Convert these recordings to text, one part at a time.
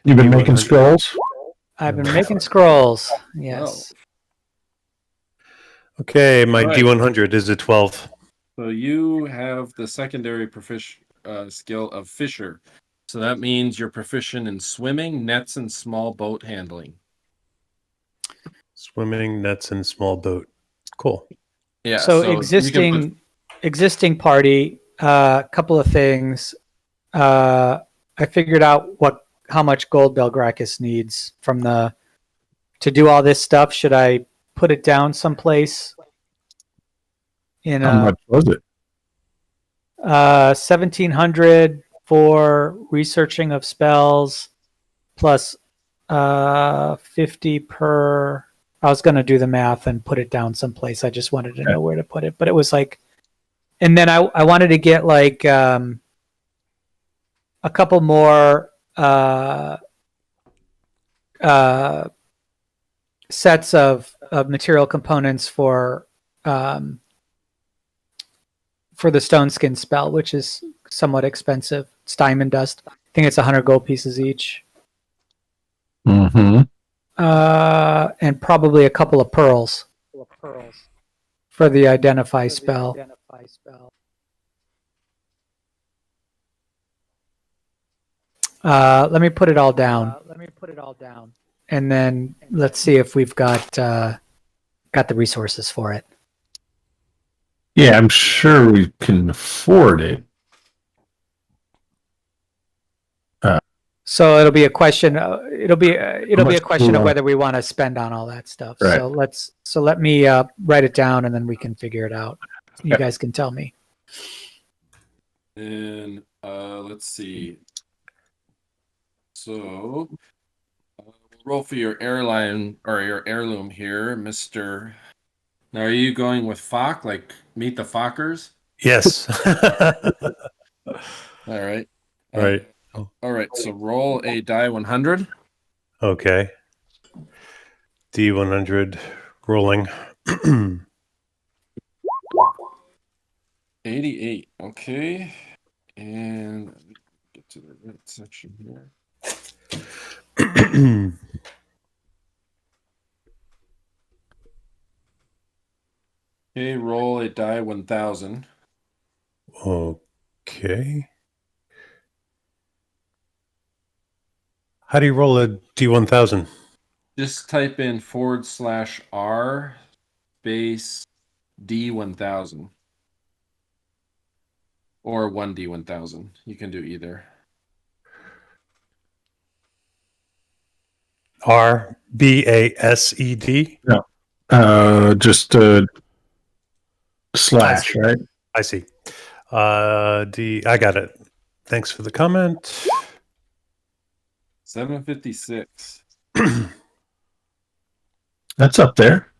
You've been making scrolls? I've been making scrolls. Yes. Okay, my All right. D100 is a 12. So you have the secondary skill of Fisher. So that means you're proficient in swimming, nets, and small boat handling. Swimming, nets, and small boat. Cool. Yeah. So, you can existing party, couple of things. I figured out how much gold Belgrakas needs to do all this stuff. Should I put it down someplace? How much was it? 1,700 for researching of spells, plus 50 per. I was going to do the math and put it down someplace. I just wanted to know where to put it, but it was like, and then I wanted to get like a couple more sets of material components for the stone skin spell, which is somewhat expensive. It's diamond dust. I think it's 100 gold pieces each. Mm-hmm. And probably a couple of pearls for the identify spell. Let me put it all down. And then let's see if we've got the resources for it. Yeah, I'm sure we can afford it. So it'll be a question. It'll be a question of whether we want to spend on all that stuff. Right. So let me write it down, and then we can figure it out. You guys can tell me. And let's see. So roll for your airline or your heirloom here, Mr. Now, are you going with Fock, like Meet the Fockers? Yes. All right. Right. All right. So roll a die 100. Okay. D100 rolling. 88. Okay. And let me get to the right section here. Okay, roll a die 1000. Okay. How do you roll a D1000? Just type in /R space D1000. Or 1D1000. You can do either. RBASED? No. Just slash, right? I see. I got it. Thanks for the comment. 756. That's up there.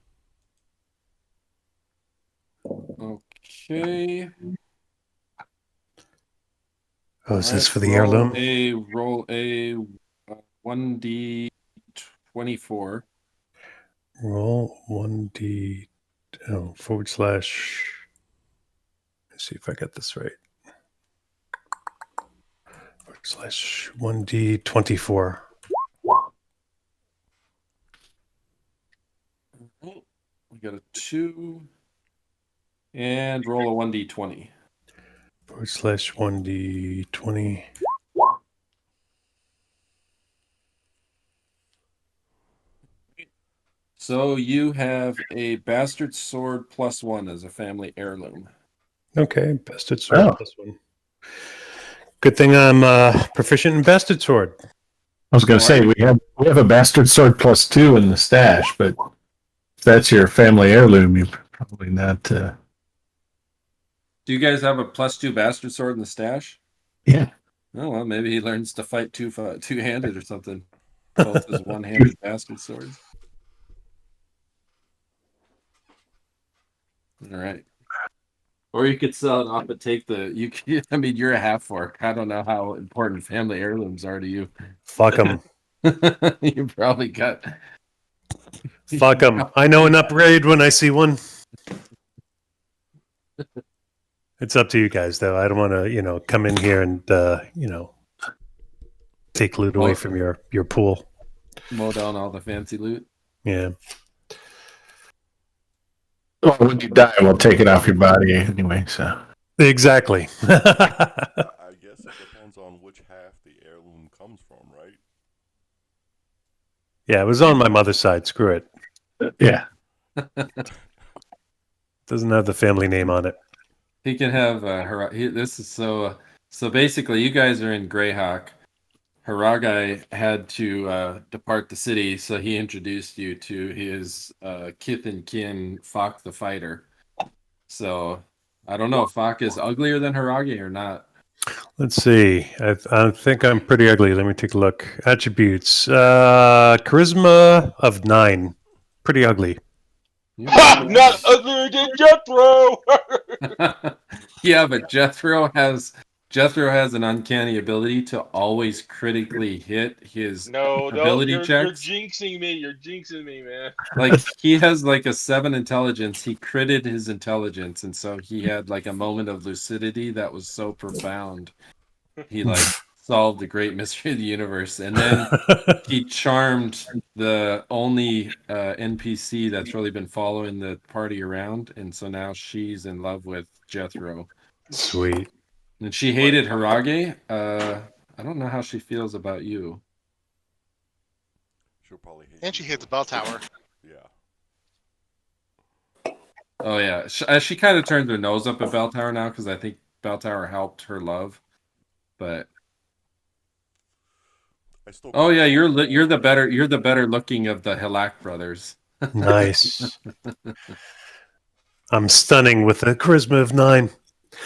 Okay. Oh, is this for the heirloom? Roll a 1D24. Roll 1D / Let's see if I got this right. / 1D24. We got a 2. And roll a 1D20. / 1D20. So you have a bastard sword +1 as a family heirloom. Okay, bastard sword +1. Good thing I'm proficient in bastard sword. I was going to say we have a bastard sword +2 in the stash, but if that's your family heirloom, you're probably not. Do you guys have a +2 bastard sword in the stash? Yeah. Oh well, maybe he learns to fight two-handed or something. Both as one-handed bastard swords. All right. Or you could sell it off and take I mean, you're a half-orc. I don't know how important family heirlooms are to you. Fuck them. You probably got. Fuck them. I know an upgrade when I see one. It's up to you guys, though. I don't want to, come in here and, take loot away from your pool. Mow down all the fancy loot. Yeah. Well, when you die, we'll take it off your body anyway. So Exactly. I guess it depends on which half the heirloom comes from, right? Yeah, it was on my mother's side. Screw it. yeah, Doesn't have the family name on it. He can have this is so basically you guys are in Greyhawk. Haragai had to depart the city, so he introduced you to his kith and kin, Fok the Fighter. So I don't know if Fok is uglier than Haragi or not. Let's see. I think I'm pretty ugly. Let me take a look. Attributes. Charisma of 9. Pretty ugly. Ha! Not uglier than Jethro! Yeah, but Jethro has an uncanny ability to always critically hit his ability you're checks. jinxing me. You're jinxing me, man. Like he has like a 7 intelligence. He critted his intelligence, and so he had like a moment of lucidity that was so profound. He like solved the great mystery of the universe, and then he charmed the only NPC that's really been following the party around, and so now she's in love with Jethro. Sweet. And she hated Harage. I don't know how she feels about you. She'll probably hate And you she hits too. Bell Tower. Yeah. Oh yeah, she kind of turned her nose up at Bell Tower now because I think Bell Tower helped her love. But I still oh yeah, you're the better looking of the Hilak brothers. Nice. I'm stunning with a charisma of 9.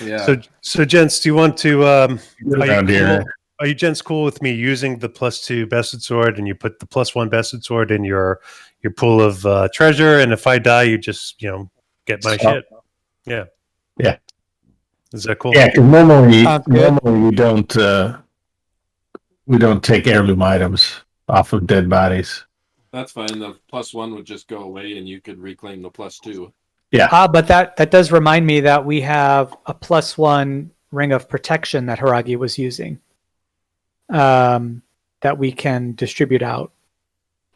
Yeah. So gents, do you want to? around here. Are you gents cool with me using the +2 bested sword, and you put the +1 bested sword in your pool of treasure, and if I die, you just get my shit. Yeah. Yeah. Is that cool? Yeah, because normally good. we don't take heirloom items off of dead bodies. That's fine. The +1 would just go away, and you could reclaim the +2. But that does remind me that we have a +1 ring of protection that Haragi was using. That we can distribute out.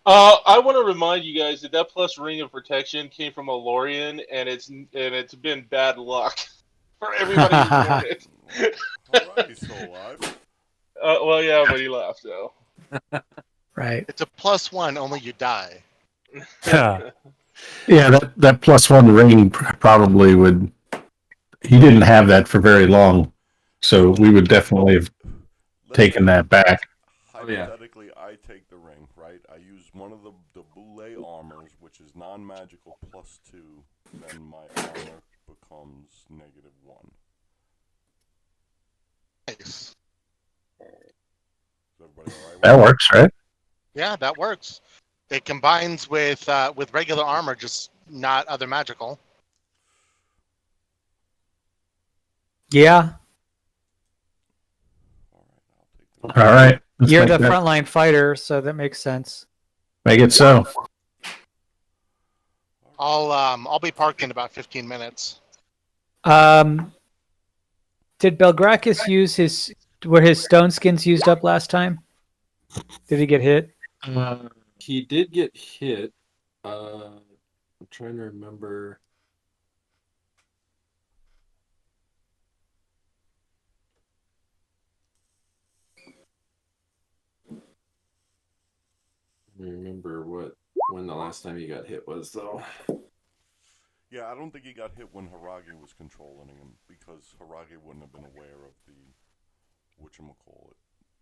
I want to remind you guys that plus ring of protection came from a Lorian, and it's been bad luck for everybody who's worn it. Alright, he's still alive. Well, yeah, but he left, so. Right. It's a +1, only you die. Yeah. Yeah, that +1 ring probably would. He didn't have that for very long, so we would definitely have taken that back. Hypothetically, I take the ring, right? I use one of the Boule armors, which is non-magical +2, then my armor becomes -1. Nice. Is everybody all right with That works, right? Yeah, that works. It combines with regular armor, just not other magical. Yeah, All All right. Let's you're make the that- frontline fighter, so that makes sense. Make it so. I'll be parked in about 15 minutes. Did Belgrakas use were his stone skins used up last time? Did he get hit? He did get hit. I'm trying to remember. I remember when the last time he got hit was though. Yeah, I don't think he got hit when Haragi was controlling him, because Haragi wouldn't have been aware of the whatchamacallit,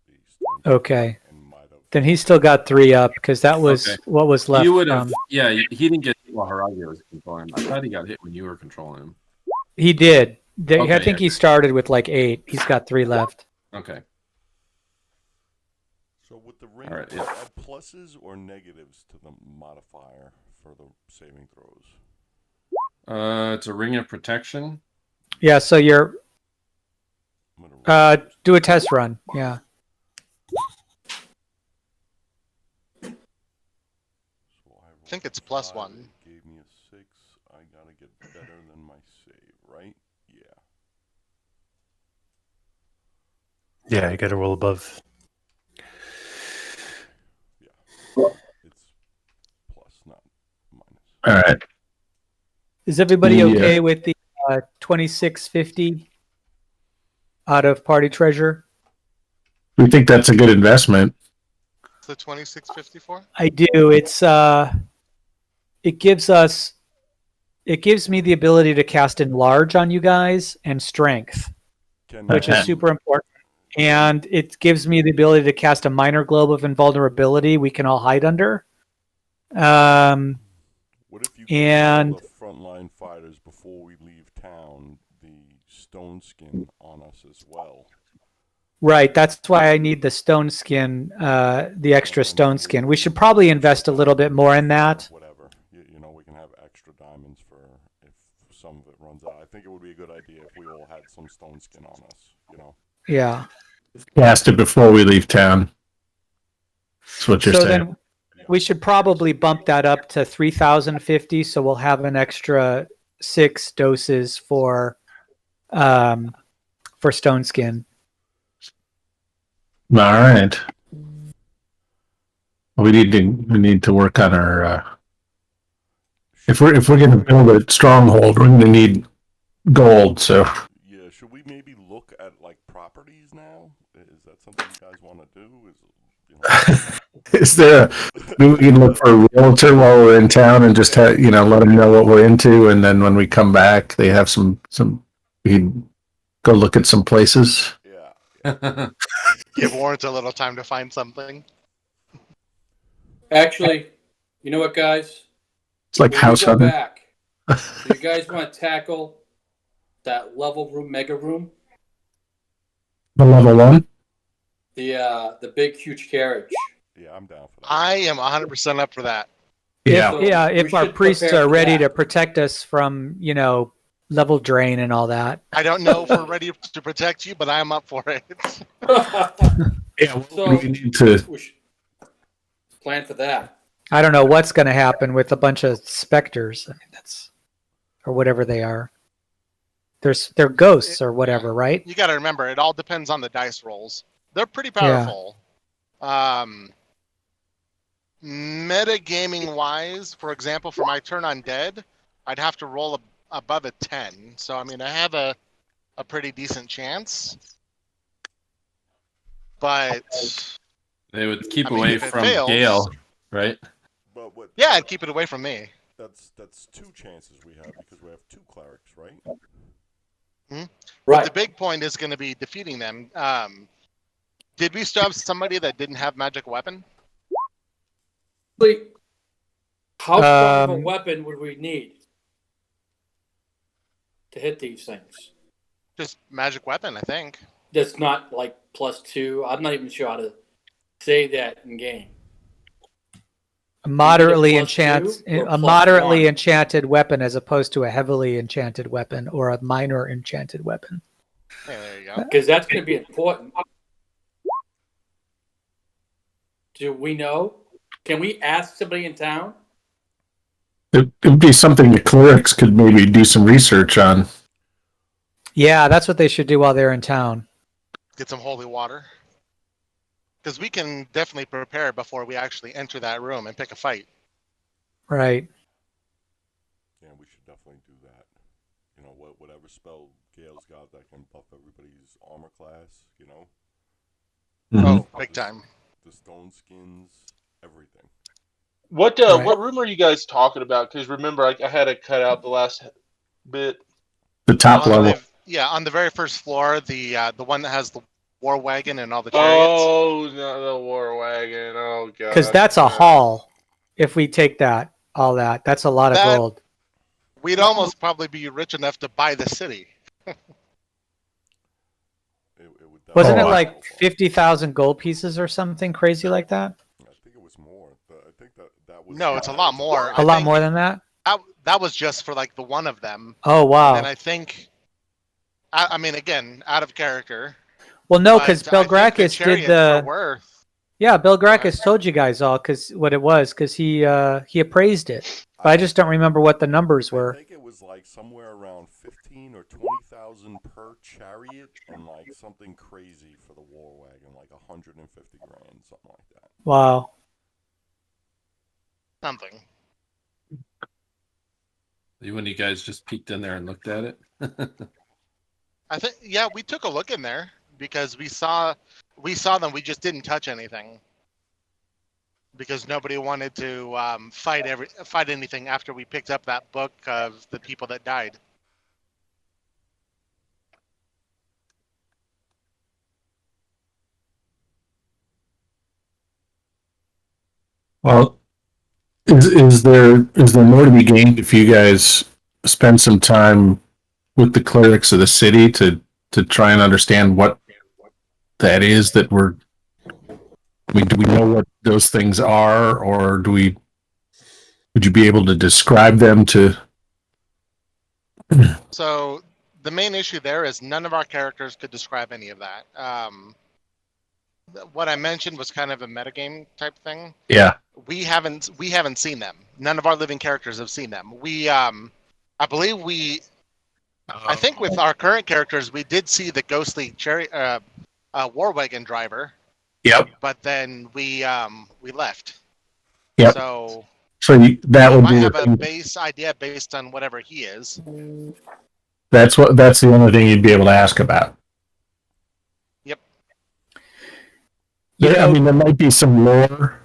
the stone. Okay. And might have. Then he still got 3 up because that was Okay. what was left. You would have, from- yeah. He didn't get hit while Haragi was controlling him. I thought he got hit when you were controlling him. He did. I Okay, think he started with like 8. He's got 3 left. Okay. So with the ring, All right, do yeah. you add pluses or negatives to the modifier for the saving throws? It's a ring of protection. Yeah, so you're I'm gonna roll do a test run. Yeah. So I think it's +1. It gave me a 6. I gotta get better than my save, right? Yeah. Yeah, you got to roll above. All right. Is everybody Yeah. okay with the 2650 out of party treasure? We think that's a good investment. The 2654. I do. It gives me the ability to cast enlarge on you guys and strength, which is super important. And it gives me the ability to cast a minor globe of invulnerability we can all hide under. What if you and- tell the frontline fighters before we leave town the stone skin on us as well? Right, that's why I need the stone skin, the extra stone skin. We should probably invest a little bit more in that. Whatever. You know, we can have extra diamonds for if some of it runs out. I think it would be a good idea if we all had some stone skin on us, you know? Yeah. Cast it before we leave town. That's what you're So saying. then we should probably bump that up to 3050, so we'll have an extra 6 doses for stone skin. All right. We need to work on our. If we're going to build a stronghold, we're going to need gold. So Yeah, should we maybe look at like properties now? Is that something you guys want to do? is there? We can look for a realtor while we're in town and just let them know what we're into, and then when we come back, they have some. We can go look at some places. Yeah. Give Warrant a little time to find something. Actually, you know what, guys? It's like When house we go hunting. back, do you guys want to tackle that level room, mega room? The level 1. The big, huge carriage. Yeah, I'm down for that. I am 100% up for that. Yeah. So If we our should priests prepare are for ready that. to protect us from, level drain and all that. I don't know if we're ready to protect you, but I'm up for it. Yeah. So We need to. we should plan for that. I don't know what's going to happen with a bunch of specters. I mean, or whatever they are. They're ghosts or whatever, right? You got to remember, it all depends on the dice rolls. They're pretty powerful. Metagaming wise, for example, for my turn on dead, I'd have to roll above a 10. So, I mean, I have a pretty decent chance. But They would keep I mean, away if it from fails- Gale, right? But what? yeah, I'd keep it away from me. That's 2 chances we have because we have 2 clerics, right? Right. The big point is going to be defeating them. Did we still have somebody that didn't have magic weapon? How strong of a Um, weapon would we need to hit these things? Just magic weapon, I think. That's not like +2. I'm not even sure how to say that in game. A moderately +2 or a moderately +1? enchanted weapon as opposed to a heavily enchanted weapon or a minor enchanted weapon. Yeah, there you go. Because that's going to be important. Do we know? Can we ask somebody in town? It would be something the clerics could maybe do some research on. Yeah, that's what they should do while they're in town. Get some holy water. Because we can definitely prepare before we actually enter that room and pick a fight. Right. Yeah, we should definitely do that. You know, whatever spell Gale's got that can buff everybody's armor class, you know? Mhm. Oh, big time. The stone skins, everything. What Right. what room are you guys talking about? Because remember, I had to cut out the last bit. The top level. On the very first floor, the one that has the war wagon and all the chariots. Oh, no, the war wagon. Oh god. Because that's a haul. If we take all that's a lot of That- gold. We'd almost probably be rich enough to buy the city. It would Wasn't it Oh, like 50,000 gold pieces or something crazy like that? I think it was more. I think that was. No, it's a lot more. A lot more than that? That was just for like the one of them. Oh, wow. And I think, I mean, again, out of character. Well, no, but because I think the Belgrakas did chariots the. were worth. Yeah, Belgrakas told you guys all what it was because he appraised it. But I just don't remember what the numbers I were. think it was like somewhere around 15 or 20,000 per chariot, and like something crazy for the war wagon, like 150 grand, something like that. Wow. Something. When you guys just peeked in there and looked at it. I think yeah, we took a look in there because we saw them. We just didn't touch anything because nobody wanted to fight anything after we picked up that book of the people that died. Well, is there more to be gained if you guys spend some time with the clerics of the city to try and understand what that is that we're? I mean, do we know what those things are, or would you be able to describe them to? So the main issue there is none of our characters could describe any of that. What I mentioned was kind of a metagame type thing. Yeah. We haven't seen them. None of our living characters have seen them. I believe I think with our current characters, we did see the ghostly war wagon driver. Yep. But then we left. Yep. So that would might be have a base idea based on whatever he is. That's the only thing you'd be able to ask about. Yep. I mean, there might be some lore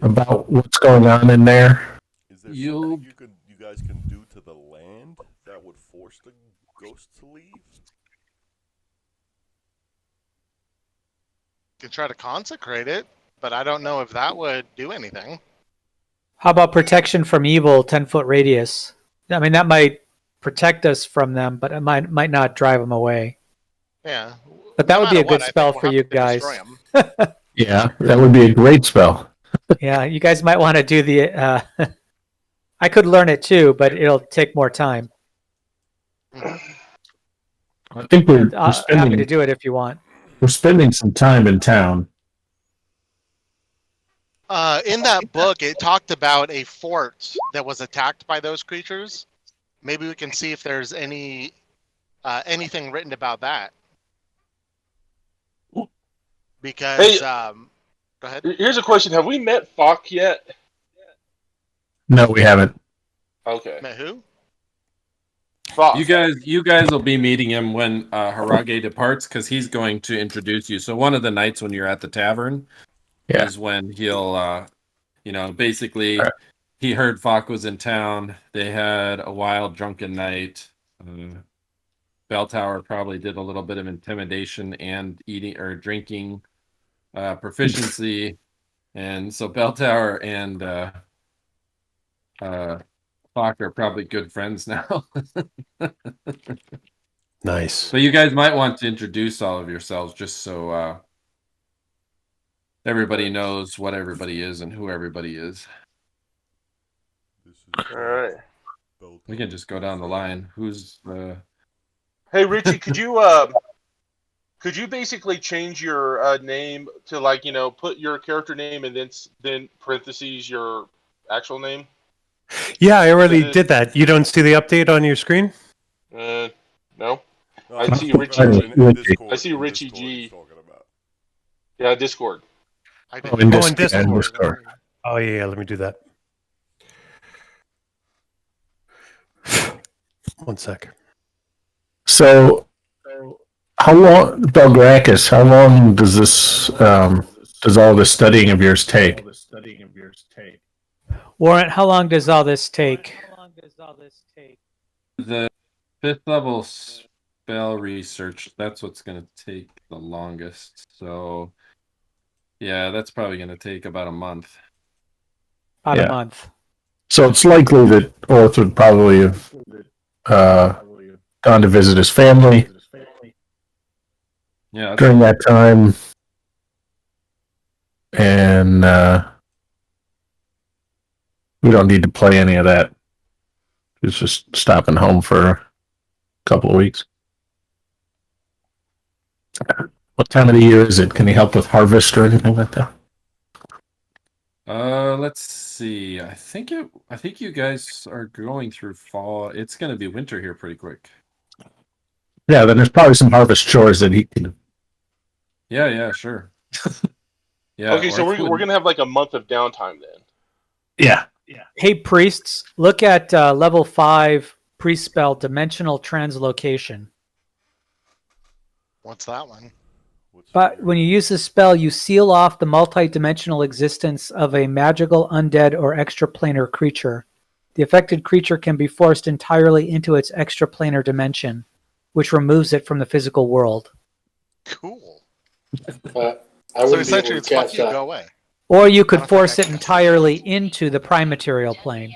about what's going on in there. Is there something you guys can do to the land that would force the ghost to leave? You can try to consecrate it, but I don't know if that would do anything. How about protection from evil, 10-foot radius? I mean, that might protect us from them, but it might not drive them away. Yeah. But that No would be a matter what, good I think spell we'll for have you to guys. destroy 'em. Yeah, that would be a great spell. Yeah, you guys might want to do the. I could learn it too, but it'll take more time. I think we're Happy to spending do it if you want. some time in town. In that book, it talked about a fort that was attacked by those creatures. Maybe we can see if there's anything written about that. Because, Hey, go ahead. Here's a question: have we met Falk yet? No, we haven't. Okay. Met who? Falk. You guys will be meeting him when Harage departs because he's going to introduce you. So one of the nights when you're at the tavern is when he'll, basically he heard Falk was in town. They had a wild drunken night. Bell Tower probably did a little bit of intimidation and eating or drinking proficiency, and so Bell Tower and Falk are probably good friends now. Nice. But you guys might want to introduce all of yourselves just so everybody knows what everybody is and who everybody is. All right. We can just go down the line. Who's the? Hey Richie, could you basically change your name to put your character name and then parentheses your actual name? Yeah, I already did that. You don't see the update on your screen? No. I No, see in Richie. Discord, I see in Richie Discord G. he's talking about. Yeah, Discord. I Oh, in Discord. Discord. Oh, yeah, let me do that. One sec. So, how long, Belgrakas? How long does does all this studying of yours take? Warrant, how long does all this take? The 5th level spell research, that's what's going to take the longest. So, yeah, that's probably going to take about a month. About a month. So it's likely that Orth would probably have gone to visit his family during that time. And we don't need to play any of that. He's just stopping home for a couple of weeks. What time of the year is it? Can he help with harvest or anything like that? Let's see. I think you guys are going through fall. It's going to be winter here pretty quick. Yeah, then there's probably some harvest chores that he can. Yeah, sure. Yeah. Okay, so we're gonna have like a month of downtime then. Yeah. Hey, priests, look at level 5 priest spell Dimensional Translocation. What's that one? But when you use this spell, you seal off the multi-dimensional existence of a magical, undead, or extraplanar creature. The affected creature can be forced entirely into its extraplanar dimension, which removes it from the physical world. Cool. I So wouldn't be essentially, able it's to fuck cast you, that. go away. Or you I could don't think force I it can. entirely into the prime material plane.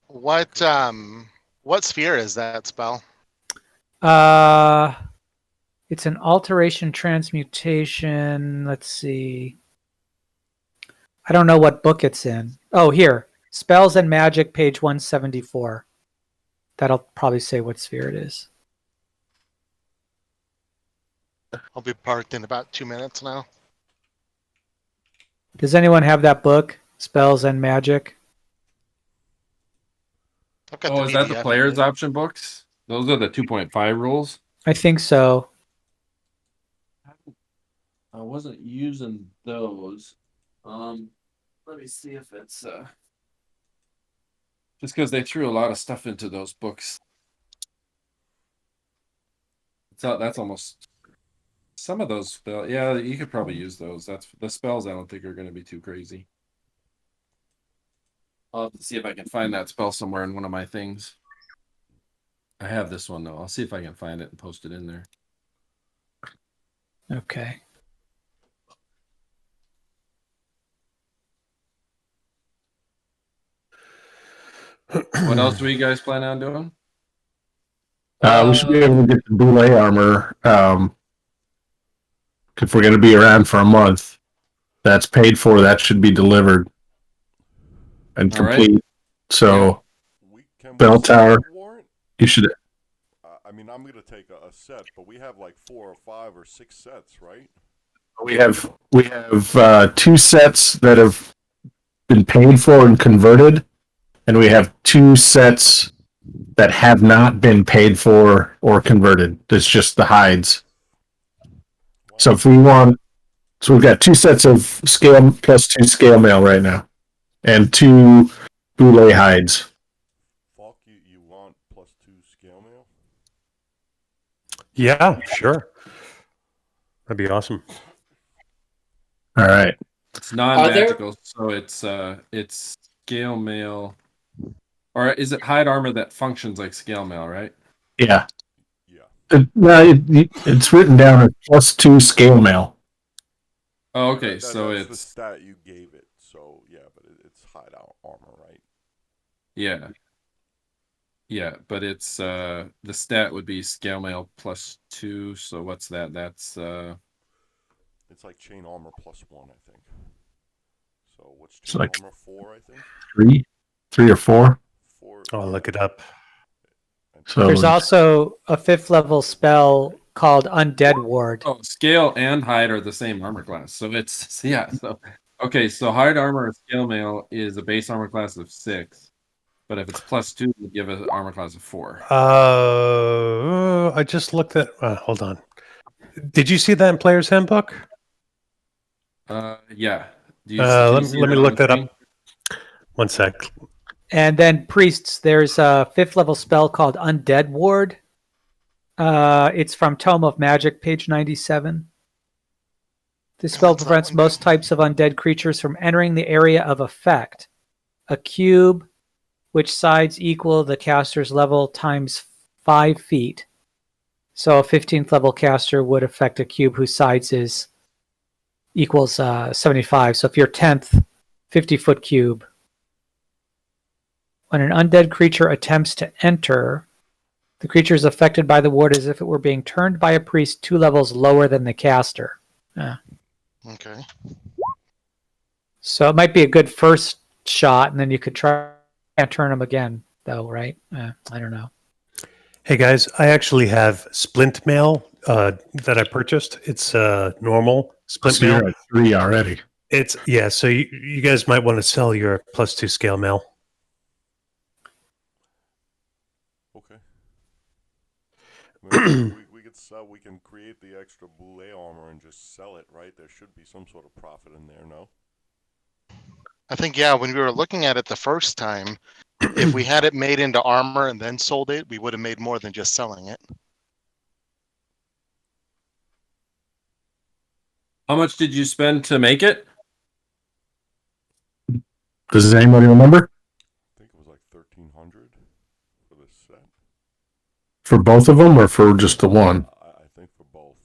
What sphere is that spell? It's an alteration transmutation. Let's see. I don't know what book it's in. Oh, here. Spells and Magic, page 174. That'll probably say what sphere it is. I'll be parked in about 2 minutes now. Does anyone have that book? Spells and Magic? I've got Oh, the is that the PDF. player's option books? Those are the 2.5 rules. I think so. I wasn't using those. Let me see if it's just because they threw a lot of stuff into those books. That's almost some of those spells. Yeah, you could probably use those. That's the spells. I don't think are going to be too crazy. I'll have to see if I can find that spell somewhere in one of my things. I have this one though. I'll see if I can find it and post it in there. Okay. What else do you guys plan on doing? We should be able to get the Boule armor. If we're going to be around for a month, that's paid for. That should be delivered and All right. complete. So, Can Bell sell Tower. that warrant? you should. I mean, I'm going to take a set, but we have like 4 or 5 or 6 sets, right? We have 2 sets that have been paid for and converted, and we have 2 sets that have not been paid for or converted. It's just the hides. So if we want, so we've got 2 sets of scale plus 2 scale mail right now, and 2 Boule hides. Fuck, you want plus 2 scale mail? Yeah, sure. That'd be awesome. All right. It's non-magical, so it's scale mail, or is it hide armor that functions like scale mail? Right? Yeah. Yeah. It's written down as plus 2 scale mail. Oh, okay. That's the stat you gave it. So yeah, but it's hideout armor, right? Yeah. Yeah, but it's the stat would be scale mail plus 2. So what's that? That's It's like chain armor plus 1, I think. So what's It's chain like armor 4? I think 3 or 4. 4. I'll look it up. So There's also a 5th level spell called Undead Ward. oh, scale and hide are the same armor class. So it's yeah. So okay, so hide armor or scale mail is a base armor class of 6, but if it's plus 2, we give it an armor class of 4. I just looked at. Hold on. Did you see that in Player's Handbook? Yeah. Do Let see me on look the that screen? up. One sec. And then priests, there's a 5th level spell called Undead Ward. It's from Tome of Magic, page 97. This spell What's that prevents one most do? types of undead creatures from entering the area of effect. A cube, which sides equal the caster's level times 5 feet. So a 15th level caster would affect a cube whose size is equals 75. So if you're 10th, 50-foot cube. When an undead creature attempts to enter, the creature is affected by the ward as if it were being turned by a priest 2 levels lower than the caster. Okay. So it might be a good first shot, and then you could try and turn them again, though, right? I don't know. Hey guys, I actually have splint mail that I purchased. It's normal splint so mail. you're at 3 already. It's yeah. So you guys might want to sell your plus 2 scale mail. Okay. I mean, we could sell. We can create the extra Boule armor and just sell it, right? There should be some sort of profit in there, no? I think, yeah, when we were looking at it the first time, if we had it made into armor and then sold it, we would have made more than just selling it. How much did you spend to make it? Does anybody remember? I think it was like 1,300 for this set. For both of them or for just the one? I think for both.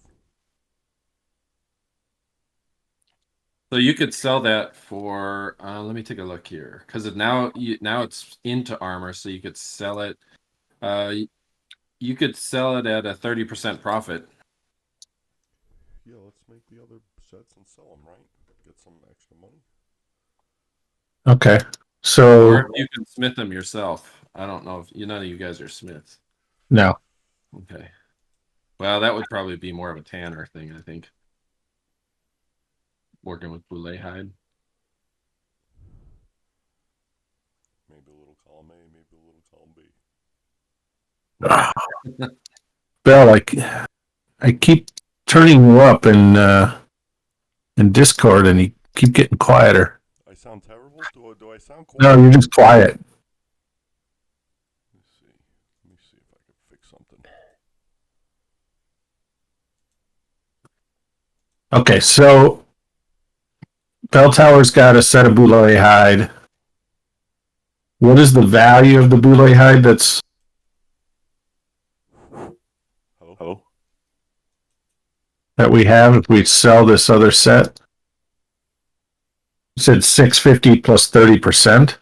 So you could sell that for. Let me take a look here, because now it's into armor, so you could sell it. You could sell it at a 30% profit. Yeah, let's make the other sets and sell them, right? Get some extra money. Okay. So Or if you can smith them yourself. I don't know if none of you guys are smiths. no. Okay. Well, that would probably be more of a tanner thing, I think. Working with boule hide. Maybe a little column A, maybe a little column B. Bell, I keep turning you up in Discord and you keep getting quieter. I sound terrible? Do I sound quiet? No, you're just quiet. Let me see if I can fix something. Okay, so Bell Tower's got a set of boule hide. What is the value of the boule hide that's Hello? that we have if we sell this other set? You said 650 plus 30%.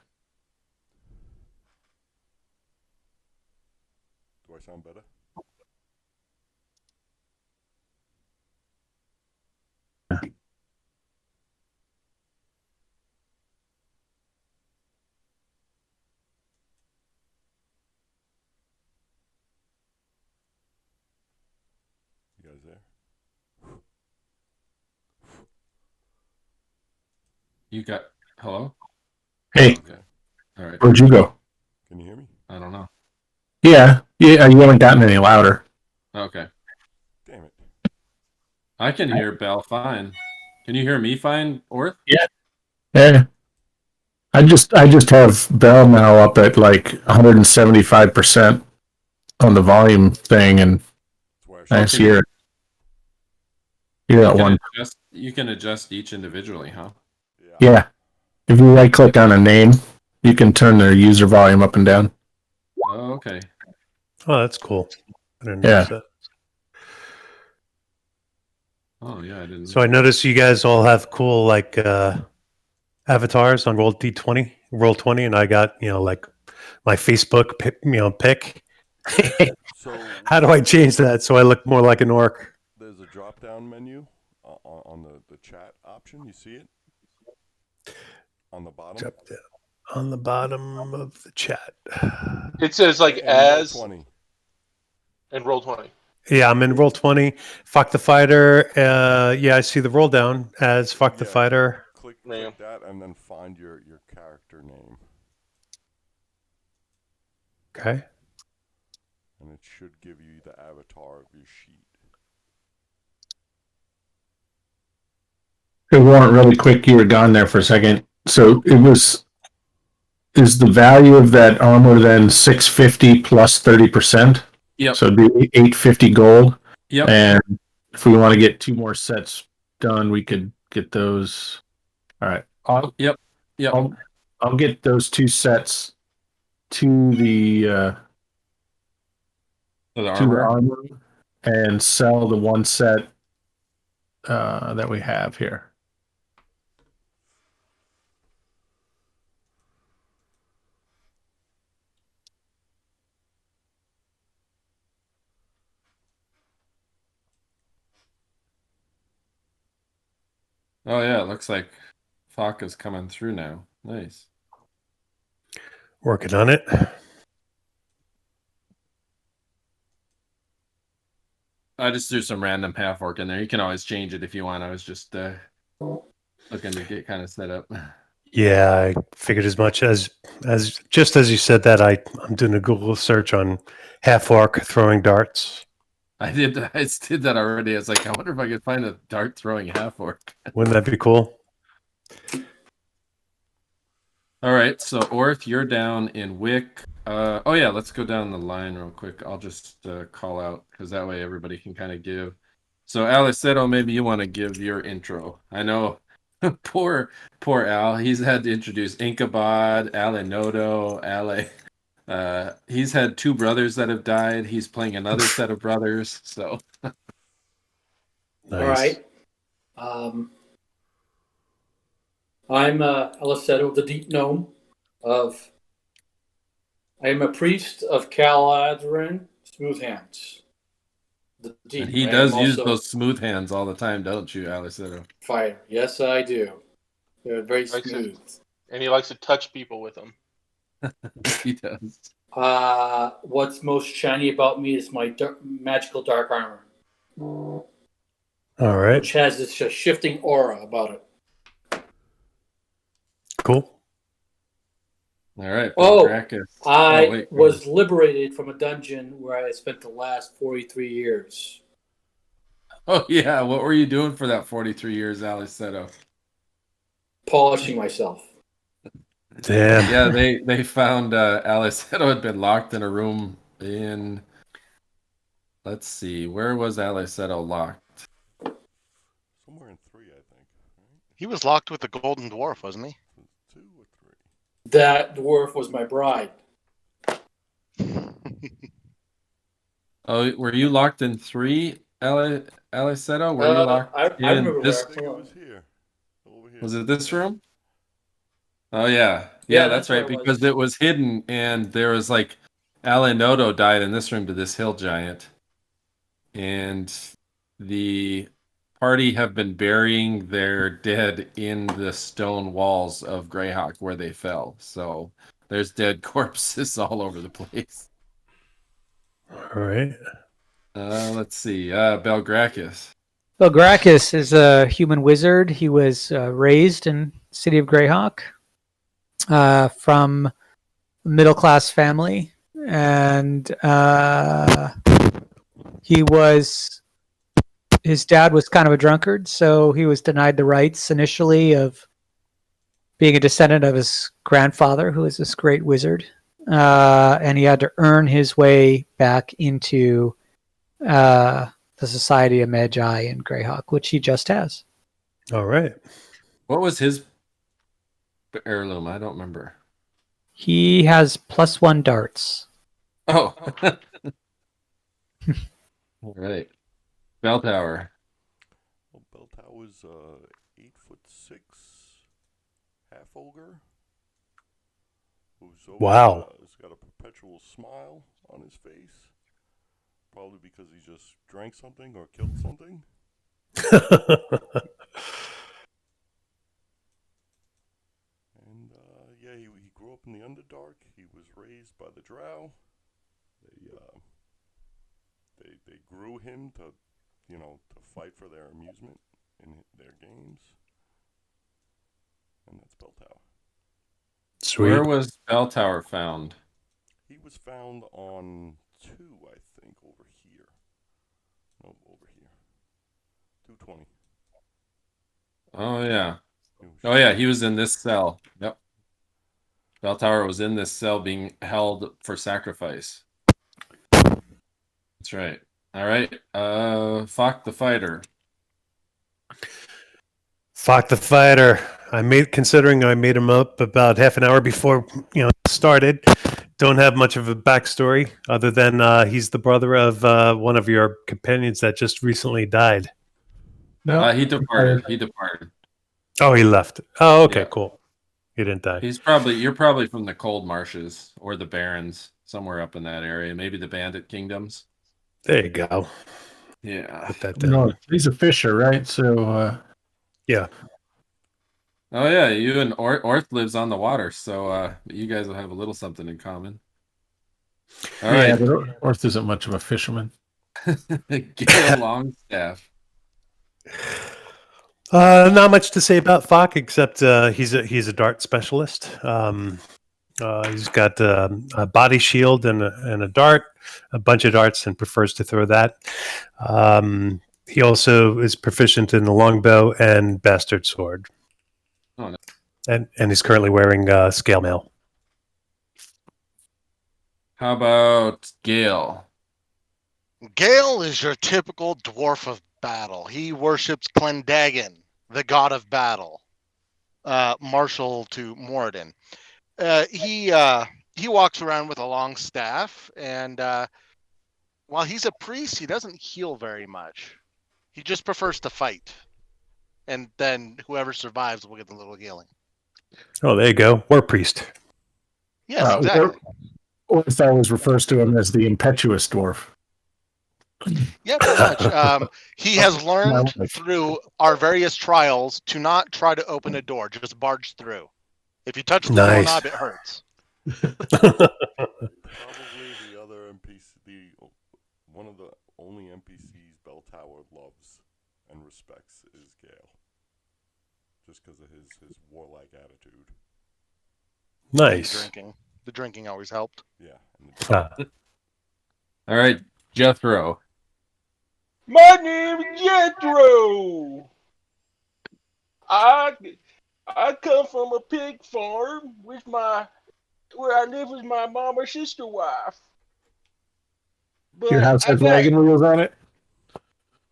Do I sound better? You guys there? You got hello? Hey, Okay. All right. where'd you go? Can you hear me? I don't know. Yeah, you haven't gotten any louder. Okay. Damn it. I can hear Bell fine. Can you hear me fine, Orth? Yeah. I just have Bell now up at like 175% on the volume thing, and That's why I I should just hear that one. You can adjust each individually, huh? Yeah. If you right click on a name, you can turn their user volume up and down. Oh, okay. Oh, that's cool. I didn't Yeah. notice that. Oh yeah, I didn't. So I noticed you guys all have cool like avatars on Roll D20, Roll 20, and I got like my Facebook pic. So How do I change that so I look more like an orc? there's a drop down menu on the chat option. You see it? On the bottom? Drop down on the bottom of the chat. It says like And roll as 20. and roll 20. Yeah, I'm in Roll 20. Fuck the Fighter. Yeah, I see the roll down as Fuck the Yeah. Fighter. Click Yeah. that and then find your character name. Okay. And it should give you the avatar of your sheet. Hey, Warrant, really quick, you were gone there for a second. So is the value of that armor then 650 plus 30%? Yep. So it'd be 850 gold. Yep. And if we want to get 2 more sets done, we could get those. All right. Yep. I'll get those 2 sets to the So the armor. armor and sell the 1 set that we have here. Oh yeah, it looks like Falk is coming through now. Nice. Working on it. I just threw some random half-orc in there. You can always change it if you want. I was just looking to get kind of set up. Yeah, I figured as much as just as you said that I'm doing a Google search on Half-Orc throwing darts. I did that already. I was like, I wonder if I could find a dart throwing half-orc. Wouldn't that be cool? All right, so Orth, you're down in Wick. Oh yeah, let's go down the line real quick. I'll just call out because that way everybody can kind of give. So Alleseto, maybe you want to give your intro. I know, poor Al. He's had to introduce Inkabod, Alenoto, he's had 2 brothers that have died. He's playing another set of brothers. So Nice. All right. I'm Alleseto, the Deep Gnome of. I am a priest of Caladrin, Smooth Hands. The Deep. and he I does am use also those smooth hands all the time, don't you, Alleseto? Fighter. Yes, I do. They're very Likes it. smooth. And he likes to touch people with them. He does. What's most shiny about me is my magical dark armor, All right. which has this shifting aura about it. Cool. All right. Oh, Belgrakas. I wait, was liberated from a dungeon where I spent the last 43 years. Oh yeah, what were you doing for that 43 years, Alleseto? Polishing myself. Damn. Yeah, they found Alleseto had been locked in a room in. Let's see, where was Alleseto locked? Somewhere in 3, I think. Right? He was locked with the golden dwarf, wasn't he? 2 or 3. That dwarf was my bride. Oh, were you locked in 3, Alleseto? Were you locked I in remember this? I think it was here. Over here. Was it this room? Oh yeah, Yeah, that's that's where right. it Because was. it was hidden, and there was like Alenoto died in this room to this hill giant, and the party have been burying their dead in the stone walls of Greyhawk where they fell. So there's dead corpses all over the place. All right. Let's see. Belgrakas. Belgrakas is a human wizard. He was raised in the city of Greyhawk from a middle-class family. And his dad was kind of a drunkard, so he was denied the rights initially of being a descendant of his grandfather, who was this great wizard. And he had to earn his way back into the Society of Magi in Greyhawk, which he just has. All right. What was his heirloom? I don't remember. He has +1 darts. Oh. All right. Bell Tower. Well, Bell Tower's 8'6" half-ogre. Who's always, Wow. He's got a perpetual smile on his face. Probably because he just drank something or killed something. And yeah, he grew up in the Underdark. He was raised by the Drow. They grew him to, to fight for their amusement in their games. And that's Bell Tower. Sweet. Where was Bell Tower found? He was found on 2, I think, over here. No, over here. 220. Oh yeah. Oh yeah, he was in this cell. Yep. Bell Tower was in this cell being held for sacrifice. That's right. All right. Fuck the fighter. Fuck the fighter. Considering I made him up about half an hour before it started. Don't have much of a backstory other than he's the brother of one of your companions that just recently died. No, He departed. He departed. Oh, he left. Oh, okay, Yeah. cool. He didn't die. You're probably from the Cold Marshes or the Barrens, somewhere up in that area. Maybe the Bandit Kingdoms. There you go. Yeah. Put that down. no, he's a fisher, right? So Yeah. Oh yeah, you and Orth lives on the water, so you guys will have a little something in common. All yeah, right. but Orth isn't much of a fisherman. Gale Longstaff. Not much to say about Fock except he's a dart specialist. He's got a body shield and a dart, a bunch of darts, and prefers to throw that. He also is proficient in the longbow and bastard sword. Oh, no. And he's currently wearing scale mail. How about Gale? Gale is your typical dwarf of battle. He worships Clendagon, the god of battle, marshal to Moradin. He walks around with a long staff, and while he's a priest, he doesn't heal very much. He just prefers to fight, and then whoever survives will get a little healing. Oh, there you go. War priest. Yes, exactly. Orth always refers to him as the impetuous dwarf. Yeah, pretty much. He has learned through our various trials to not try to open a door, just barge through. If you touch the doorknob, it hurts. Probably the other NPC, one of the only NPCs Bell Tower loves and respects is Gale. Just because of his warlike attitude. Nice. The drinking always helped. Yeah. All right, Jethro. My name is Jethro. I come from a pig farm where I live with my mom or sister wife. But Your house has wagon wheels on it?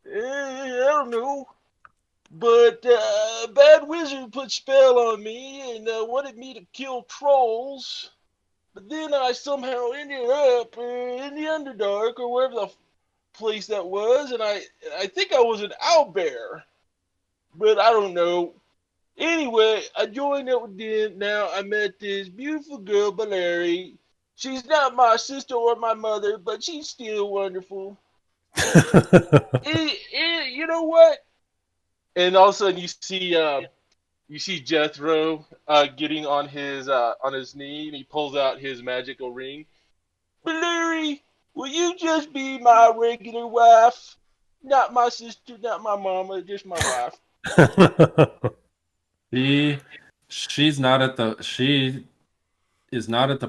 I don't know. But a bad wizard put spell on me and wanted me to kill trolls. But then I somehow ended up in the Underdark or wherever the place that was, and I think I was an owlbear. But I don't know. Anyway, I joined up with them. Now I met this beautiful girl, Valeri. She's not my sister or my mother, but she's still wonderful. You know what? And all of a sudden you see Jethro getting on his knee, and he pulls out his magical ring. Valeri, will you just be my regular wife? Not my sister, not my mama, just my wife. She is not at the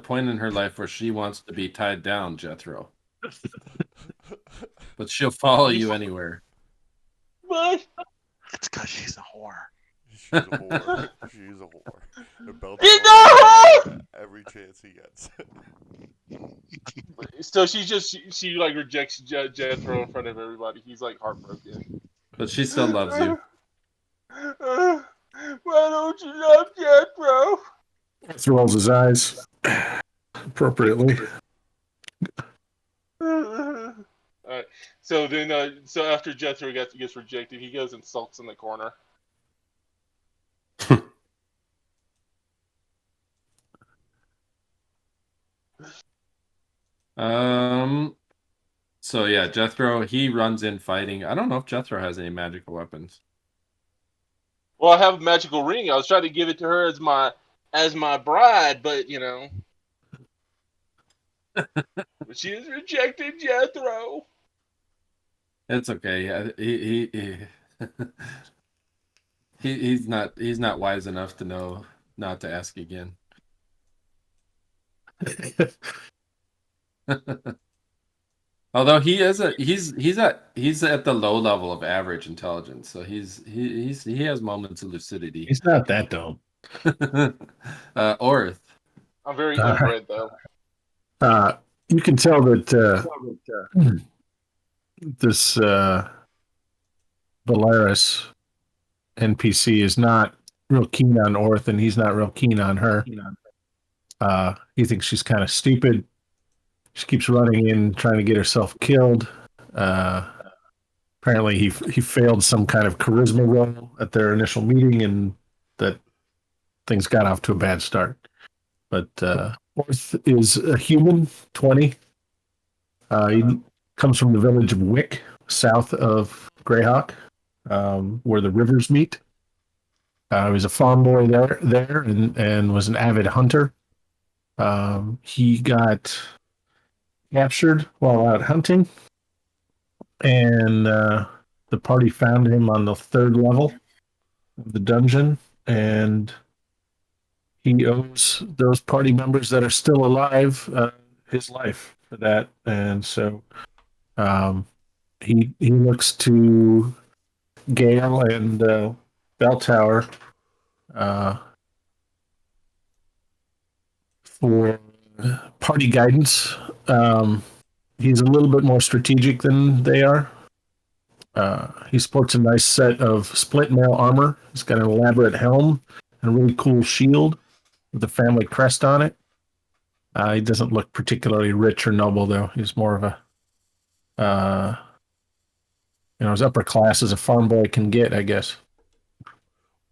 point in her life where she wants to be tied down, Jethro. But she'll follow you anywhere. What? It's because she's a whore. She's a whore. She's a whore. And Bell He's Tower not! every chance he gets. So she like rejects Jethro in front of everybody. He's like heartbroken. But she still loves you. Why don't you love Jethro? Orth rolls his eyes appropriately. Alright. So then so after Jethro gets rejected, he goes and sulks in the corner. So yeah, Jethro, he runs in fighting. I don't know if Jethro has any magical weapons. Well, I have a magical ring. I was trying to give it to her as my bride, but you know, she has rejected Jethro. It's okay. He's not wise enough to know not to ask again. Although he is he's at the low level of average intelligence, so he has moments of lucidity. He's not that dumb. Orth. I'm very inbred though. You can tell that this Valeris NPC is not real keen on Orth, and he's not real keen on her. He thinks she's kind of stupid. She keeps running in, trying to get herself killed. Apparently, he failed some kind of charisma roll at their initial meeting, and that things got off to a bad start. But Orth is a human, 20. He comes from the village of Wick, south of Greyhawk, where the rivers meet. He was a farm boy there, and was an avid hunter. He got captured while out hunting, and the party found him on the 3rd level of the dungeon, and he owes those party members that are still alive his life for that. And so he looks to Gale and Bell Tower for party guidance. He's a little bit more strategic than they are. He sports a nice set of split mail armor. He's got an elaborate helm and a really cool shield with the family crest on it. He doesn't look particularly rich or noble, though. He's more of a, as upper class as a farm boy can get, I guess.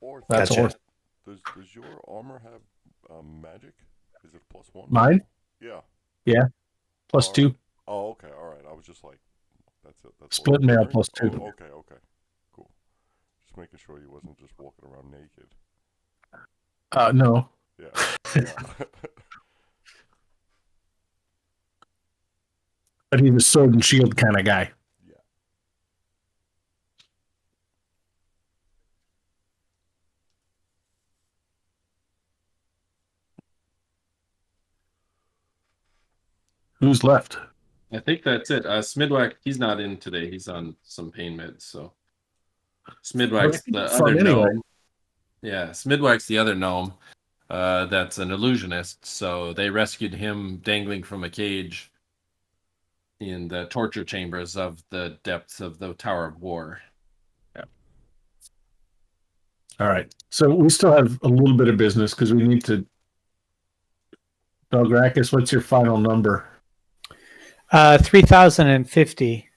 Orth, That's Gotcha. Orth. does your armor have magic? Is it +1? Mine? Yeah. Yeah. Plus All 2. right. Oh, okay. All right. I was just like, that's it. That's Split what I'm mail hearing. plus 2. Oh, okay. Okay. Cool. Just making sure he wasn't just walking around naked. No. Yeah. Yeah. But he's a sword and shield kind of guy. Yeah. Who's left? I think that's it. Smyddwack, he's not in today. He's on some pain meds. So Smyddwack's the Fun other anyway. gnome. Yeah, Smyddwack's the other gnome. That's an illusionist. So they rescued him dangling from a cage in the torture chambers of the depths of the Tower of War. All right. So we still have a little bit of business because we need to. Belgrakas, what's your final number? 3,050.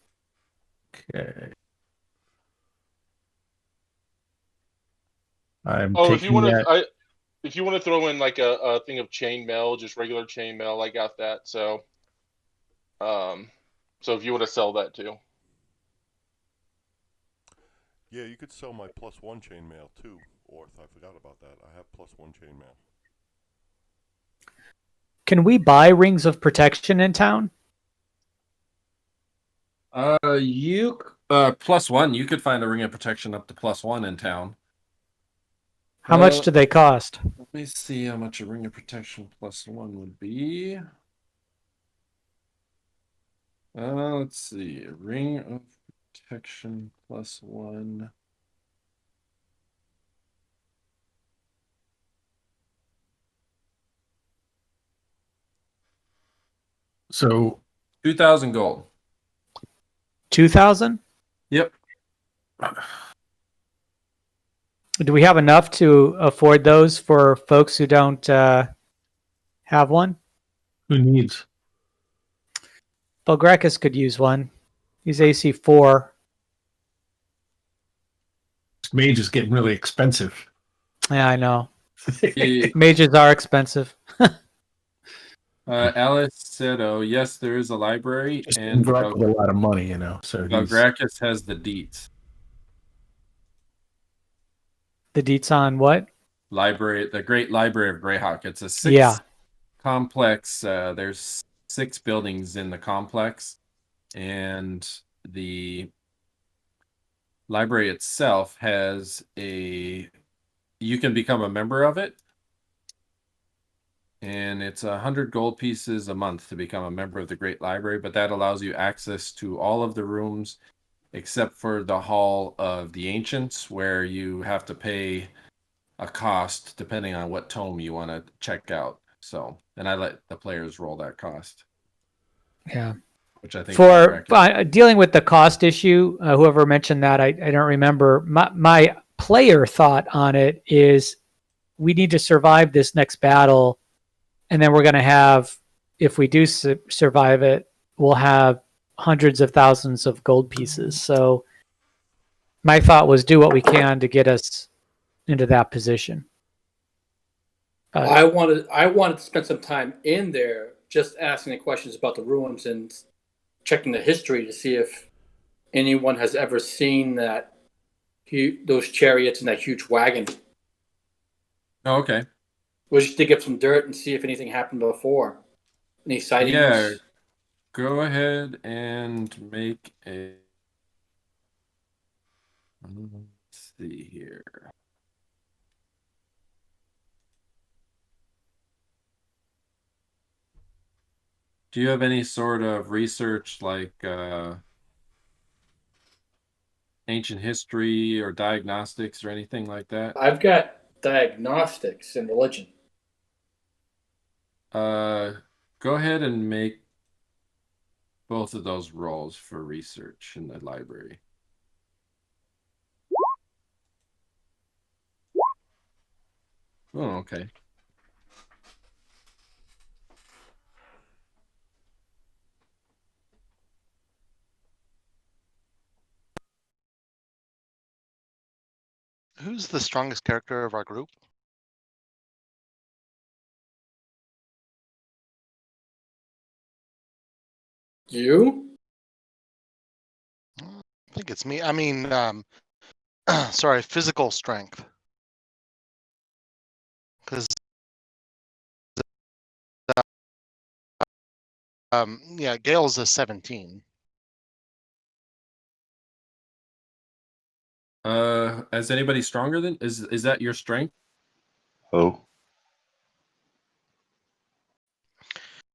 Okay. I'm Oh, taking that. if you want to throw in like a thing of chainmail, just regular chainmail, I got that. So if you want to sell that too. Yeah, you could sell my +1 chainmail too, Orth. I forgot about that. I have +1 chainmail. Can we buy rings of protection in town? You +1. You could find a ring of protection up to +1 in town. How much do they cost? Let me see how much a ring of protection +1 would be. Let's see. A ring of protection +1. So 2,000 gold. 2,000? Yep. Do we have enough to afford those for folks who don't have one? who needs? Belgrakas could use one. He's AC 4. Mage is getting really expensive. Yeah, I know. He- Mages are expensive. Alleseto, yes, there is a library, Just and with a lot of money, So he's Belgrakas has the deets. The deets on what? Library, the Great Library of Greyhawk. It's a 6 Yeah. complex. There's 6 buildings in the complex, and the library itself has you can become a member of it, and it's 100 gold pieces a month to become a member of the Great Library, but that allows you access to all of the rooms except for the Hall of the Ancients, where you have to pay a cost depending on what tome you want to check out. So, and I let the players roll that cost, Yeah. which I think For dealing with the cost issue, whoever mentioned that, I don't remember. My player thought on it is we need to survive this next battle, and then we're going to have, if we do survive it, we'll have hundreds of thousands of gold pieces. So my thought was do what we can to get us into that position. I wanted to spend some time in there just asking the questions about the ruins and checking the history to see if anyone has ever seen those chariots and that huge wagon. Oh, okay. We'll just dig up some dirt and see if anything happened before. Any sightings? Yeah. Go ahead and make a. Let's see here. Do you have any sort of research like ancient history or diagnostics or anything like that? I've got diagnostics and religion. Go ahead and make both of those rolls for research in the library. Oh, okay. Who's the strongest character of our group? You? I think it's me. I mean, sorry, physical strength. Because, yeah, Gale's a 17. Is anybody stronger than is that your strength? Oh.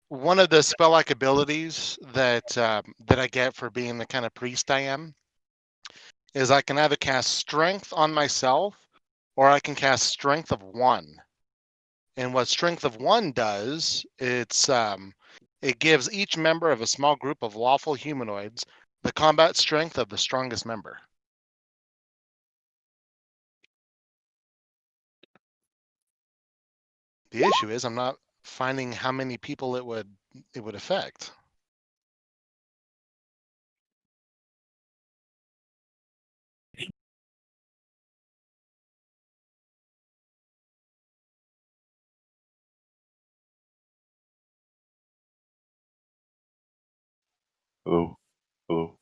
One of the spell-like abilities that I get for being the kind of priest I am is I can either cast Strength on myself, or I can cast Strength of 1. And what Strength of 1 does, it gives each member of a small group of lawful humanoids the combat strength of the strongest member. The issue is I'm not finding how many people it would affect. Hello. Hello.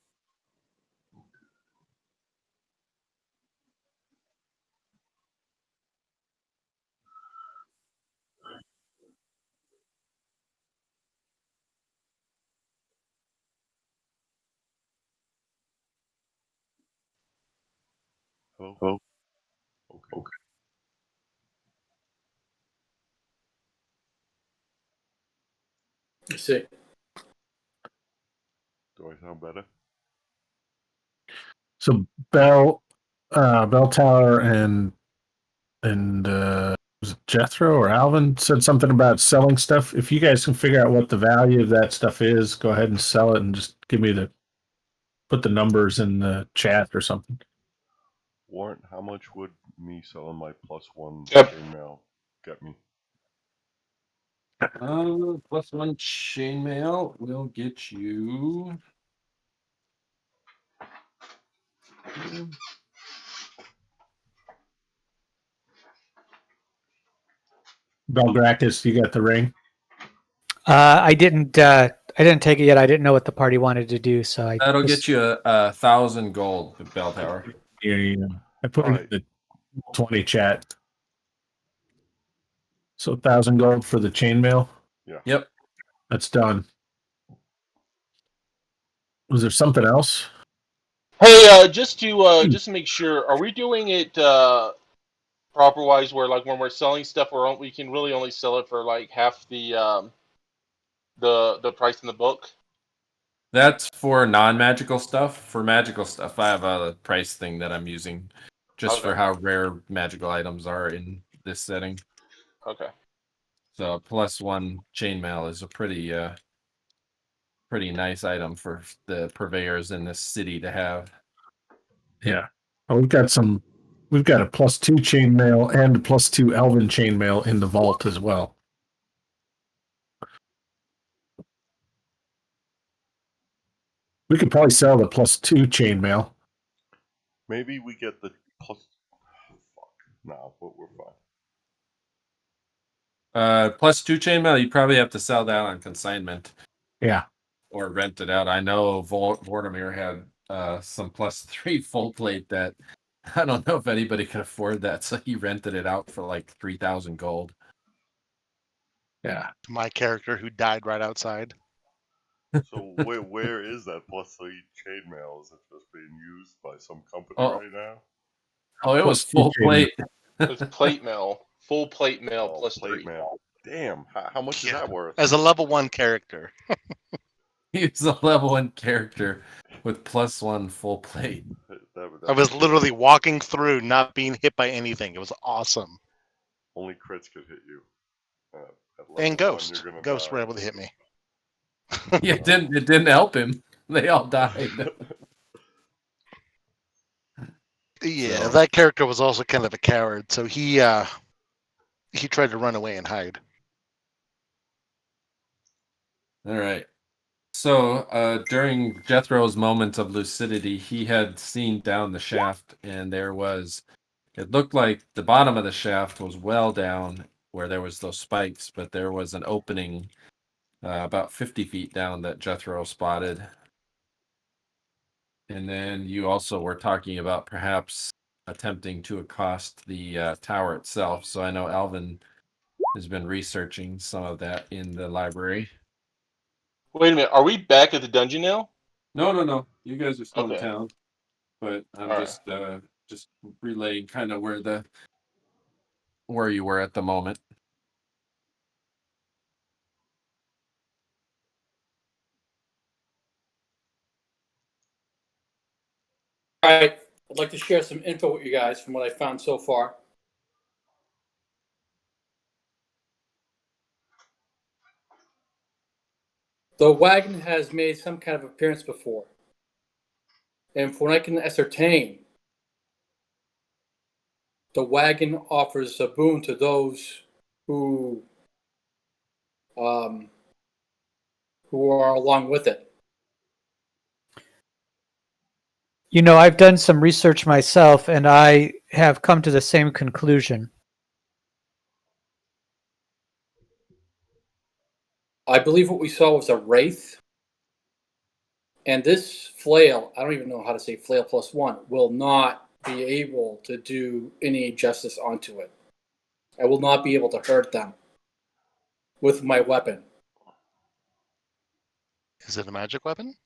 Hello. Hello. Okay. I see. Do I sound better? So Bell Tower and was it Jethro or Alvin said something about selling stuff. If you guys can figure out what the value of that stuff is, go ahead and sell it and just put the numbers in the chat or something. Warrant, how much would me selling my +1 Yep. chainmail get me? +1 chainmail will get you. Belgrakas, you got the ring? I didn't take it yet. I didn't know what the party wanted to do, so I That'll just- get you 1,000 gold at Bell Tower. Yeah, I put it in the 20 chat. So 1,000 gold for the chainmail. Yeah. Yep. That's done. Was there something else? Hey, just to make sure, are we doing it proper wise where like when we're selling stuff, we can really only sell it for like half the price in the book? That's for non-magical stuff. For magical stuff, I have a price thing that I'm using just for Okay. how rare magical items are in this setting. Okay. So +1 chainmail is a pretty nice item for the purveyors in this city to have. Yeah. Oh, we've got a +2 chainmail and a +2 elven chainmail in the vault as well. We could probably sell the +2 chainmail. Maybe we get the plus. Fuck. Nah, but we're fine. +2 chainmail, you probably have to sell that on consignment. Yeah. Or rent it out. I know Vortimir had some +3 full plate that I don't know if anybody could afford that, so he rented it out for like 3,000 gold. Yeah. My character who died right outside. So where is that +3 chainmail? Is it just being used by some company right now? Oh, it was +2 full plate. It's plate mail, full plate mail Oh, +3. plate mail. Damn, how much is that worth? As a level 1 character. He's a level 1 character with +1 full plate. I was literally walking through, not being hit by anything. It was awesome. Only crits could hit you. At level And one, Ghost. you're gonna Ghost die. were able to hit me. Yeah, it didn't help him. They all died. Yeah, So- that character was also kind of a coward, so he tried to run away and hide. All right. So during Jethro's moments of lucidity, he had seen down the shaft, and it looked like the bottom of the shaft was well down where there was those spikes, but there was an opening about 50 feet down that Jethro spotted. And then you also were talking about perhaps attempting to accost the tower itself. So I know Alvin has been researching some of that in the library. Wait a minute. Are we back at the dungeon now? No. You guys are still in Okay. town, but I'm All right. just relaying kind of where you were at the moment. All right, I'd like to share some info with you guys from what I found so far. The wagon has made some kind of appearance before. And from what I can ascertain, the wagon offers a boon to those who are along with it. You know, I've done some research myself, and I have come to the same conclusion. I believe what we saw was a wraith. And this flail, I don't even know how to say flail +1, will not be able to do any justice onto it. I will not be able to hurt them with my weapon. Is it a magic weapon?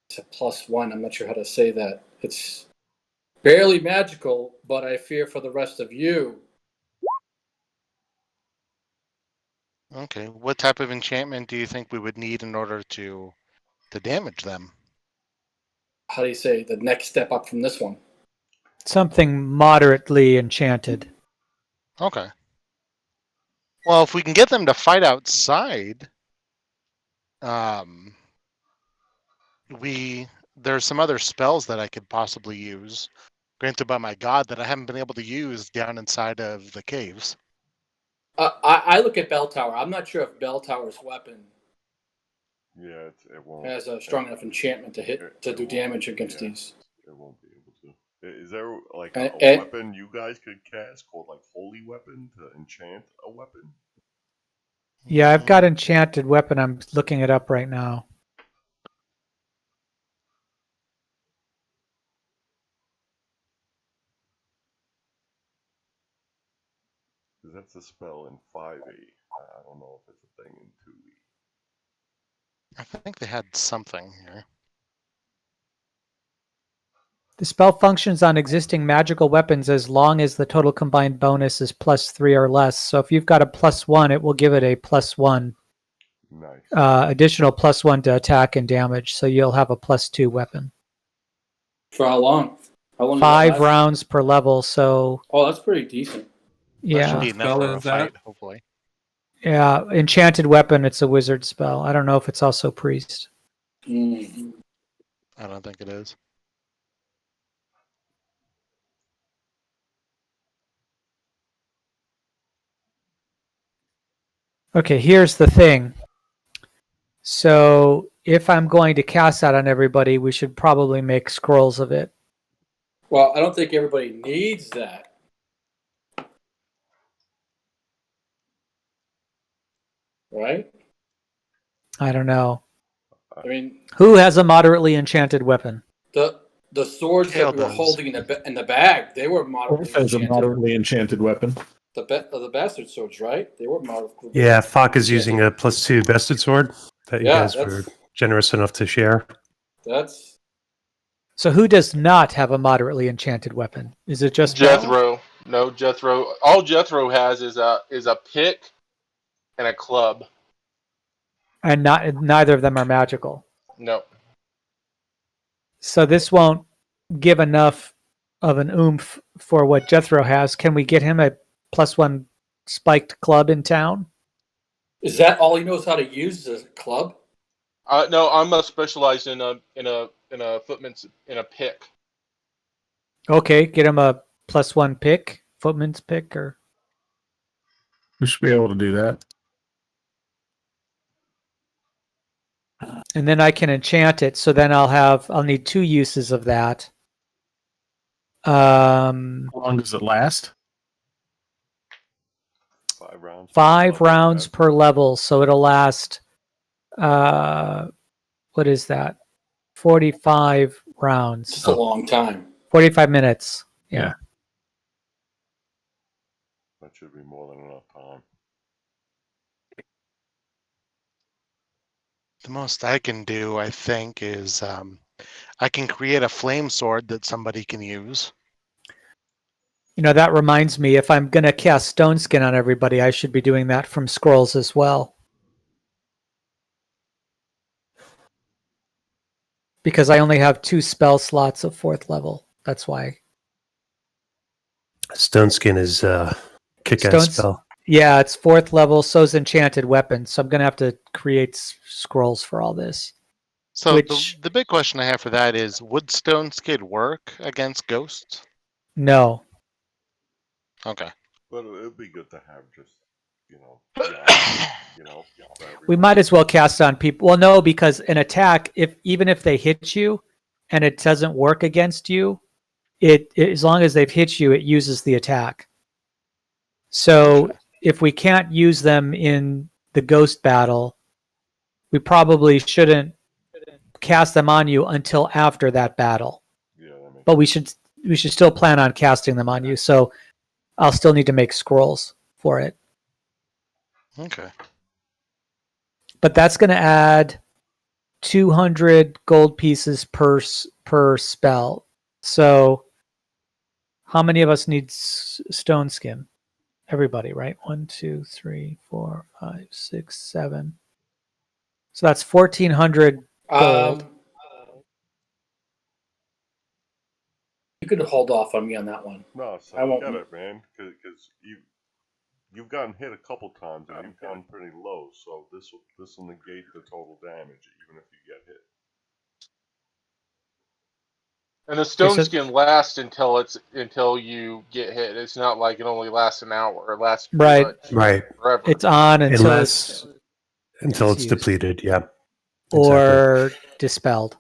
It's a +1. I'm not sure how to say that. It's barely magical, but I fear for the rest of you. Okay. What type of enchantment do you think we would need in order to damage them? How do you say the next step up from this one? Something moderately enchanted. Okay. Well, if we can get them to fight outside, there's some other spells that I could possibly use, granted by my god, that I haven't been able to use down inside of the caves. I look at Bell Tower. I'm not sure if Bell Tower's weapon Yeah, it won't. has a strong enough enchantment to do damage against these. It won't be able to. Is there like And- a weapon you guys could cast called like Holy Weapon to enchant a weapon? Yeah, I've got enchanted weapon. I'm looking it up right now. Because that's a spell in 5e. I don't know if it's a thing in 2e. I think they had something here. The spell functions on existing magical weapons as long as the total combined bonus is +3 or less. So if you've got a +1, it will give it a +1, Nice. additional +1 to attack and damage. So you'll have a +2 weapon. For how long? How long? does that 5 last? rounds per level. So Oh, that's pretty decent. That yeah, should be enough spell for a is that? fight, hopefully. yeah, enchanted weapon. It's a wizard spell. I don't know if it's also priest. Mm. I don't think it is. Okay, here's the thing. So if I'm going to cast that on everybody, we should probably make scrolls of it. Well, I don't think everybody needs that. Right? I don't know. I mean, Who has a moderately enchanted weapon? the swords Kale that we were does. holding in the bag, they were moderately Orth has a enchanted. moderately enchanted weapon. The bastard swords, right? They were moderately. Yeah, Fock is using a +2 bested sword that you Yeah, guys were generous enough to share. That's So who does not have a moderately enchanted weapon? Is it just Bell? Jethro. No, Jethro. All Jethro has is a pick and a club. And neither of them are magical. No. So this won't give enough of an oomph for what Jethro has. Can we get him a +1 spiked club in town? Is that all he knows how to use is a club? No, I'm specialized in a footman's in a pick. Okay, get him a +1 pick, footman's pick, or We should be able to do that. and then I can enchant it. So then I'll need 2 uses of that. How long does it last? 5 rounds. 5 rounds per level, so it'll last. What is that? 45 rounds. Just a long time. 45 minutes. Yeah. That should be more than enough time. The most I can do, I think, is I can create a flame sword that somebody can use. You know, that reminds me, if I'm going to cast Stone Skin on everybody, I should be doing that from scrolls as well. Because I only have 2 spell slots of 4th level. That's why. Stone Skin is kick-ass spell. Yeah, it's 4th level, so's Enchanted Weapon. So I'm going to have to create scrolls for all this. So Which- the big question I have for that is, would Stone Skid work against ghosts? No. Okay. But it would be good to have just, We might as well cast on people. Well, no, because an attack, even if they hit you and it doesn't work against you, it as long as they've hit you, it uses the attack. So if we can't use them in the ghost battle, we probably shouldn't cast them on you until after that battle. Yeah, that makes But we should still plan on casting them on you. So I'll still need to make scrolls for it. Okay. But that's going to add 200 gold pieces per spell. So how many of us need Stone Skin? Everybody, right? 1, 2, 3, 4, 5, 6, 7. So that's 1,400 gold. You could hold off on me on that one. No, so I won't- get it, man, because you've gotten hit a couple times and you've gotten pretty low. So this will negate the total damage, even if you get hit. And the stone so- skin lasts until you get hit. It's not like it only lasts an hour or lasts Right. Right. forever. It's on It until lasts until it's used. depleted. Yeah. or dispelled.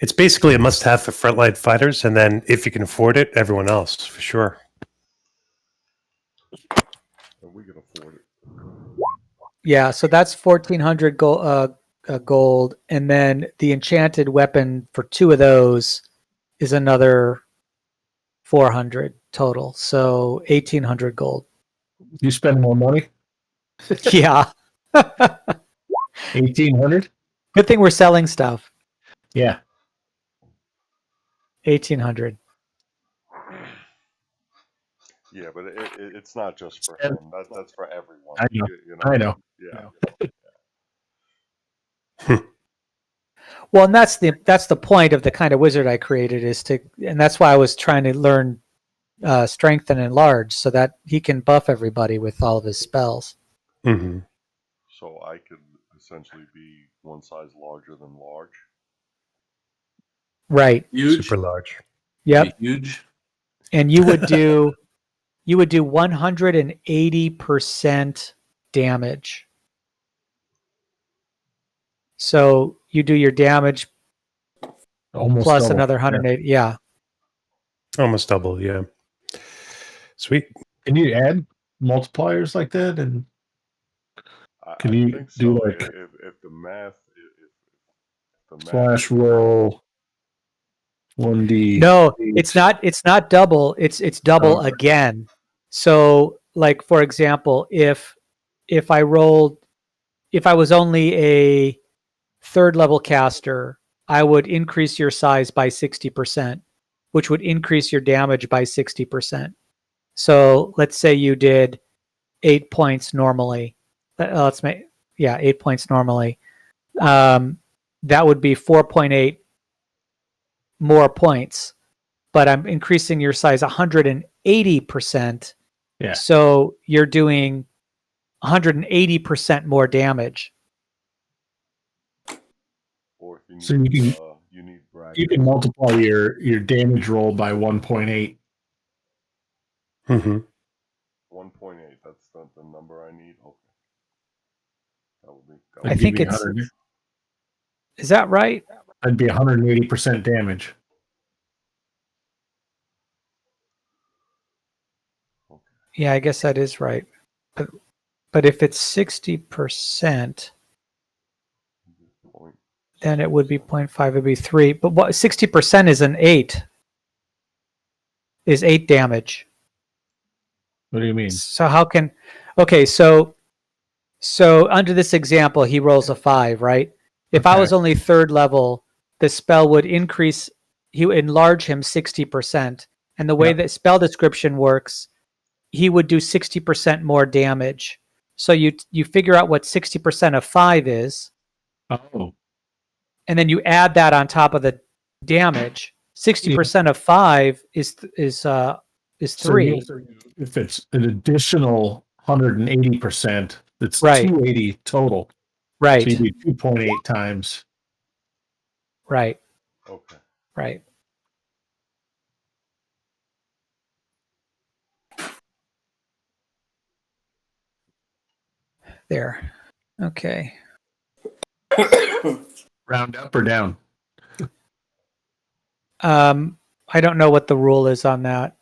It's basically a must-have for frontline fighters, and then if you can afford it, everyone else for sure. And we can afford it. Yeah, so that's 1,400 gold, and then the enchanted weapon for 2 of those is another 400 total. So 1,800 gold. You spend more money? Yeah. 1,800? Good thing we're selling stuff. Yeah. 1,800. Yeah, but it's not just for him. That's for everyone. I know. You I know. Yeah. Well, and that's the point of the kind of wizard I created and that's why I was trying to learn strengthen and enlarge so that he can buff everybody with all of his spells. Mm-hmm. So I could essentially be one size larger than large. Right. Huge. Super large. Yep. Huge. And you would do 180% damage. So you do your damage Almost plus double. another 180. Yeah. Almost double. Yeah. Sweet. Can you add multipliers like that? And Can I you think do, so. like, if the math slash roll 1d? No, it's not double. It's double Oh. again. So like for example, if I was only a 3rd level caster, I would increase your size by 60%, which would increase your damage by 60%. So let's say you did 8 points normally. Let's make 8 points normally. That would be 4.8 more points, but I'm increasing your size 180%. Yeah. So you're doing 180% more damage. Or if you need, So you can- you need brackets. You can multiply your damage roll by 1.8. Mm-hmm. 1.8. That's the number I need. Okay. That would be. That I would think be it's. Is that right? That'd be 180% damage. Yeah, I guess that is right. But if it's 60%, then it would be 0.5. It would be 3. But what 60% is an 8. Is 8 damage. What do you mean? So how can? Okay, so under this example, he rolls a 5, right? If I Okay. was only 3rd level, the spell would increase. He would enlarge him 60%, and the way Yep. that spell description works, he would do 60% more damage. So you figure out what 60% of 5 is, Oh, and then you add that on top of the damage. 60% of 5 is 3. So if it's an additional 180%, it's Right. 280 total. Right. So you do 2.8 times. Right. Okay. Right. There. Okay. Round up or down? I don't know what the rule is on that.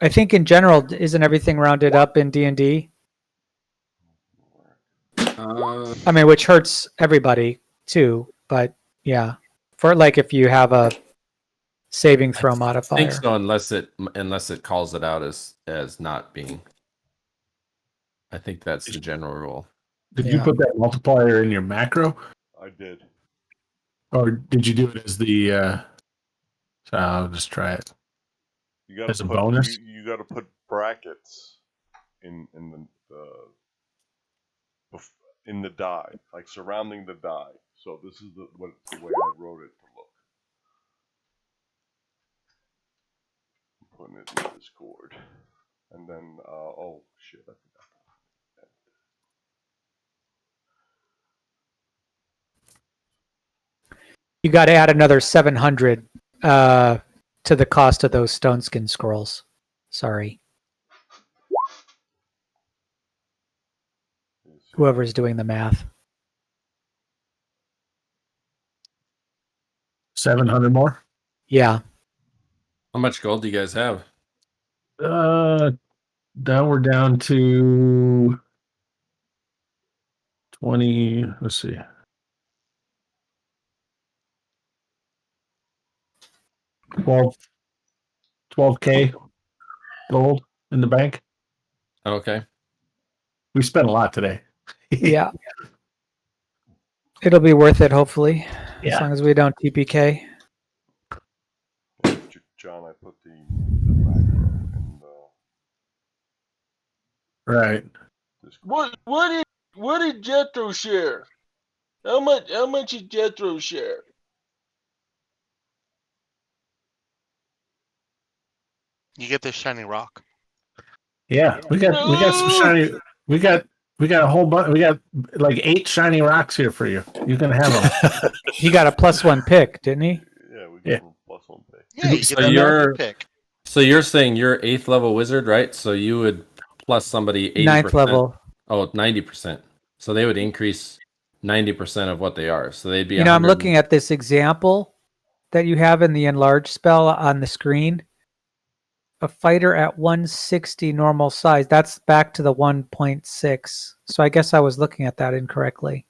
I think in general, isn't everything rounded up in D&D? I mean, which hurts everybody too, but yeah. For like if you have a saving throw I modifier. think so, unless it calls it out as not being. I think that's the general rule. Did you put that multiplier in your macro? I did. Or did you do it as the so I'll just try it. You got As to a put bonus? You got to put brackets in the die, like surrounding the die. So this is the way I wrote it to look. I'm putting it in Discord, and then oh shit, I forgot. You got to add another 700 to the cost of those stone skin scrolls. Sorry. Whoever's doing the math. 700 more? Yeah. How much gold do you guys have? Now we're down to 20. Let's see. 12K gold in the bank. Okay. We spent a lot today. Yeah. It'll be worth it, hopefully. Yeah. As long as we don't TPK. John, I put the macro in the Right. Discord. What did Jethro share? How much did Jethro share? You get this shiny rock. Yeah, we got some shiny. We got a whole bunch. We got like 8 shiny rocks here for you. You can have them. He got a +1 pick, didn't he? Yeah, we Yeah. got a +1 pick. Yeah, you So get you're- another pick. So you're saying you're 8th level wizard, right? So you would plus somebody 80%. 9th level. Oh, 90%. So they would increase 90% of what they are. So they'd be. You know, I'm 100 looking at this example that you have in the enlarged spell on the screen. A fighter at 160 normal size. That's back to the 1.6. So I guess I was looking at that incorrectly.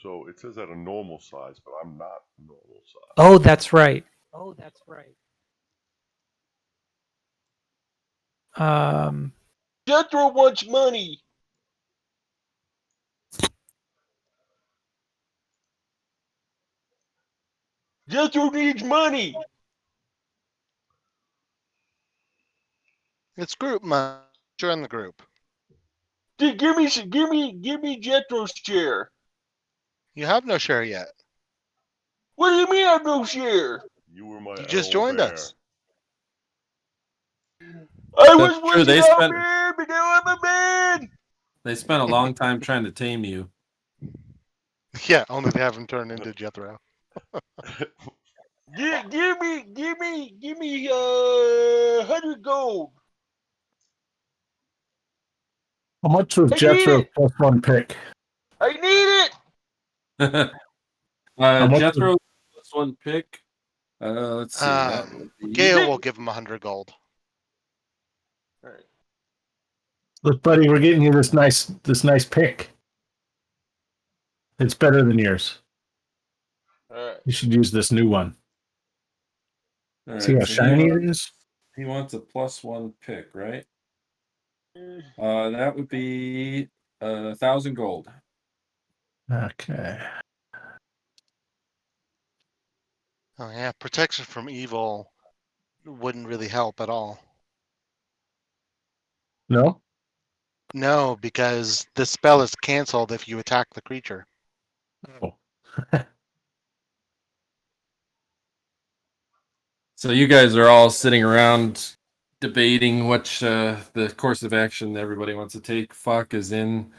So it says at a normal size, but I'm not normal size. Oh, that's right. Jethro wants money. Jethro needs money. It's group money. Join the group. Give me Jethro's share. You have no share yet. What do you mean I have no share? You were my You just owl joined bear. us. I That's was true, they working out spent- man, but now I'm a man. They spent a long time trying to tame you. Yeah, only to have him turn into Jethro. Give me 100 gold. How much was I need Jethro it. plus one pick? I need it. much Jethro plus one pick. Let's see. That would be... Gale will give him 100 gold. All right. Look, buddy, we're getting you this nice pick. It's better than yours. All right. You should use this new one. All See right, how so shiny it is? he wants a plus one pick, right? That would be 1,000 gold. Okay. Oh yeah, protection from evil wouldn't really help at all. No? No, because the spell is canceled if you attack the creature. Oh. So you guys are all sitting around debating which the course of action everybody wants to take. Fuck is in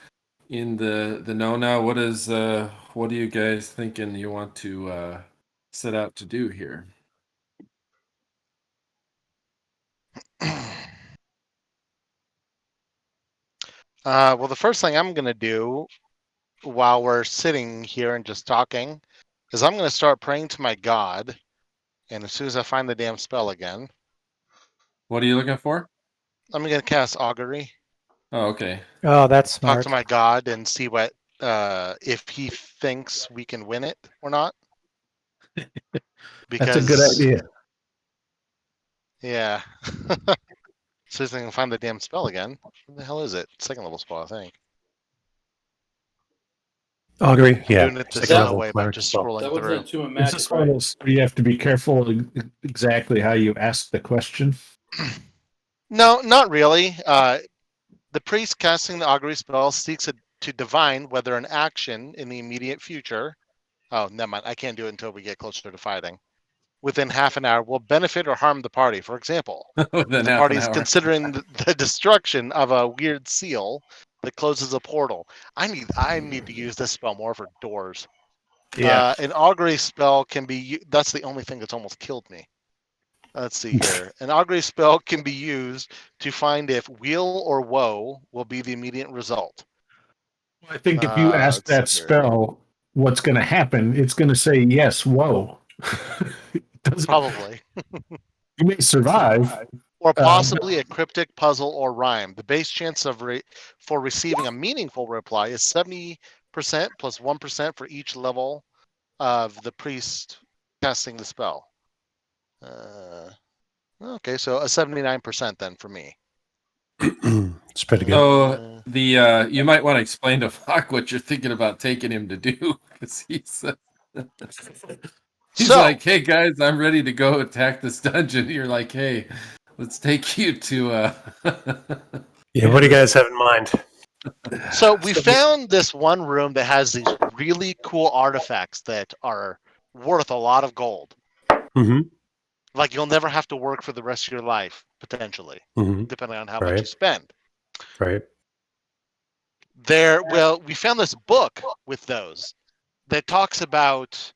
the know now. What are you guys thinking you want to set out to do here? Well, the first thing I'm going to do while we're sitting here and just talking is I'm going to start praying to my god. And as soon as I find the damn spell again, What are you looking for? I'm going to cast Augury. Oh, okay. Oh, that's Talk smart. to my god and see what if he thinks we can win it or not. That's a good idea. Yeah. So as I can find the damn spell again. What the hell is it? Second level spell, I think. Augury, I'm yeah. doing it the second slow level way by cleric just spell. scrolling That was through. in Tomb of It's Magic, just one of right? those where you have to be careful exactly how you ask the question. No, not really. The priest casting the augury spell seeks to divine whether an action in the immediate future. Oh, never mind. I can't do it until we get closer to fighting. Within half an hour will benefit or harm the party. For example, Within the half party an is hour. considering the destruction of a weird seal that closes a portal. I need to use this spell more for doors. Yeah. An augury spell can be. That's the only thing that's almost killed me. Let's see here. An augury spell can be used to find if weal or woe will be the immediate result. I think if you ask Let's see that here. spell what's going to happen, it's going to say yes, whoa. Probably. You may survive. Or possibly a cryptic puzzle or rhyme. The base chance for receiving a meaningful reply is 70% plus 1% for each level of the priest casting the spell. Okay, so a 79% then for me. It's pretty good. So you might want to explain to Fuck what you're thinking about taking him to do, because he's So- like, hey guys, I'm ready to go attack this dungeon. You're like, hey, let's take you to Yeah, what do you guys have in mind? So we found this one room that has these really cool artifacts that are worth a lot of gold. Mm-hmm. Like you'll never have to work for the rest of your life, potentially, Mm-hmm. depending on how much Right. you spend. Right. We found this book with those that talks about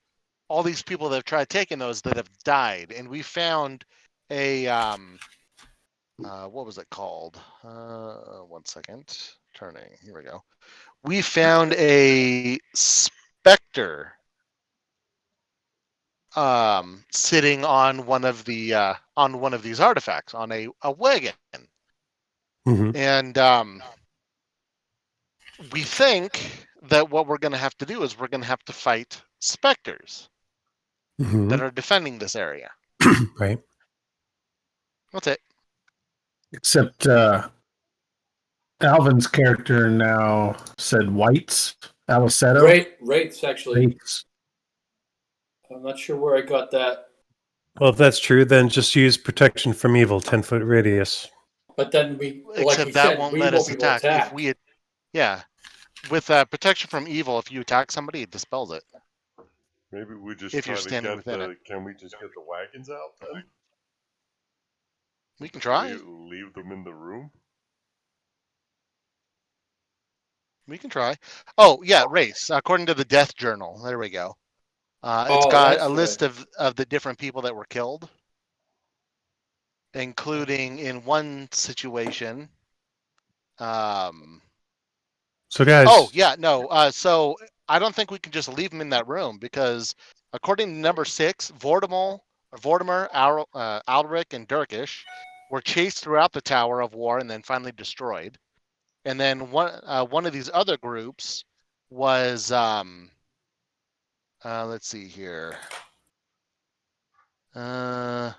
all these people that have tried taking those that have died, and we found a what was it called? 1 second. Turning. Here we go. We found a specter sitting on one of these artifacts on a wagon. Mm-hmm. And we think that what we're going to have to do is we're going to have to fight specters Mm-hmm. that are defending this area. Right. That's it. Except Alvin's character now said whites. Alleseto. Wraiths, actually. Wraiths. I'm not sure where I got that. Well, if that's true, then just use protection from evil, 10-foot radius. But then we, like Except we that said, won't we let won't us be able to attack. With protection from evil, if you attack somebody, it dispels it. Maybe we just If try you're to standing get within the. it. Can we just get the wagons out then? We can try. Leave them in the room. We can try. Oh yeah, race. According to the death journal. There we go. It's Oh, got that's a list right. of the different people that were killed, including in one situation. So, guys, Oh yeah, no. So I don't think we can just leave them in that room because according to number 6, Vortimer, Alric, and Durkish were chased throughout the Tower of War and then finally destroyed. And then one of these other groups was let's see here. Oh,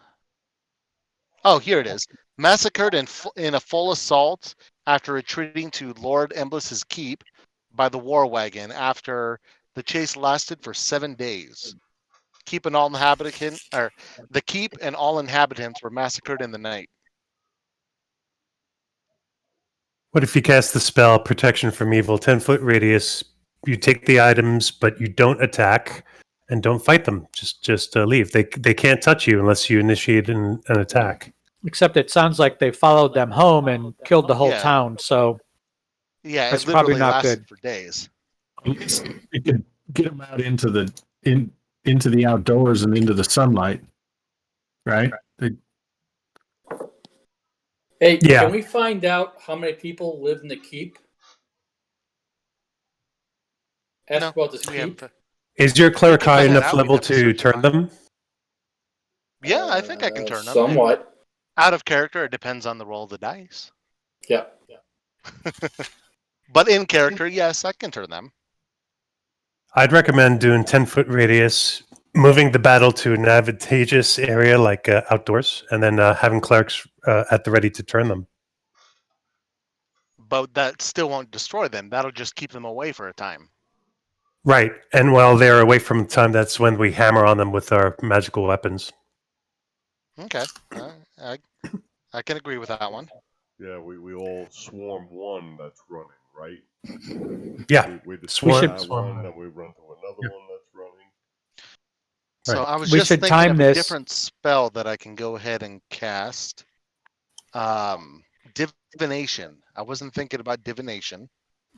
here it is. Massacred in a full assault after retreating to Lord Emblis's keep by the war wagon after the chase lasted for 7 days. The keep and all inhabitants were massacred in the night. what if you cast the spell Protection from Evil, 10-foot radius? You take the items, but you don't attack and don't fight them. Just leave. They can't touch you unless you initiate an attack. Except it sounds like they followed them home and killed the whole Yeah. town. So Yeah, That's it literally probably not lasted good. for days. You could get them out into the outdoors and into the sunlight, right? Hey, Yeah. can we find out how many people live in the keep? Ask No, about this we keep. haven't- Is your cleric could high find that enough out. level We'd have to to search turn and them? Yeah, I think I can turn them. Somewhat. Out of character, it depends on the roll of the dice. Yeah. But in character, yes, I can turn them. I'd recommend doing 10-foot radius, moving the battle to an advantageous area like outdoors, and then having clerics at the ready to turn them. But that still won't destroy them. That'll just keep them away for a time. Right, and while they're away from the time, that's when we hammer on them with our magical weapons. Okay. I can agree with that one. Yeah, we all swarm one that's running, right? Yeah, We Swarm- destroy that swarm. one, then we run to another Yeah. one that's running. So Right. I was We just should thinking time of this. a different spell that I can go ahead and cast. Divination. I wasn't thinking about divination.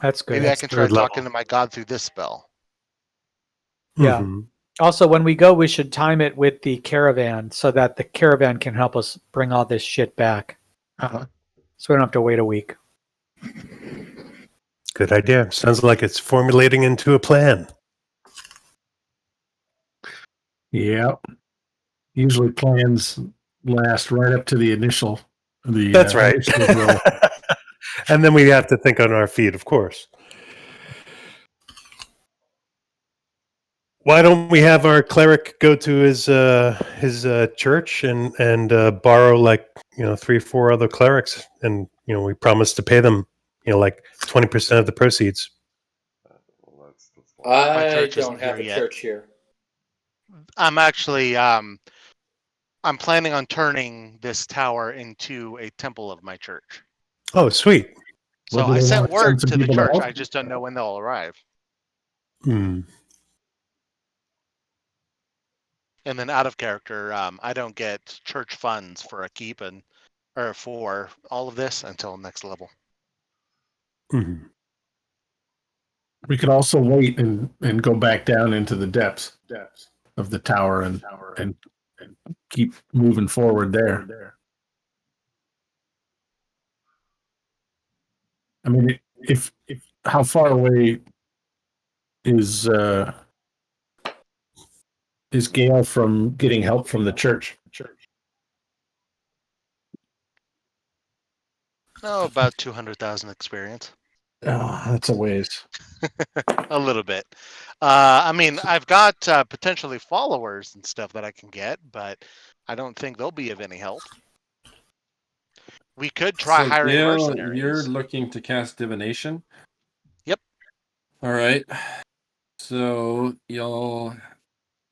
that's good. Maybe I can try third level. talking to my god through this spell. Yeah. Mhm. Also, when we go, we should time it with the caravan so that the caravan can help us bring all this shit back. Uh-huh. So we don't have to wait a week. Good idea. Sounds like it's formulating into a plan. Yeah. Usually plans last right up to the initial. That's right. initiative roll. And then we have to think on our feet, of course. Why don't we have our cleric go to his church and borrow like 3 or 4 other clerics, and we promise to pay them like 20% of the proceeds. Well, that's fine. I church isn't don't have here a yet. church here. I'm actually I'm planning on turning this tower into a temple of my church. Oh, sweet. So Well, do I they sent want to send word some to the people to church. help? I just don't know when they'll arrive. Hmm. And then out of character, I don't get church funds for a keep or for all of this until next level. Mhm. We could also wait and go back down into the depths of the tower and keep moving forward there. I mean, if how far away is Gale from getting help from the church? Oh, about 200,000 experience. Oh, that's a ways. A little bit. I mean, I've got potentially followers and stuff that I can get, but I don't think they'll be of any help. We could try So, hiring Gale, mercenaries. you're looking to cast divination. Yep. All right. So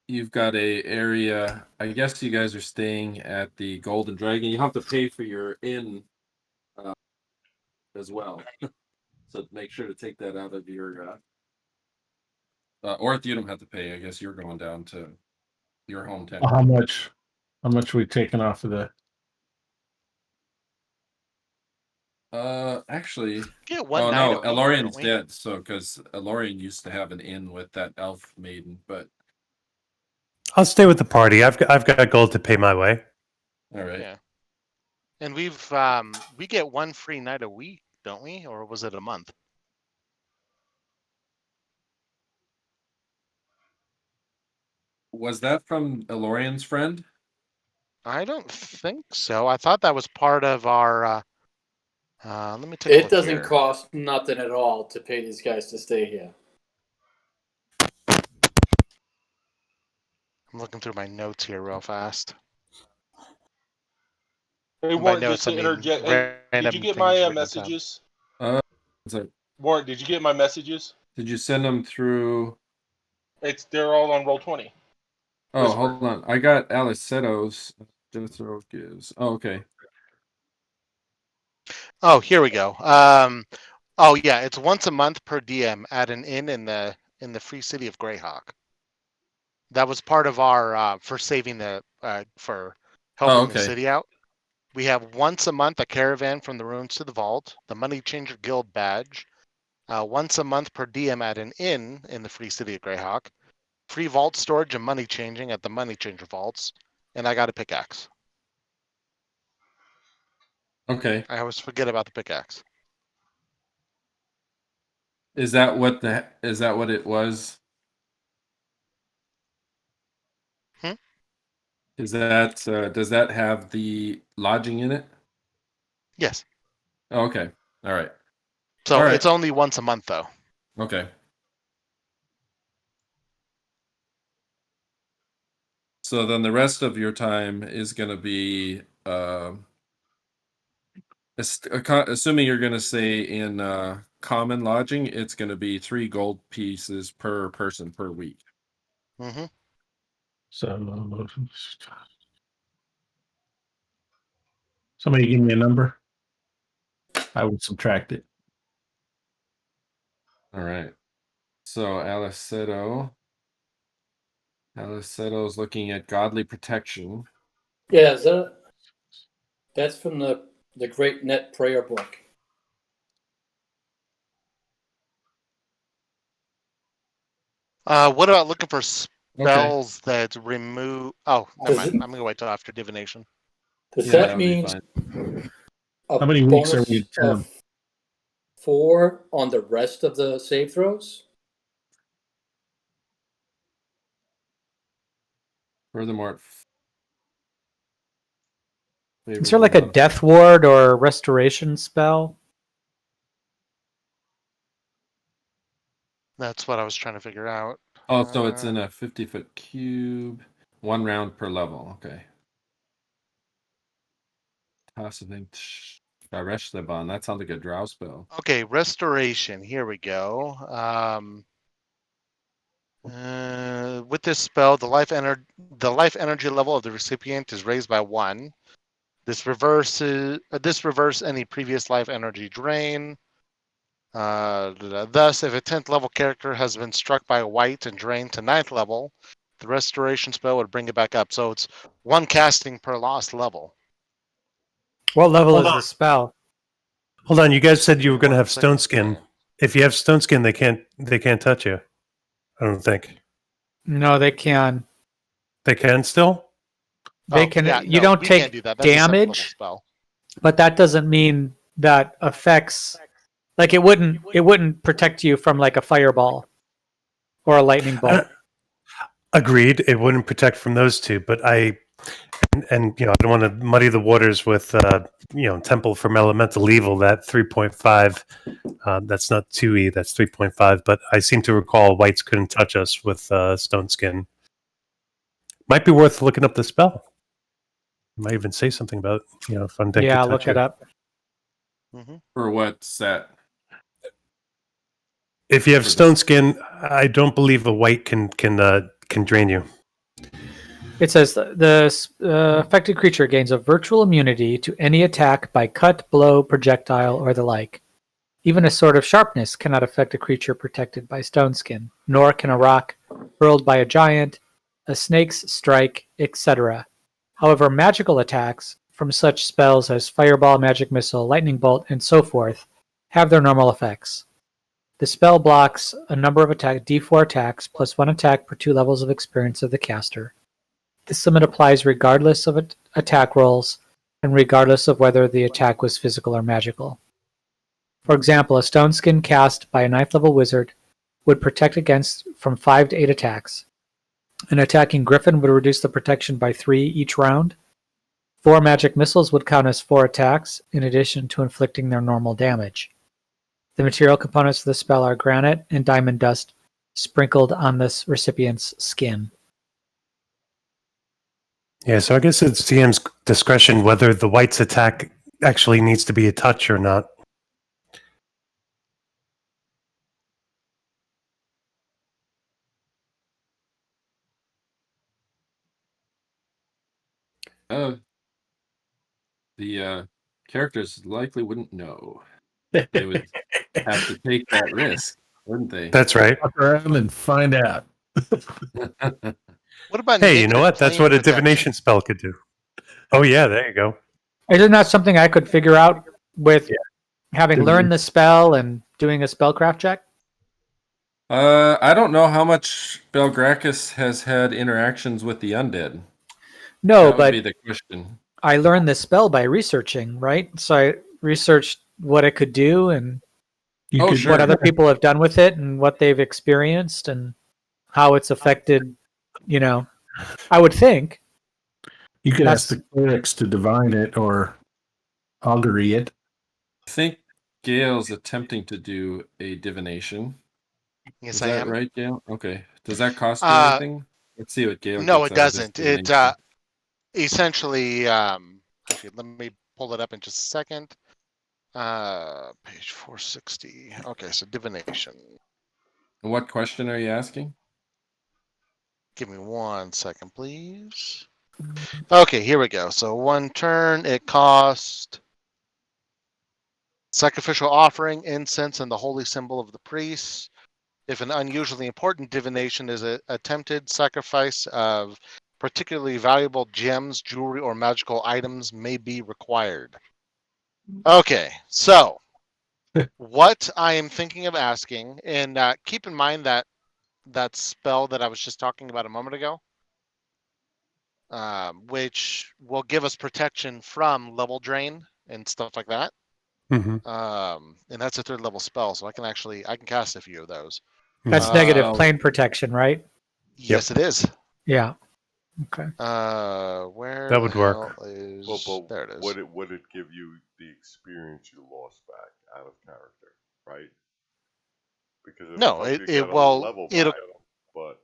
you've got a area. I guess you guys are staying at the Golden Dragon. You have to pay for your inn as well. So make sure to take that out of your. Or if you don't have to pay, I guess you're going down to your hometown. How much? How much we taking off of the? Actually, Get one oh night no, a week, Elorian's don't we? dead. So because Elorian used to have an inn with that elf maiden, but I'll stay with the party. I've got gold to pay my way. all right. Yeah. And we get one free night a week, don't we? Or was it a month? Was that from Elorian's friend? I don't think so. I thought that was part of our. Let me take a It look doesn't here. cost nothing at all to pay these guys to stay here. I'm looking through my notes here real fast. Hey, By Warren, notes, just to I mean interject, hey, did random you get things my written down. messages? So Warren, did you get my messages? did you send them through? They're all on Roll20. Oh, Whisper. hold on. I got Alesseto's. Jethro gives. Oh, okay. Oh, here we go. Oh yeah, it's once a month per DM at an inn in the free city of Greyhawk. That was part of our for saving the for helping the okay. city out. We have once a month a caravan from the ruins to the vault, the Money Changer Guild badge, once a month per DM at an inn in the free city of Greyhawk, free vault storage and money changing at the Money Changer vaults, and I got a pickaxe. Okay. I always forget about the pickaxe. Is that what it was? Is that does that have the lodging in it? Yes. Oh, okay. All right. So All right. it's only once a month though. Okay. So then the rest of your time is going to be assuming you're going to stay in common lodging, it's going to be 3 gold pieces per person per week. Mm-hmm. So somebody give me a number. I would subtract it. All right. So Alleseto's looking at godly protection. Yeah, that's from the Great Net Prayer book. What about looking for Okay. spells that remove? Oh, never Does mind. it- I'm gonna wait till after divination. Does Yeah, that that would be mean fine. a How many weeks are bonus we at of 4 on the rest of the save throws? Furthermore, Is there like a death ward or restoration spell? That's what I was trying to figure out. Oh, so it's in a 50-foot cube, 1 round per level. Okay. Tossing Daresh Leban. That sounds like a drow spell. Okay, restoration. Here we go. With this spell, the life energy level of the recipient is raised by 1. This reverse any previous life energy drain. Thus, if a 10th level character has been struck by a white and drained to 9th level, the restoration spell would bring it back up. So it's 1 casting per lost level. What level Hold is on. the spell? Hold on, you guys said you were going to have One stone second. skin. If you have stone skin, they can't touch you. I don't think No, they can. they can still. They can. Yeah, You no, don't we can't take do that. That's a 7th level damage, spell. but that doesn't mean that affects. Like it wouldn't protect you from like a fireball or a lightning bolt. Agreed. It wouldn't protect from those two, but and I don't want to muddy the waters with Temple from Elemental Evil. That 3.5. That's not 2e. That's 3.5. But I seem to recall whites couldn't touch us with stone skin. Might be worth looking up the spell. Might even say something about if undead Yeah, could touch look it you. up. Mm-hmm. For what set? If you have For stone skin, I don't believe a white can drain you. It says the affected creature gains a virtual immunity to any attack by cut, blow, projectile, or the like. Even a sword of sharpness cannot affect a creature protected by stone skin, nor can a rock hurled by a giant, a snake's strike, etc. However, magical attacks, from such spells as Fireball, Magic Missile, Lightning Bolt, and so forth have their normal effects. The spell blocks a number of d4 attacks plus 1 attack per 2 levels of experience of the caster. This limit applies regardless of attack rolls and regardless of whether the attack was physical or magical. For example, a Stone Skin cast by a 9th level wizard would protect against from 5 to 8 attacks. An attacking Griffin would reduce the protection by 3 each round. 4 magic missiles would count as 4 attacks, in addition to inflicting their normal damage. The material components of the spell are granite and diamond dust sprinkled on the recipient's skin. Yeah, so I guess it's DM's discretion whether the white's attack actually needs to be a touch or not. The characters likely wouldn't know. They would have to take that risk, wouldn't they? That's right. Fuck around and find out. What about Hey, you know negative what? That's plane what a protection? divination spell could do. Oh, yeah, there you go. Isn't that something I could figure out with having learned the spell and doing a spellcraft check? I don't know how much Belgrakas has had interactions with the undead. No, That would but be the question. I learned this spell by researching, right? So I researched what it could do and You could, sure. what other people have done with it and what they've experienced and how it's affected, I would think. You could ask That's- the clerics to divine it or augury it. I think Gale's attempting to do a divination. Yes, Is I that am. right, Gale? Okay. Does that cost you anything? Let's see what Gale No, gets it out of this doesn't. It divination. essentially, actually, let me pull it up in just a second. Page 460. Okay, so divination. What question are you asking? Give me 1 second, please. Okay, here we go. So 1 turn, it cost sacrificial offering, incense, and the holy symbol of the priest. If an unusually important divination is attempted, sacrifice of particularly valuable gems, jewelry, or magical items may be required. Okay, so what I am thinking of asking, and keep in mind that that spell that I was just talking about a moment ago, which will give us protection from level drain and stuff like that. Mm-hmm. And that's a 3rd level spell, so I can cast a few of those. That's Mm-hmm. negative plane protection, right? Yes, it is. Yeah. Okay. Where That the would work. hell is But there? It is. would it give you the experience you lost back out of character, right? Because No, like it- you it- get a well, level it'll- back, but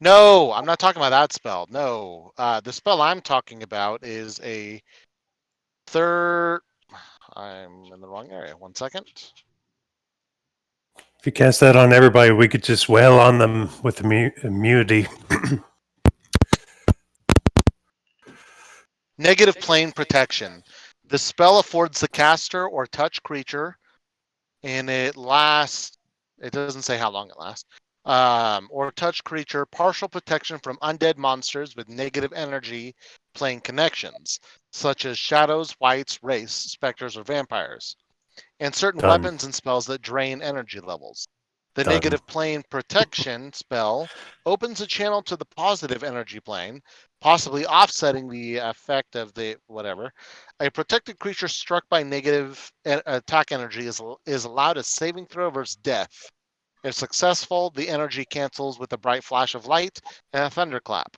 No, I'm not talking about that spell. No, the spell I'm talking about is a 3rd. I'm in the wrong area. 1 second. If you cast that on everybody, we could just wail on them with immunity. Negative plane protection. The spell affords the caster or touch creature, and it lasts. It doesn't say how long it lasts. Or touch creature partial protection from undead monsters with negative energy plane connections, such as shadows, whites, wraiths, specters, or vampires, and certain Done. weapons and spells that drain energy levels. The Done. negative plane protection spell opens a channel to the positive energy plane, possibly offsetting the effect of the whatever. A protected creature struck by negative attack energy is allowed a saving throw versus death. If successful, the energy cancels with a bright flash of light and a thunderclap.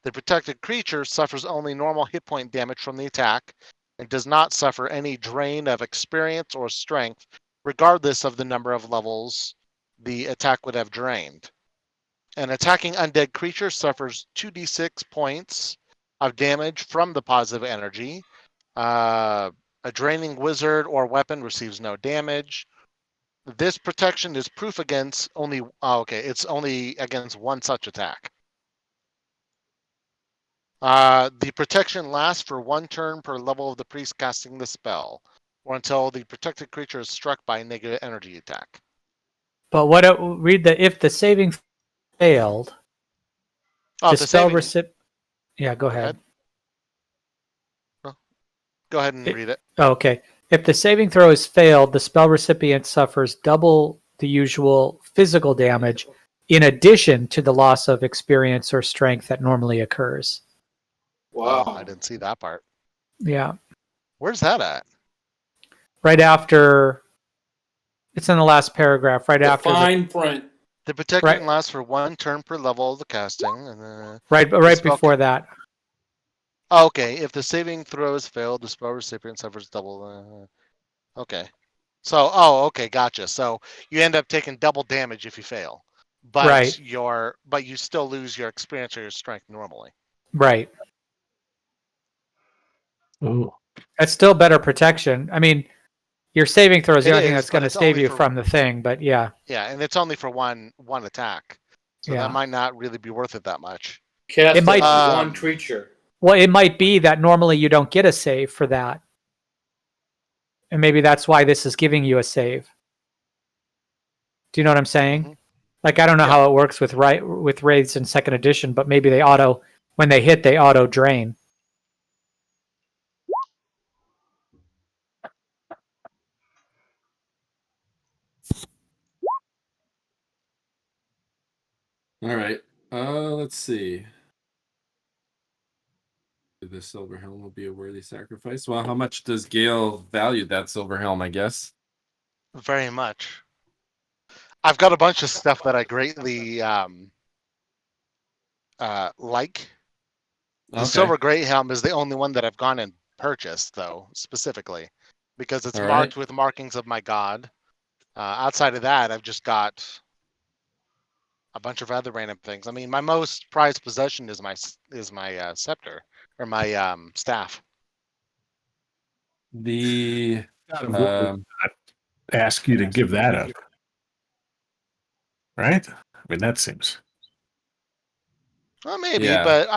The protected creature suffers only normal hit point damage from the attack and does not suffer any drain of experience or strength, regardless of the number of levels the attack would have drained. An attacking undead creature suffers 2d6 points of damage from the positive energy. A draining wizard or weapon receives no damage. This protection is proof against only. It's only against one such attack. The protection lasts for 1 turn per level of the priest casting the spell, or until the protected creature is struck by a negative energy attack. But read if the saving failed, Oh, the the spell saving. recipient. Yeah, go ahead. Go ahead and read it. Okay. If the saving throw is failed, the spell recipient suffers double the usual physical damage in addition to the loss of experience or strength that normally occurs. Oh, I Wow. didn't see that part. Yeah. Where's that at? Right after, it's in the last paragraph, right The after. fine print. The protect Right. can last for 1 turn per level of the casting. And, Right spell before that. oh, okay. If the saving throw is failed, the spell recipient suffers double. Okay. So, okay, gotcha. So you end up taking double damage if you fail, but Right. you still lose your experience or your strength normally. Right. Ooh. That's still better protection. I mean, your saving throw is the It only thing is, that's going but to it's save only you for- from the thing, but yeah. Yeah, and it's only for one attack, so Yeah. that might not really be worth it that much. Cast It might- one creature. Well, it might be that normally you don't get a save for that. And maybe that's why this is giving you a save. Do you know what I'm saying? Mhm. Like, I don't know Yeah. how it works with Wraiths in second edition, but maybe when they hit, they auto drain. All right. Let's see. The silver helm will be a worthy sacrifice. Well, how much does Gale value that silver helm? I guess. Very much. I've got a bunch of stuff that I greatly like. The silver great helm is the only one that I've gone and purchased, though, specifically because it's All marked right. with markings of my god. Outside of that, I've just got a bunch of other random things. I mean, my most prized possession is my scepter or my staff. The Ask you to give that up. Right? I mean, that seems. Well, maybe, Yeah. but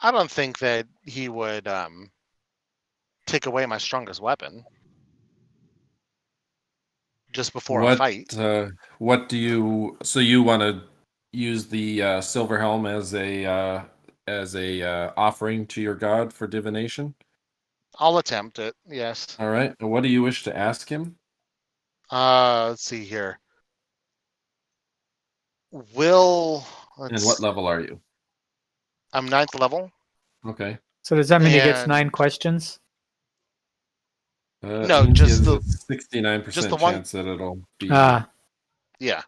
I don't think that he would take away my strongest weapon just before a fight. What do you? So you want to use the silver helm as a offering to your god for divination? I'll attempt it. Yes. All right. And what do you wish to ask him? Let's see here. Will And what level are you? I'm 9th level. Okay. So does that mean he gets And- 9 questions? No, he just has the- a 69% just the one- chance that it'll be. Yeah.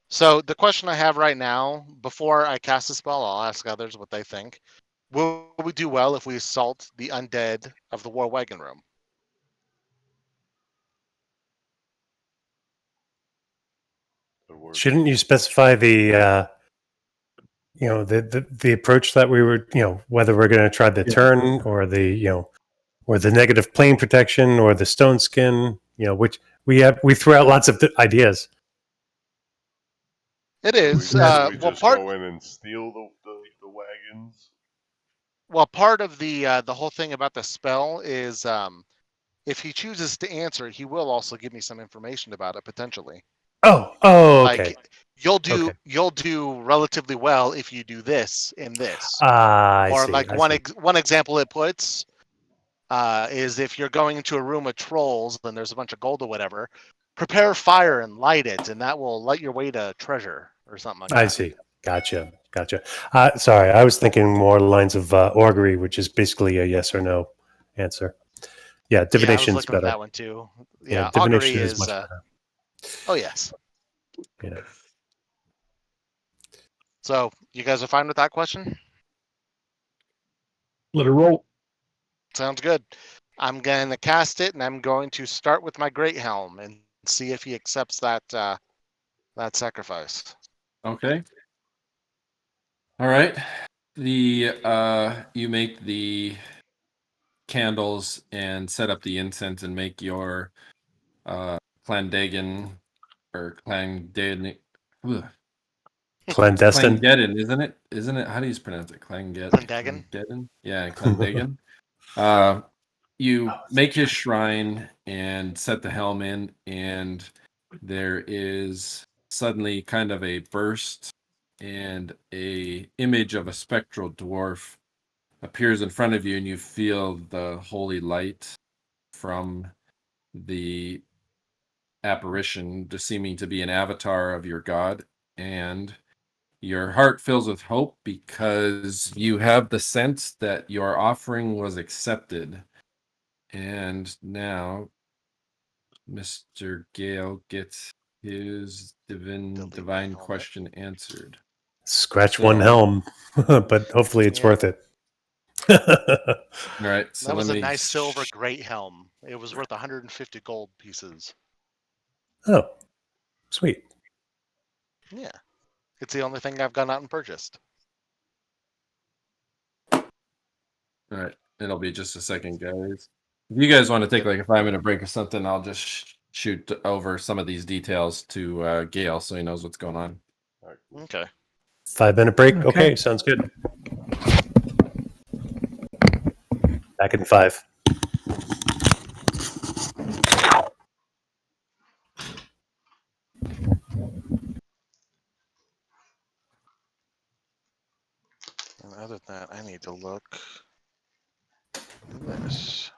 So the question I have right now, before I cast a spell, I'll ask others what they think. Will we do well if we assault the undead of the War Wagon Room? Shouldn't you specify the the approach that we were, whether we're going to try the turn or or the negative plane protection or the stone skin, which we threw out lots of ideas. It Do we, is. do we Well, just part go in and steal the wagons? well, part of the whole thing about the spell is if he chooses to answer, he will also give me some information about it potentially. Oh, okay. Like you'll do relatively well if you do this and this. I Or see, like I one see. one example it puts is if you're going into a room of trolls and there's a bunch of gold or whatever, prepare fire and light it, and that will light your way to treasure or something like that. I see. Gotcha. Sorry, I was thinking more lines of augury, which is basically a yes or no answer. Yeah, Yeah, I was divination's looking at better. that one too. Yeah, Yeah, divination augury is much better. oh yes. Yeah. So you guys are fine with that question? Let it roll. Sounds good. I'm going to cast it, and I'm going to start with my great helm and see if he accepts that that sacrifice. Okay. All right. You make the candles and set up the incense and make your Clandagan or Clandagan. Clandestine. Clangeddon, isn't it? Isn't it? How do you pronounce it? Clandagan? Clangeddon? Yeah, Clandagan. You make his shrine and set the helm in, and there is suddenly kind of a burst and a image of a spectral dwarf appears in front of you, and you feel the holy light from the apparition, just seeming to be an avatar of your god, and your heart fills with hope because you have the sense that your offering was accepted. And now Mr. Gale gets his divine my helmet. question answered. Scratch So- one helm, but hopefully it's Yeah. worth it. All right, so That was let a me nice silver great helm. It was worth 150 gold pieces. Oh, sweet. Yeah. It's the only thing I've gone out and purchased. All right, it'll be just a second, guys. If you guys want to take like a 5-minute break or something, I'll just shoot over some of these details to Gale so he knows what's going on. Okay. 5-minute break. Okay. Okay, sounds good. Back in 5. And other than that, I need to look in this.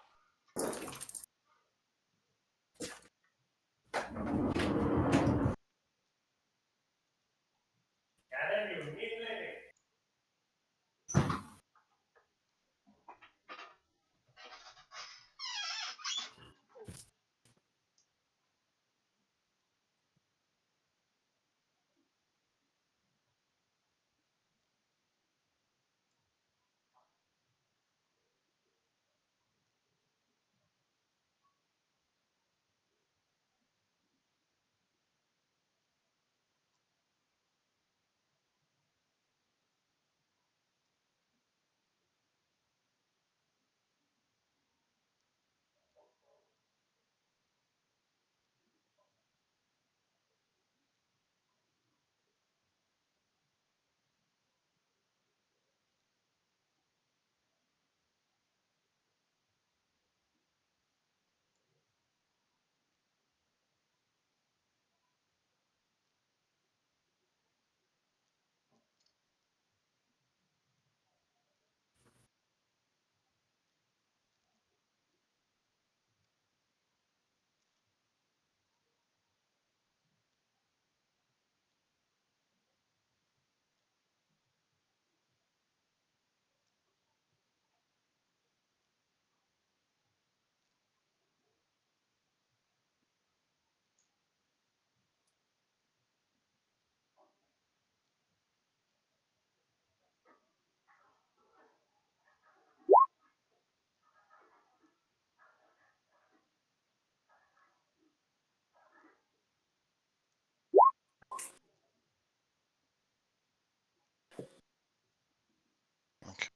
Okay.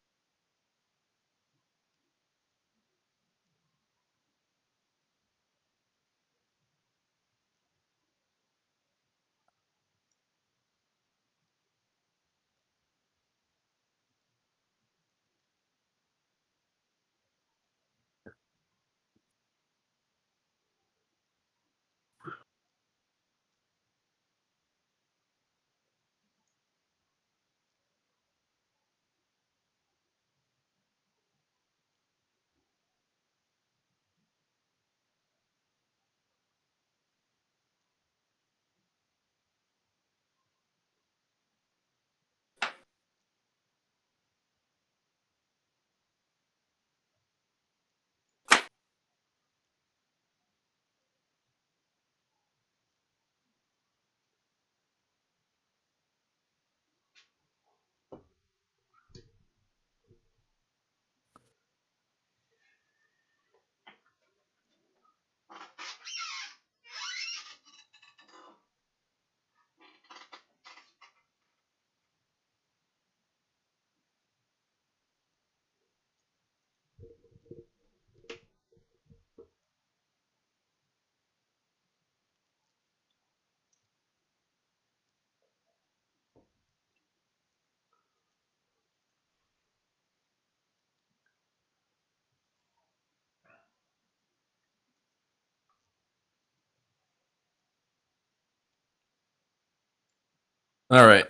All right.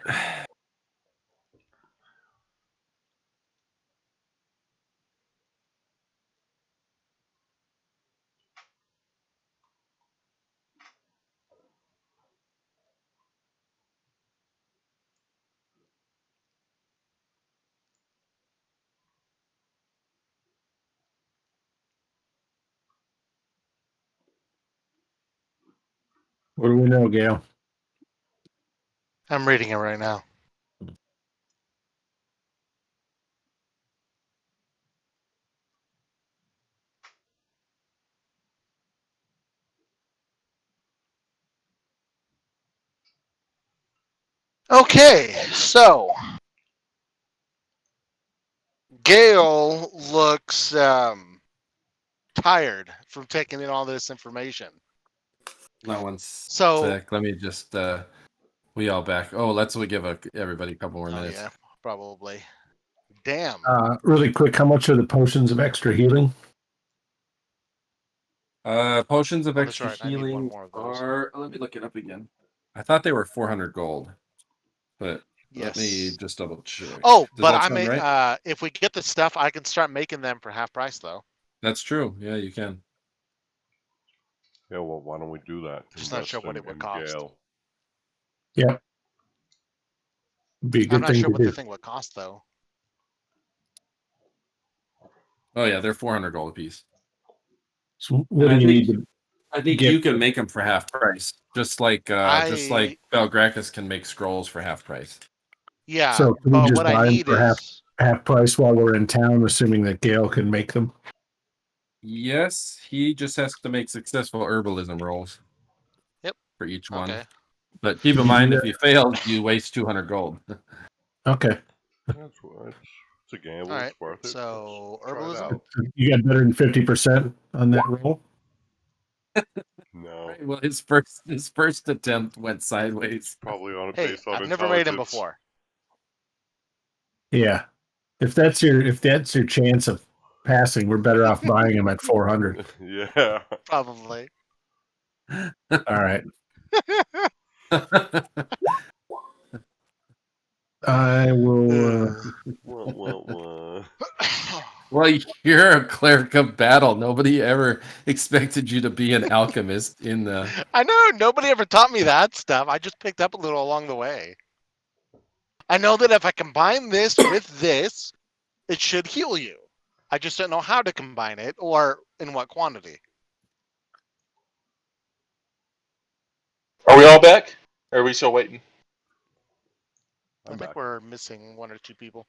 What do we know, Gale? I'm reading it right now. Okay, so Gale looks tired from taking in all this information. That one's So- sick. Let me just we all back. Oh, let's give everybody a couple more Oh minutes. yeah, probably. Damn. Really quick, how much are the potions of extra healing? Potions of Oh, that's extra right, I need one healing more of those. are. Let me look it up again. I thought they were 400 gold, but let me Yes. just double check. Oh, Does but that I sound may right? if we get the stuff, I can start making them for half price though. That's true. Yeah, you can. Yeah, well, why don't we do that? Just not sure what Invest it would in cost. Gale. Yeah. Be a I'm good not thing sure to what do. the thing would cost though. Oh yeah, they're 400 gold apiece. So what And do I you think- need to I think get? you can make them for half price, just like Belgrakas can make scrolls for half price. Yeah, So can we but just what I buy them need for is half price while we're in town, assuming that Gale can make them? Yes, he just has to make successful herbalism rolls. Yep. For each one. okay. But keep in mind, if you fail, you waste 200 gold. Okay. That's what. It's a gamble. All right. It's worth it. So Let's try it herbalism. out. You got better than 50% on that roll? No, Right, well, his first attempt went sideways. probably on a Hey, base on I've never made them intelligence. before. Yeah. If that's your chance of passing, we're better off buying them at 400. Yeah. Probably. All right. I will. Wah. Well, you're a cleric of battle. Nobody ever expected you to be an alchemist in the. I know nobody ever taught me that stuff. I just picked up a little along the way. I know that if I combine this with this, it should heal you. I just don't know how to combine it or in what quantity. Are we all back? Or are we still waiting? I I'm think back. we're missing one or two people.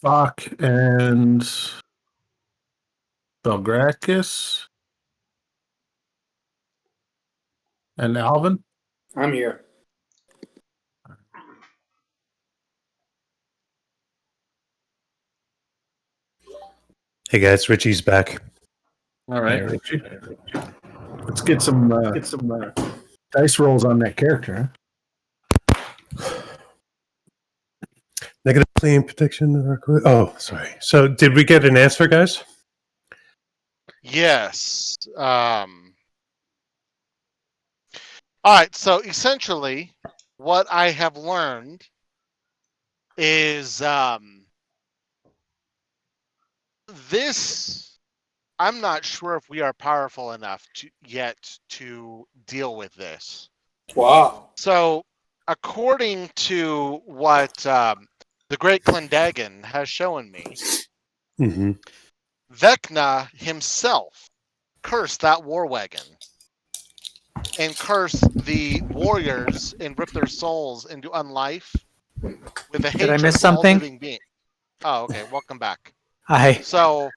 Fuck and Belgrakas and Alvin. I'm here. Hey guys, Richie's back. All right. Hey, Richie. Let's get some dice rolls on that character. Negative plane protection. Oh, sorry. So, did we get an answer, guys? Yes. All right. So essentially, what I have learned is this. I'm not sure if we are powerful enough yet to deal with this. Wow. So, according to what the Great Clendagon has shown me, Mm-hmm. Vecna himself cursed that war wagon and cursed the warriors and ripped their souls into unlife with a hatred I miss of all something? living beings. Oh, okay. Welcome back. I So,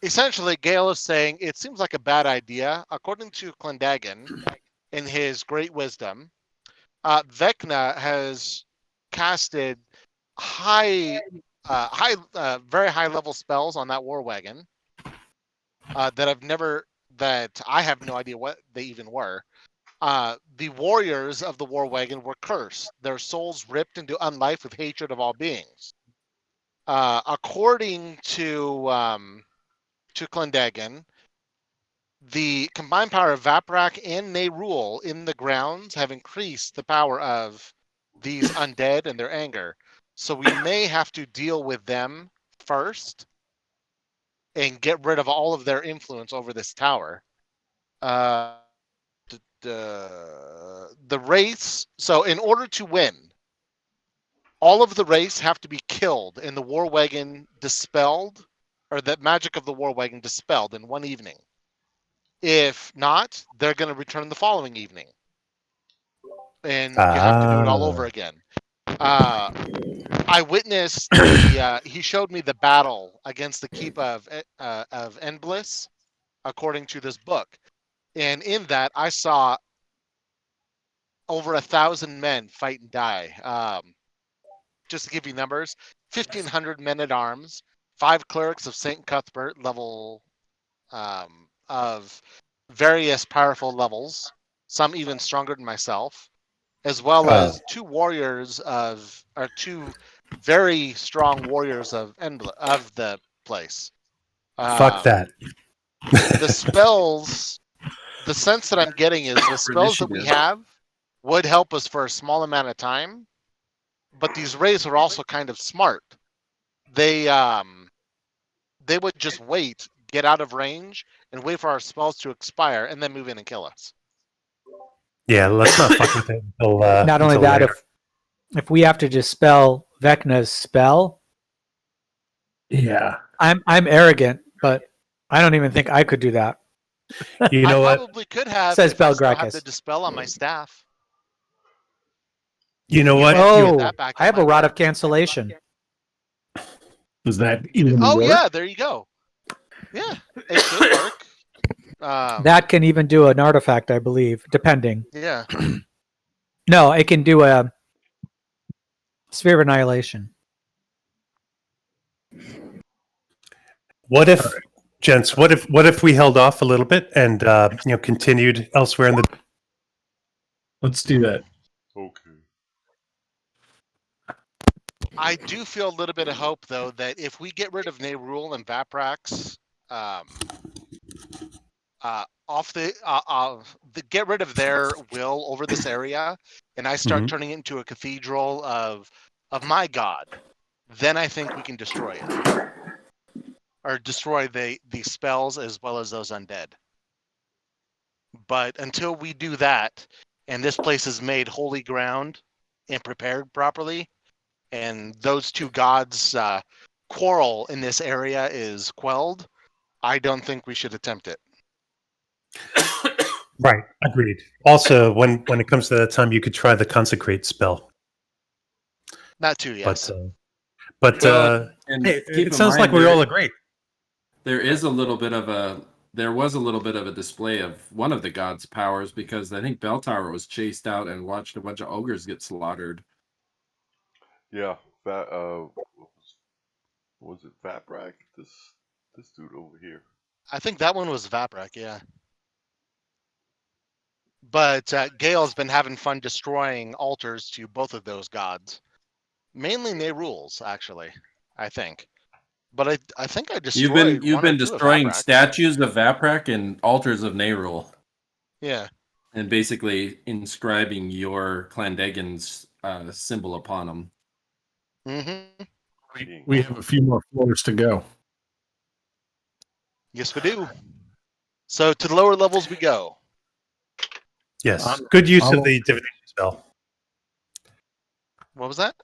essentially, Gale is saying it seems like a bad idea. According to Clendagon, in his great wisdom, Vecna has casted very high level spells on that war wagon that I have no idea what they even were. The warriors of the war wagon were cursed, their souls ripped into unlife with hatred of all beings. According to Clendagon, the combined power of Vaprak and Nerul in the grounds have increased the power of these undead and their anger. So we may have to deal with them first and get rid of all of their influence over this tower. The race. So in order to win, all of the race have to be killed and the war wagon dispelled, or the magic of the war wagon dispelled in one evening. If not, they're going to return the following evening, and you have to do it all over again. I witnessed he showed me the battle against the keep of Endbliss, according to this book, and in that I saw over 1,000 men fight and die. Just to give you numbers, 1,500 men at arms, 5 clerics of Saint Cuthbert level, of various powerful levels, some even stronger than myself, as well as 2 very strong warriors of the place. Fuck that. The spells, the sense that I'm getting is the spells that we have would help us for a small amount of time, but these rays are also kind of smart. They would just wait, get out of range, and wait for our spells to expire, and then move in and kill us. Yeah, let's not fuck with it until. Not only until that, later. if we have to dispel Vecna's spell, Yeah. I'm arrogant, but I don't even think I could do that. You know I what? probably could have. Says if I still have Belgrakas. the dispel on my staff. You know what? You Oh, get that back I have on a my rod turn. of cancellation. Does that even Oh work? yeah, there you go. Yeah, it should work. That can even do an artifact, I believe, depending. Yeah. No, it can do a sphere of annihilation. What if, gents? What if we held off a little bit and continued elsewhere in the? Let's do that. Okay. I do feel a little bit of hope, though, that if we get rid of Nerul and Vaprax, get rid of their will over this area, and I start turning it into a cathedral of my god, then I think we can destroy it, or destroy the spells as well as those undead. But until we do that, and this place is made holy ground and prepared properly, and those 2 gods' quarrel in this area is quelled, I don't think we should attempt it. Right, agreed. Also, when it comes to that time, you could try the consecrate spell. Not too, yes. But And hey, keep it in sounds mind like we all agree. there was a little bit of a display of one of the gods' powers, because I think Bell Tower was chased out and watched a bunch of ogres get slaughtered. Yeah, that was it Vaprak? This dude over here. I think that one was Vaprak, yeah. But Gale's been having fun destroying altars to both of those gods. Mainly Nerul's, actually, I think. But I think I destroyed You've one or been two of destroying Vaprak. statues of Vaprak and altars of Nerul, Yeah. and basically inscribing your Clandegan's symbol upon them. Mm-hmm. We have a few more floors to go. Yes, we do. So to the lower levels we go. Yes, good use I'll- of the divination spell. What was that?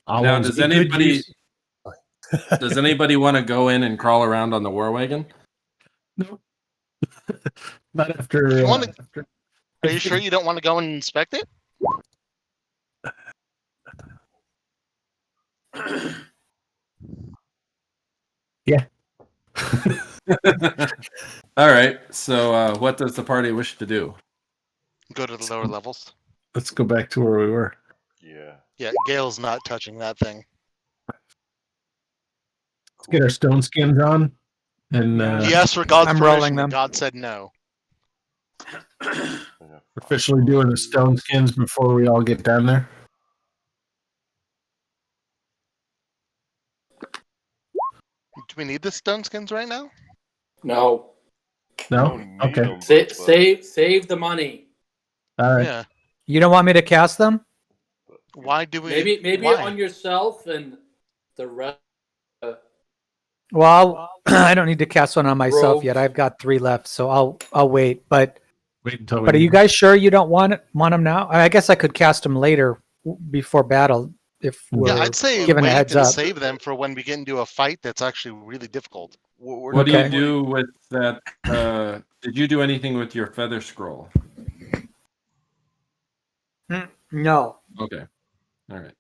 Now, I'll- does Good anybody use- does anybody want to go in and crawl around on the war wagon? Not after. You wanna- Are you sure you don't want to go and inspect it? Yeah. All right. So, what does the party wish to do? Go to the lower levels. Let's go back to where we were. Yeah. Yeah, Gale's not touching that thing. Let's get our stone skins on. And He asked for God's I'm permission, rolling them. and God said no. officially doing the stone skins before we all get down there. Do we need the stone skins right now? No. No? Don't need Okay. 'em, but- Save the money. All right. Yeah. You don't want me to cast them? Why do we? Maybe why? on yourself and the rest. Well, I don't need to cast one on myself Rogue. yet. I've got 3 left, so I'll wait. But Wait until are you guys sure you don't want them now? I guess I could cast them later before battle. if we're Yeah, I'd say given a wait heads and up. save them for when we get into a fight that's actually really difficult. What do you Okay. do with that? Did you do anything with your feather scroll? No. Okay. All right.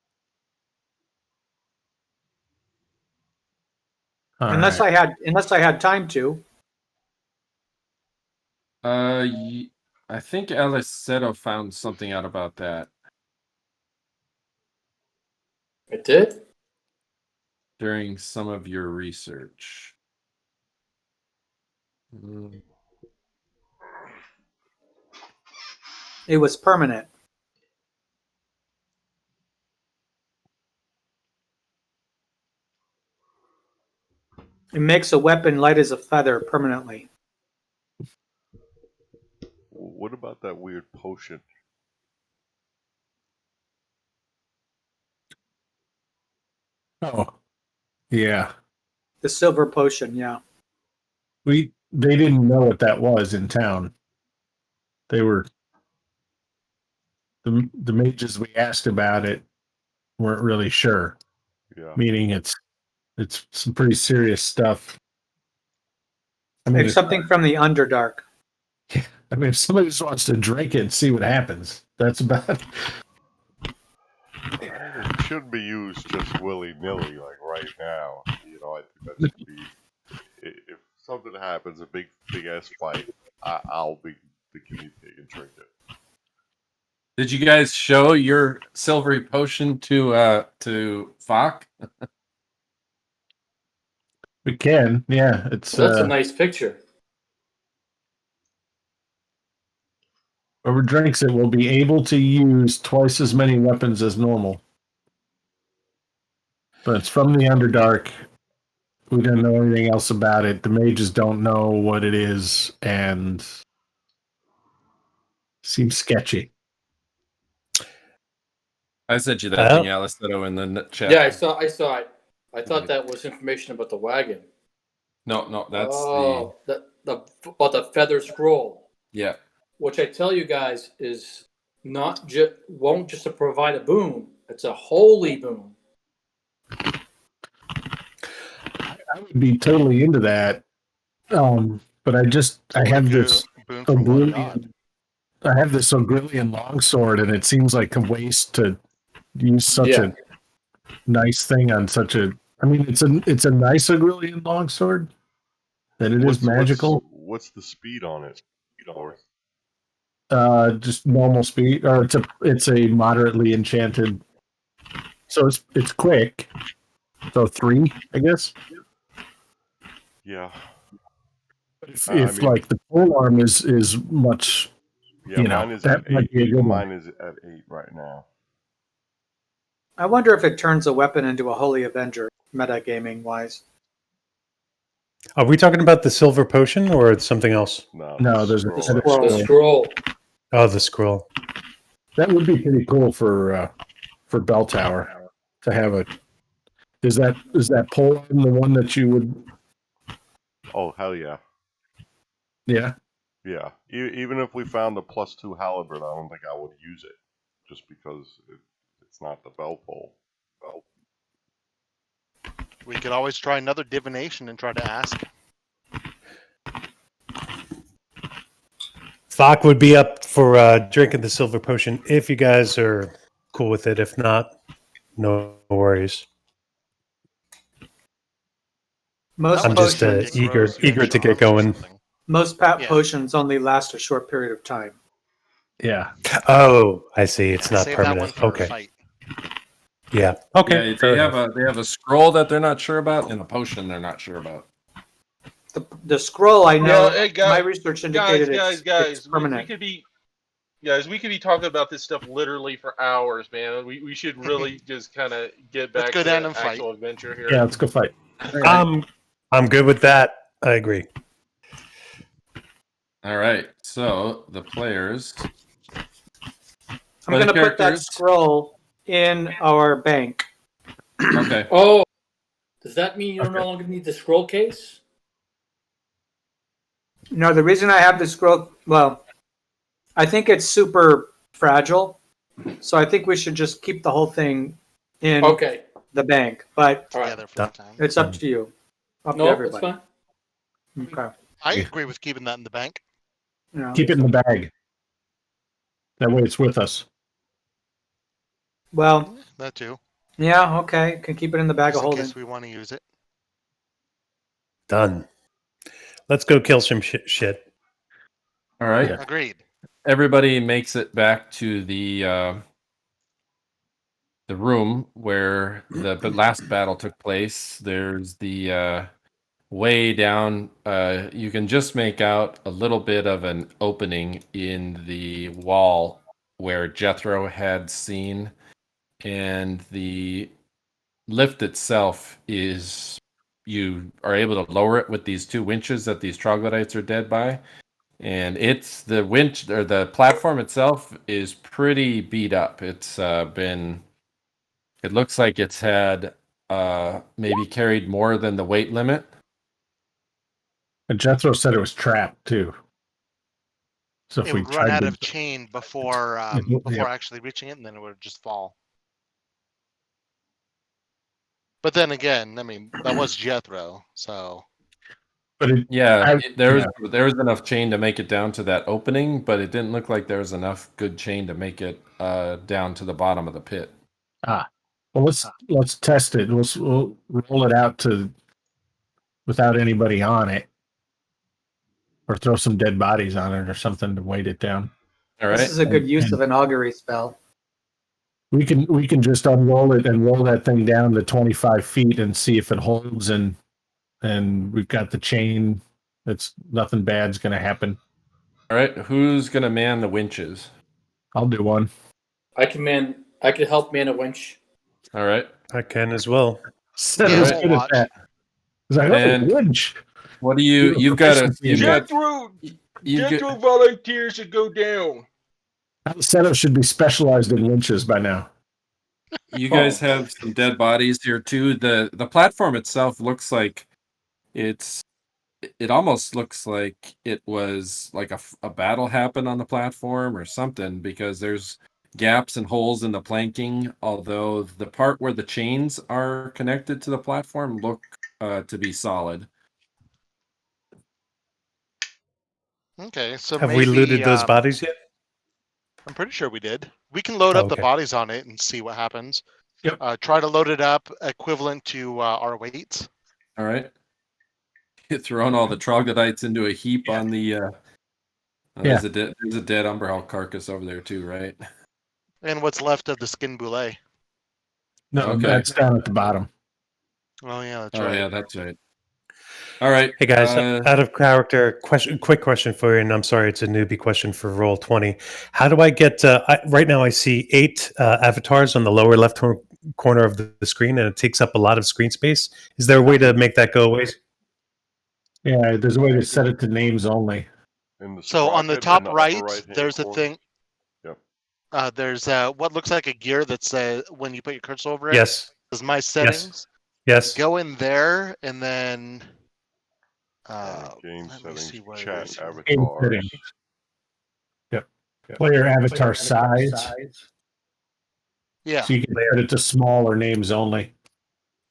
Unless I had time to. I think Alleseto found something out about that It did? during some of your research. Mm. It was permanent. It makes a weapon light as a feather permanently. What about that weird potion? Oh, yeah. The silver potion, yeah. They didn't know what that was in town. They were the mages we asked about it weren't really sure. Yeah. Meaning it's some pretty serious stuff. I mean, It's something from the Underdark. if somebody just wants to drink it and see what happens, that's about. It shouldn't be used just willy-nilly like right now. You know, I think that should be. If something happens, a big ass fight, I'll be the guinea pig and drink it. Did you guys show your silvery potion to Fok? We can, yeah. It's That's a nice picture. whoever drinks it will be able to use twice as many weapons as normal. But it's from the Underdark. We don't know anything else about it. The mages don't know what it is, and seems sketchy. I sent you that thing, Alleseto, in the chat. Yeah, I saw it. I thought that was information about the wagon. No, that's about the feather scroll. Yeah. Which I tell you guys is won't just to provide a boon. It's a holy boon. I would be totally into that. But I have this Boon from one god. I have this Ogrillian longsword, and it seems like a waste to use such a nice thing on such a. I mean, it's a nice Ogrillian longsword, that it is magical. What's the speed on it? Orth? Just normal speed, or it's a moderately enchanted. So it's quick. So 3, I guess. Yeah. But if like the pole arm is much. Yeah, mine is at 8. Mine is at 8 right now. I wonder if it turns a weapon into a holy avenger, metagaming wise. Are we talking about the silver potion or it's something else? No, there's a The scroll. Oh, the scroll. That would be pretty cool for Bell Tower to have a. Is that pole arm the one that you would? Oh hell yeah! Yeah. Yeah. Even if we found a +2 halberd, I don't think I would use it, just because it's not the bell pole. We could always try another divination and try to ask. Fok would be up for drinking the silver potion if you guys are cool with it. If not, no worries. I'm just eager to get going. Most potions only last a short period of time. Yeah. Oh, I see. It's not Save that one permanent. for a Okay. fight. Yeah. Okay. Yeah, they have a scroll that they're not sure about and a potion they're not sure about. The scroll, I know. Yeah, hey, guys, my research indicated guys, it's permanent. we could be talking about this stuff literally for hours, man. We should really just kind of get back go to down the and fight. actual adventure here. Yeah, let's go fight. I'm good with that. I agree. All right. So the players. I'm going to put that scroll in our bank. Okay. Oh, does that mean you no longer need the scroll case? No, the reason I have the scroll, well, I think it's super fragile, so I think we should just keep the whole thing in Okay. the bank, but All right. together for the time. it's up to you. Up to No, it's everybody. fine. Okay. I agree with keeping that in the bank. Yeah. Keep it in the bag. That way it's with us. Well, That too. yeah, okay. Can keep it in the bag Just of in holding. case we want to use it. Done. Let's go kill some shit. All right. Yeah. Agreed. Everybody makes it back to the room where the last battle took place. There's the way down. You can just make out a little bit of an opening in the wall where Jethro had seen, and the lift itself is, you are able to lower it with these two winches that these troglodytes are dead by. And it's the winch, or the platform itself is pretty beat up. It's been, it looks like it's had maybe carried more than the weight limit. And Jethro said it was trapped too. So if It we would run tried out to, of chain before Yeah. before actually reaching it, and then it would just fall. But then again, I mean, that was Jethro, so but it, Yeah, I- there was enough chain to make it down to that opening, but it didn't look like there was enough good chain to make it down to the bottom of the pit. well, let's test it. We'll roll it out to without anybody on it, or throw some dead bodies on it or something to weight it down. All This right. is a good use of an augury spell. We can just unroll it and roll that thing down to 25 feet and see if it holds, and we've got the chain. That's nothing bad's going to happen. All right. Who's gonna man the winches? I'll do one. I can help man a winch. All right. I can as well. Said Yeah, I was we'll good at watch. that. It's like, And- oh, winch. What do you've got a, you've got, Jethro, you Jethro volunteers to go down. Setup should be specialized in winches by now. you guys have some dead bodies here too. The platform itself looks like it almost looks like it was like a battle happened on the platform or something, because there's gaps and holes in the planking, although the part where the chains are connected to the platform look to be solid. okay. So Have maybe, we looted those bodies yet? I'm pretty sure we did. We can load up the Okay. bodies on it and see what happens. Yep. Try to load it up equivalent to our weights. All right. Throwing all the troglodytes into a heap on the there's a dead Umberhell carcass over there too, right? And what's left of the skin boulet. No, Okay. that's down at the bottom. Oh yeah, that's Oh right. yeah, that's right. All right. Hey guys, out of character, quick question for you, and I'm sorry, it's a newbie question for Roll20. How do I get? Right now, I see 8 avatars on the lower left corner of the screen, and it takes up a lot of screen space. Is there a way to make that go away? Yeah, there's a way to set it to names only. In the So on the sprocket top in the upper right, right-hand there's a corner. thing. Yep. There's what looks like a gear that says when you put your cursor over it. Yes. Says my settings. Yes. Go in there and then. Game let me settings, see what it chat, is. Game avatars. settings. Yep. Player avatar size. Yeah. So you can set it to small or names only.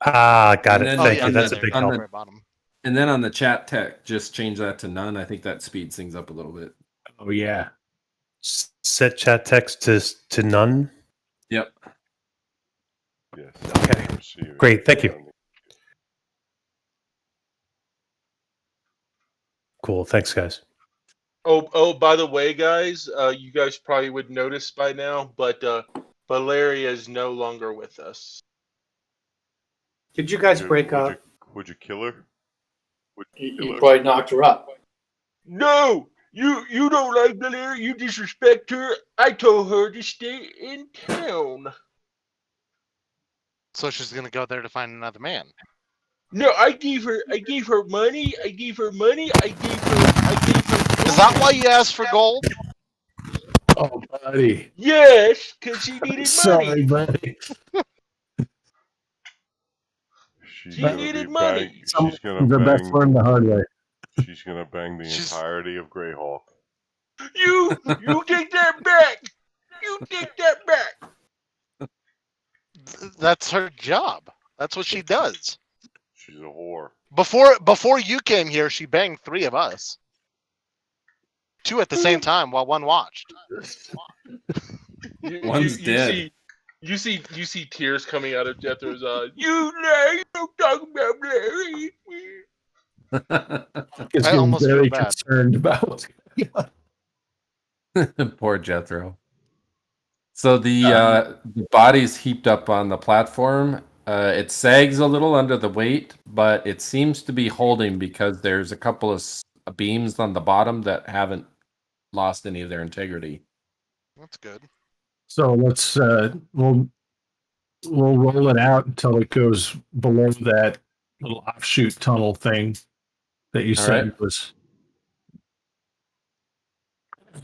Got And it. then Thank yeah, you. That's a there, big on help. the very bottom. And then on the chat tech, just change that to none. I think that speeds things up a little bit. Oh yeah. Set chat text to none. Yep. Yes. Okay. Receiving. Great. Thank you. Cool. Thanks, guys. Oh, by the way, guys, you guys probably would notice by now, but Valeria is no longer with us. Did you guys break up? Would you kill her? Would you kill You her? probably knocked her up. No, you don't like Valeria. You disrespect her. I told her to stay in town. So she's gonna go there to find another man. No, I gave her money. I gave her. Is that why you asked for gold? Oh, buddy. Yes, because she needed Sorry, money. buddy. She's She gonna needed be money. bang- She's gonna The best bang. learn the hard way. She's gonna bang the She's- entirety of Greyhawk. You take that back. You take that back. That's her job. That's what she does. She's a whore. Before you came here, she banged 3 of us. 2 at the same time while one watched. One's dead. You see tears coming out of Jethro's eyes. You don't talk about Larry. He's I getting almost feel very bad. concerned about. Poor Jethro. So the body's heaped up on the platform. It sags a little under the weight, but it seems to be holding because there's a couple of beams on the bottom that haven't lost any of their integrity. That's good. So let's we'll roll it out until it goes below that little offshoot tunnel thing that you All said right. was.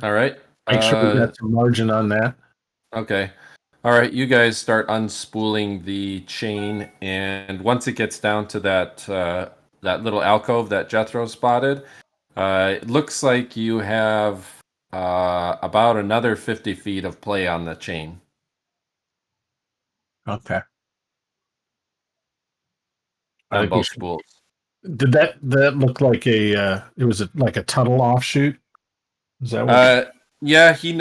All right. Make sure we got some margin on that. Okay. All right. You guys start unspooling the chain, and once it gets down to that that little alcove that Jethro spotted, it looks like you have about another 50 feet of play on the chain. Okay. I On think we both should- spools. Did that look like it was like a tunnel offshoot? Is that what? Yeah, he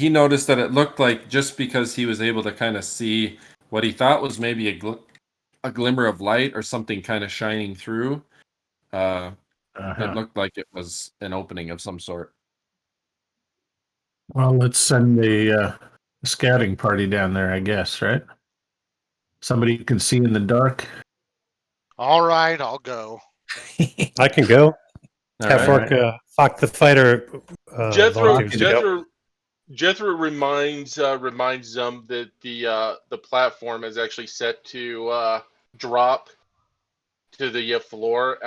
noticed that it looked like, just because he was able to kind of see what he thought was maybe a glimmer of light or something kind of shining through. It looked like it was an opening of some sort. Well, let's send the scouting party down there, I guess, right? Somebody who can see in the dark. All right, I'll go. I can go. All Half-Orc, Fock the fighter. volunteers to go. Jethro reminds them that the platform is actually set to drop to the floor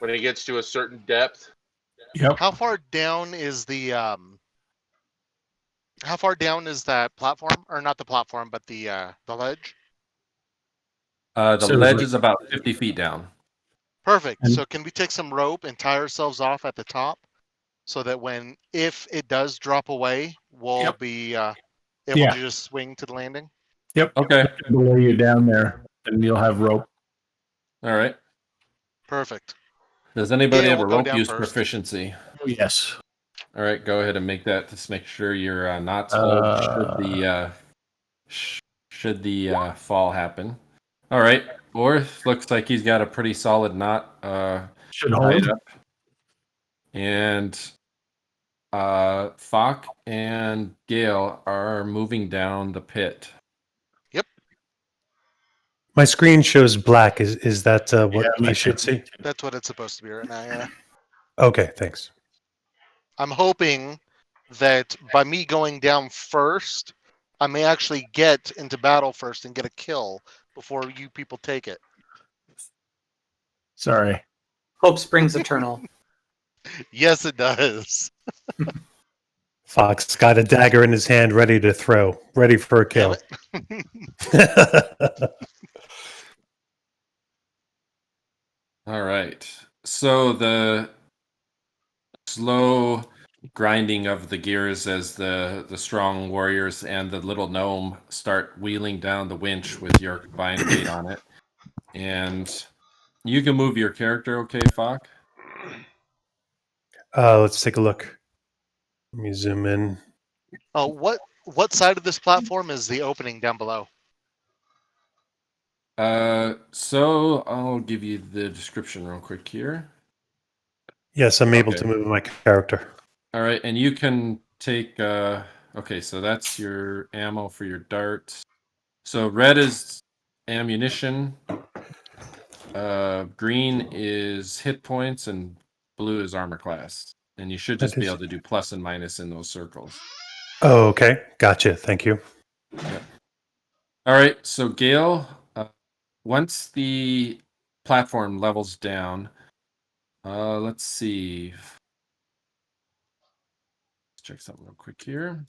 when it gets to a certain depth. Yep. How far down is the How far down is that platform, or not the platform, but the ledge? The So ledge like- is about 50 feet down. Perfect. And- So can we take some rope and tie ourselves off at the top, so that if it does drop away, we'll be able Yeah. to just swing to the landing? Yep. Okay. Below you down there, and you'll have rope. All right. Perfect. Does anybody Gale have a will go rope down use first. proficiency? Oh, yes. All right, go ahead and make that. Just make sure your knots hold should the fall happen. All right, Orth looks like he's got a pretty solid knot Should tied hold. up, and Fock and Gale are moving down the pit. My screen shows black. Is that what Yeah, me I should too. see? That's what it's supposed to be right now. Yeah. Okay, thanks. I'm hoping that by me going down first, I may actually get into battle first and get a kill before you people take it. Sorry. Hope springs eternal. Yes, it does. Fox got a dagger in his hand, ready to throw, ready for a Damn kill. All right, so the slow grinding of the gears as the strong warriors and the little gnome start wheeling down the winch with your combined weight on it, and you can move your character. Okay, Fock. Let's take a look. Let me zoom in. Oh, what side of this platform is the opening down below? So I'll give you the description real quick here. Yes, I'm able Okay. to move my character. All right, and you can take. Okay, so that's your ammo for your darts. So red is ammunition. Green is hit points, and blue is armor class. And you should just That be is- able to do plus and minus in those circles. Oh, okay. Gotcha. Thank you. All right, so Gale, once the platform levels down, let's see. Let's check something real quick here.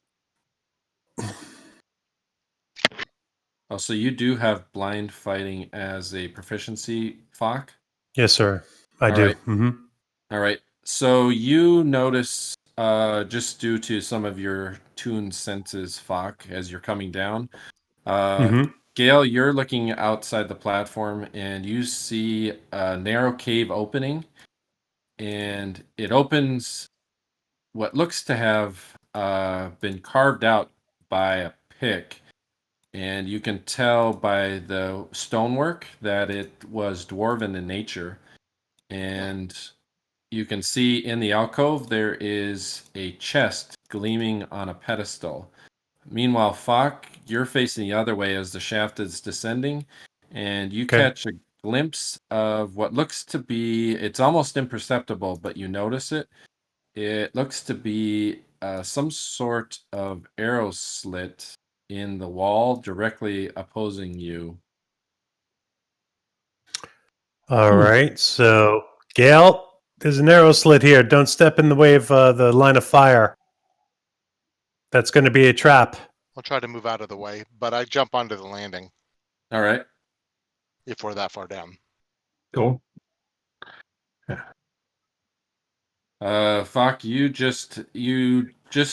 Oh, so you do have blind fighting as a proficiency, Fock? Yes, sir. I All do. right. Mm-hmm. All right. So you notice just due to some of your tuned senses, Fock, as you're coming down. Mhm. Gale, you're looking outside the platform and you see a narrow cave opening, and it opens what looks to have been carved out by a pick, and you can tell by the stonework that it was dwarven in nature. And you can see in the alcove there is a chest gleaming on a pedestal. Meanwhile, Fock, you're facing the other way as the shaft is descending, and you Okay. catch a glimpse of what looks to be, it's almost imperceptible, but you notice it. It looks to be some sort of arrow slit in the wall directly opposing you. All right. So, Gale, there's an arrow slit here. Don't step in the way of the line of fire. That's going to be a trap. I'll try to move out of the way, but I jump onto the landing All right. if we're that far down. Cool. Fock, you just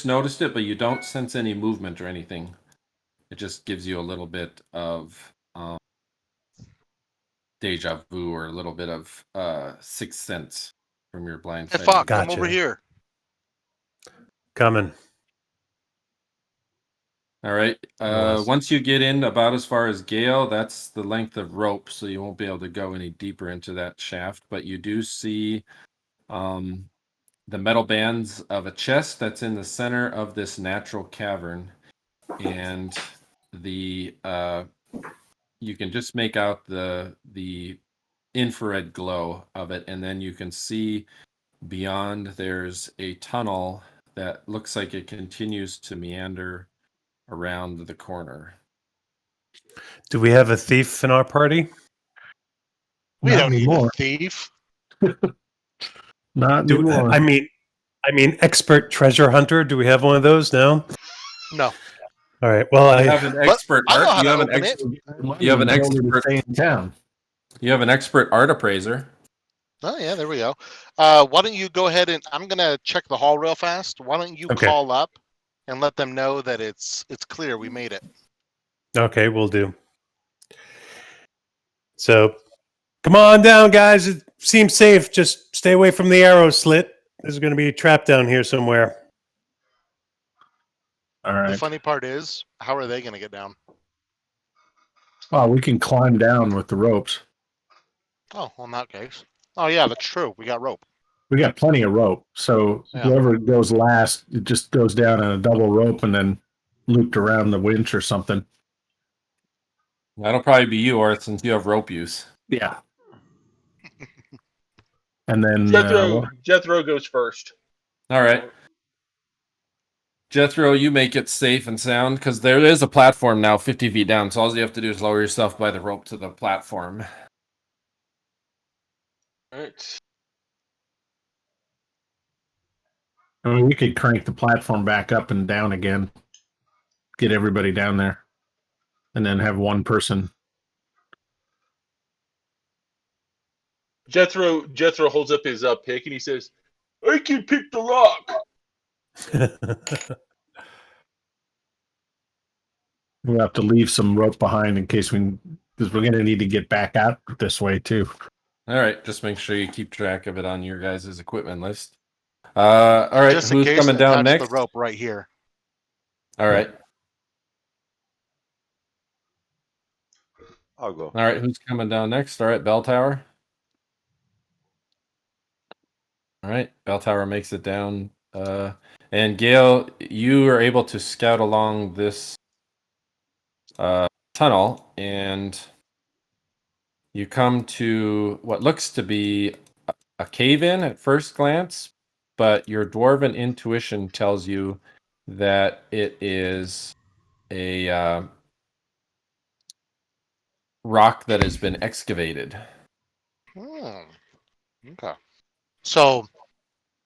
noticed it, but you don't sense any movement or anything. It just gives you a little bit of deja vu, or a little bit of sixth sense from your blind Hey, sight. Fox, Gotcha. come over here. Coming. All right. Was. Once you get in about as far as Gale, that's the length of rope, so you won't be able to go any deeper into that shaft. But you do see the metal bands of a chest that's in the center of this natural cavern, and the you can just make out the infrared glow of it, and then you can see beyond there's a tunnel that looks like it continues to meander around the corner. Do we have a thief in our party? We Not don't anymore. need a thief. Not Do anymore. I mean expert treasure hunter? Do we have one of those now? No. All right. Well, You have an But expert I know art. how You to have an open it. expert. You have an expert. Stay in town. You have an expert art appraiser. Oh yeah, there we go. Why don't you go ahead and I'm gonna check the hall real fast. Why don't you Okay. call up and let them know that it's clear we made it. okay, we'll do. So, come on down, guys. It seems safe. Just stay away from the arrow slit. There's going to be a trap down here somewhere. All The right. funny part is, how are they gonna get down? Well, we can climb down with the ropes. Oh, well, in that case. Oh yeah, that's true. We got rope. We got plenty of rope. So Yeah. whoever goes last, it just goes down on a double rope and then looped around the winch or something. That'll probably be you, Orth, since you have rope use. Yeah. And then Jethro goes first. All right. Jethro, you make it safe and sound, because there is a platform now 50 feet down, so all you have to do is lower yourself by the rope to the platform. All right. I mean, we could crank the platform back up and down again, get everybody down there, and then have one person. Jethro holds up his pick and he says, "I can pick the lock." We'll have to leave some rope behind in case because we're going to need to get back out this way too. All right, just make sure you keep track of it on your guys' equipment list. All right, Just in who's case, coming down attach next? the rope right here. All right. I'll go. All right, who's coming down next? All right, Bell Tower. All right, Bell Tower makes it down. And Gale, you are able to scout along this tunnel, and you come to what looks to be a cave-in at first glance, but your dwarven intuition tells you that it is a rock that has been excavated. Okay. So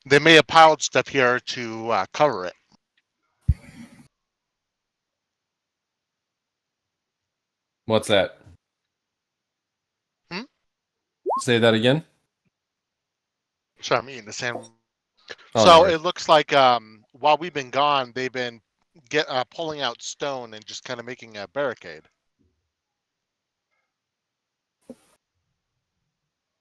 they may have piled stuff here to cover it. What's that? Hmm? Say that again. So I'm eating the same. Oh, So no. it looks like while we've been gone, they've been pulling out stone and just kind of making a barricade.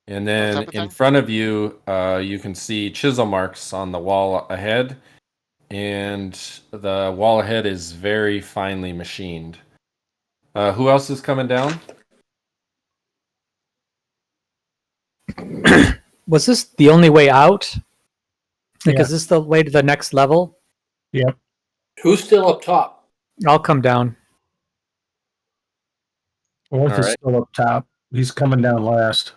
And then type of in thing? front of you, you can see chisel marks on the wall ahead, and the wall ahead is very finely machined. Who else is coming down? Was this the only way out? Like, Yeah. is this the way to the next level? Yep. Who's still up top? I'll come down. Orth All is right. still up top. He's coming down last.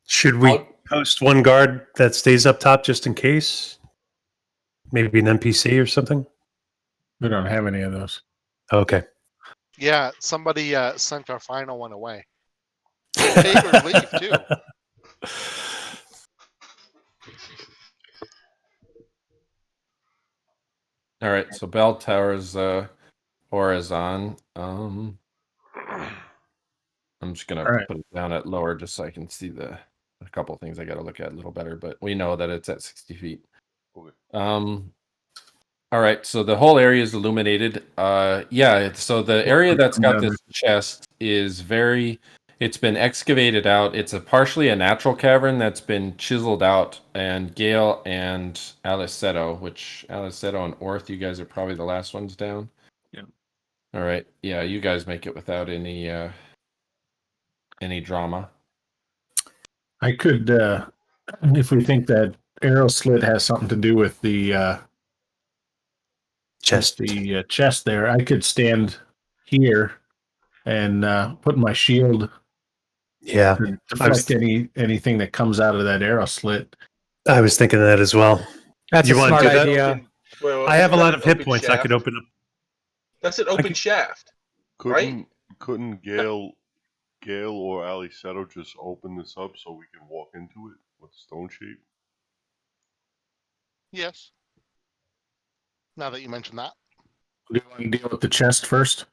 Should we I'll- post one guard that stays up top just in case? Maybe an NPC or something? We don't have any of those. Okay. Yeah, somebody sent our final one away. Take or leave too. All right, so bell tower's horizon. I'm just gonna All right. put it down at lower just so I can see a couple things I got to look at a little better. But we know that it's at 60 feet. Okay. All right, so the whole area is illuminated. So the area that's got this chest is it's been excavated out. It's partially a natural cavern that's been chiseled out, and Gale and Alleseto and Orth, you guys are probably the last ones down. Yeah. All right. Yeah, you guys make it without any drama. I could, if we think that arrow slit has something to do with the Chest. chest there, I could stand here and put my shield Yeah. to deflect anything that comes out of that arrow slit. I was thinking that as well. That's You a wanna smart do that? idea. I have a lot of hit Open points. I shaft. could open up. That's an open could- shaft. Couldn't Gale or Alleseto just open this up so we can walk into it with stone shape? Yes. Now that you mention that. Do you want to deal with the chest first?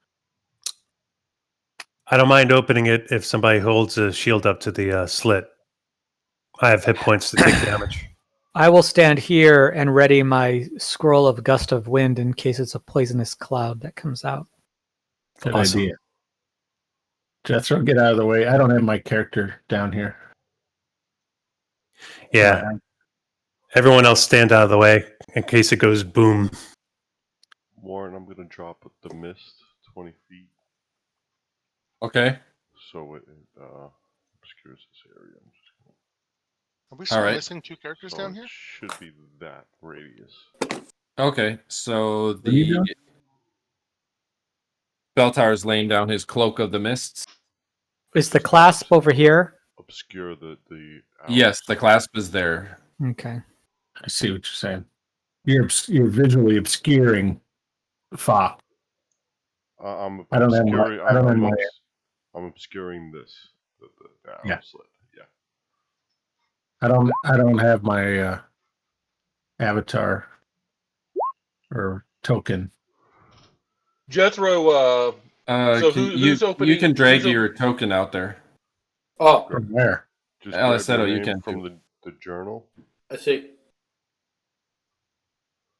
I don't mind opening it if somebody holds a shield up to the slit. I have hit points to take damage. I will stand here and ready my scroll of gust of wind in case it's a poisonous cloud that comes out. Good Awesome. idea. Jethro, get out of the way. I don't have my character down here. Yeah. Everyone else stand out of the way in case it goes boom. Warren, I'm gonna drop the mist 20 feet Okay. so it obscures this area. I'm just gonna, Are we still right. missing two characters so down it here? should be that radius. Okay. So What are you the doing? bell tower's laying down his cloak of the mists. Is the clasp over here? Obscure the Yes, the outside. clasp is there. Okay. I see what you're saying. You're visually obscuring Fa. I'm I don't have my- obscuring. I don't have my- I'm obscuring this. The Yeah. slit. Yeah. I don't have my avatar or token. Jethro, So who's opening- You can drag who's op- your token out there. Oh, From where? Just grab Alleseto, your you name can from the journal. I see.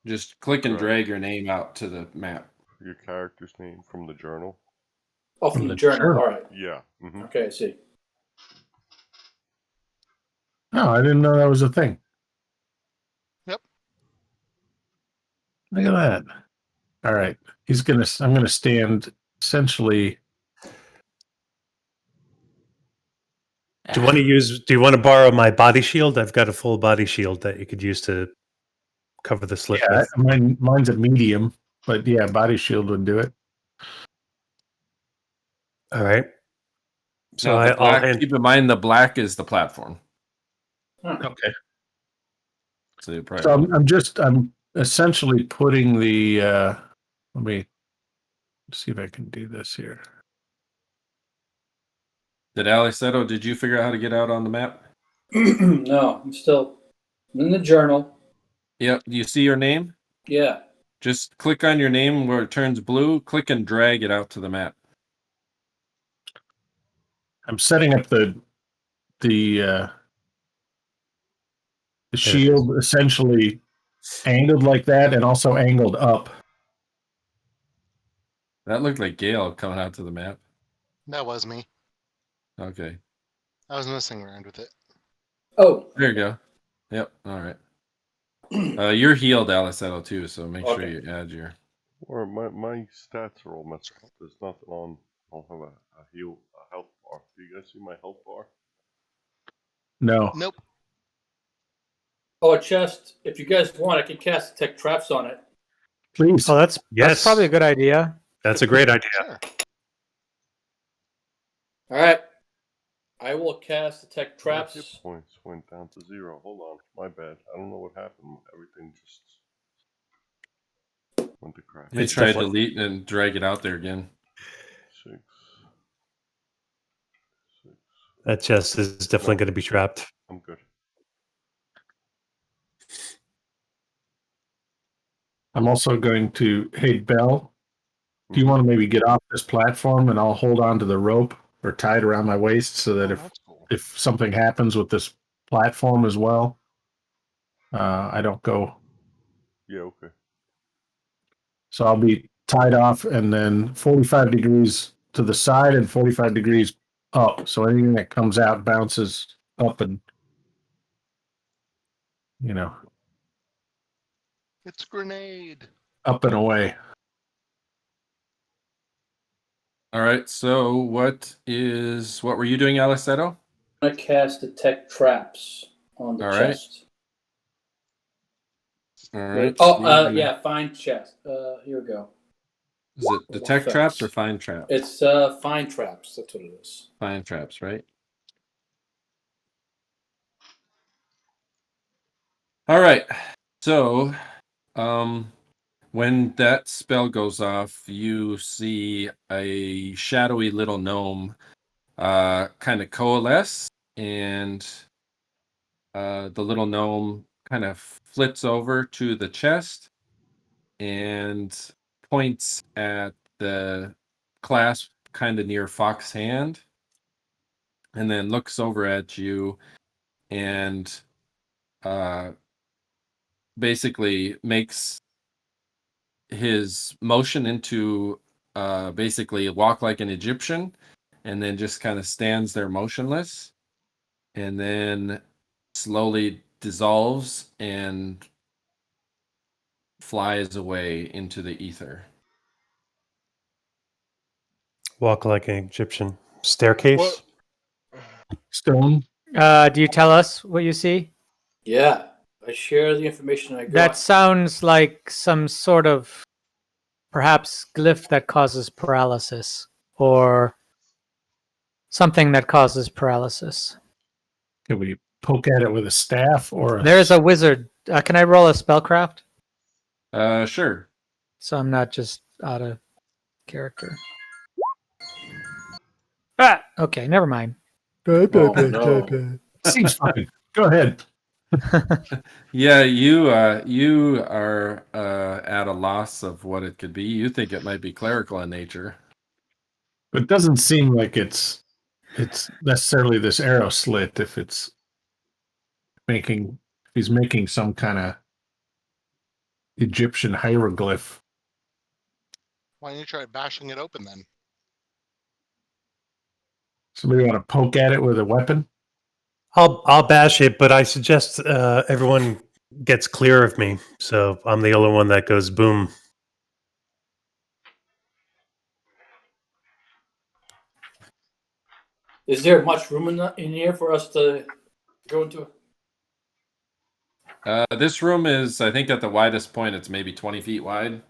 Just click and Right. drag your name out to the map. Your character's name from the journal. Oh, from the journal. All right. Yeah. Mm-hmm. Okay, I see. No, I didn't know that was a thing. Yep. Look at that. All right. I'm gonna stand essentially. Do you want to borrow my body shield? I've got a full body shield that you could use to cover the slit Yeah, with. mine's a medium, but yeah, body shield would do it. All right. So Now, the I'll black, hand. keep in mind the black is the platform. Okay. So you probably So I'm essentially putting the let me see if I can do this here. Did Alleseto, did you figure out how to get out on the map? No, I'm still in the journal. Yep. Do you see your name? Yeah. Just click on your name where it turns blue, click and drag it out to the map. I'm setting up the the shield essentially angled like that and also angled up. That looked like Gale coming out to the map. That was me. Okay. I was messing around with it. Oh, There you go. Yep. All right. You're healed, Alleseto, too, so make sure Okay. you add your... Or my stats are all messed up. There's nothing on. I don't have a health bar. Do you guys see my health bar? No. Nope. oh, a chest. If you guys want, I can cast detect traps on it. Please. Oh, that's Yes. probably a good idea. That's a great idea. Sure. All right. I will cast detect My hit traps. points went down to 0. Hold on, my bad. I don't know what happened. Everything just went to crap. You It's try to definitely- delete and drag it out there again. 6. That chest is definitely going to be trapped. I'm good. I'm also going to, hey, Bell, do you want to maybe get off this platform and I'll hold on to the rope or tie it around my waist so that That's cool. if something happens with this platform as well, I don't go. Yeah, okay. So I'll be tied off and then 45 degrees to the side and 45 degrees up. So anything that comes out bounces up and, It's a grenade. up and away. All right, so what were you doing, Alleseto? I'm going to cast detect traps on the All right. chest. All right. Oh, Steve, yeah, find chest. Here we go. Is it detect traps or find traps? It's find traps. That's what it is. Find traps, right? All right. So, when that spell goes off, you see a shadowy little gnome kind of coalesce, and the little gnome kind of flits over to the chest and points at the clasp kind of near Fox's hand, and then looks over at you and basically makes his motion into basically walk like an Egyptian, and then just kind of stands there motionless, and then slowly dissolves and flies away into the ether. Walk like an Egyptian. Staircase? What? Stone. Do you tell us what you see? Yeah, I share the information I got. That sounds like some sort of perhaps glyph that causes paralysis or something that causes paralysis. Can we poke at it with a staff or There's a wizard. Can I roll a spellcraft? Sure. So I'm not just out of character. Ah, okay, never mind. Oh, no. Seems fine. Go ahead. Yeah, you are at a loss of what it could be. You think it might be clerical in nature. But it doesn't seem like it's necessarily this arrow slit if he's making some kind of Egyptian hieroglyph. Why don't you try bashing it open then? Somebody want to poke at it with a weapon? I'll bash it, but I suggest everyone gets clear of me, so I'm the only one that goes boom. Is there much room in here for us to go into? This room is, I think, at the widest point, it's maybe 20 feet wide.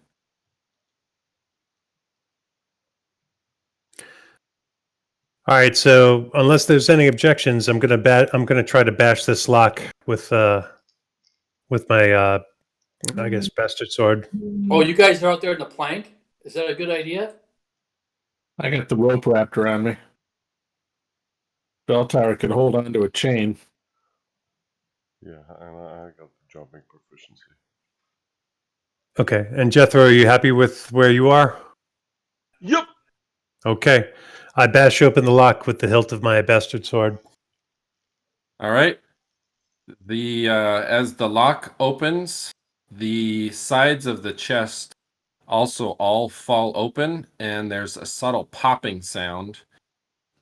All right, so unless there's any objections, I'm gonna try to bash this lock with my I guess bastard sword. Oh, you guys are out there in the plank? Is that a good idea? I got the rope wrapped around me. Bell tower could hold onto a chain. Yeah, and I got the jumping proficiency. Okay, and Jethro, are you happy with where you are? Yep. Okay, I bash open the lock with the hilt of my bastard sword. All right. The as the lock opens, the sides of the chest also all fall open, and there's a subtle popping sound.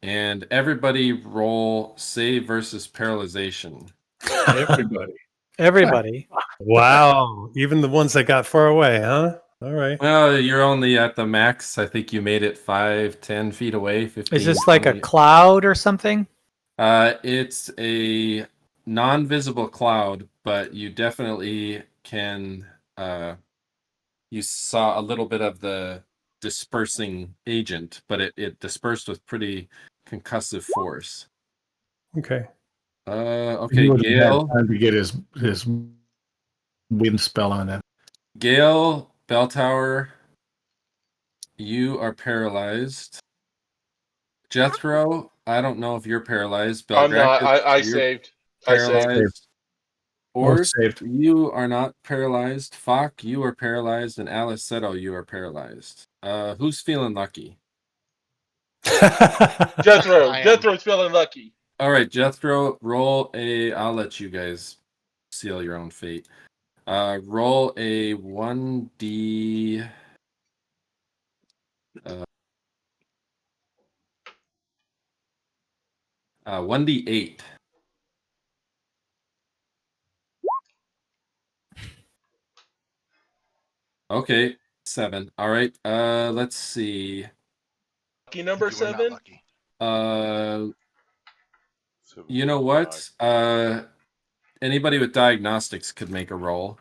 And everybody roll save versus paralyzation. Everybody. Everybody. Wow. Even the ones that got far away, huh? All right. Well, you're only at the max. I think you made it 5, 10 feet away. 15. Is this like a 20. cloud or something? It's a non-visible cloud, but you definitely can. You saw a little bit of the dispersing agent, but it dispersed with pretty concussive force. Okay. Okay, He would have had Gale. time to get his wind spell on that. Gale, Bell Tower, you are paralyzed. Jethro, I don't know if you're paralyzed. I'm not. Belgrakas, I you're saved. I saved. paralyzed. Both Orth, saved. you are not paralyzed. Fok, you are paralyzed. And Alleseto, you are paralyzed. Who's feeling lucky? Jethro. I am. Jethro's feeling lucky. All right, Jethro, roll a. I'll let you guys seal your own fate. Roll a 1d. 1d8. Okay, 7. All right. Let's see. Lucky number You were not 7. lucky. So You know what? Anybody with diagnostics could make a roll.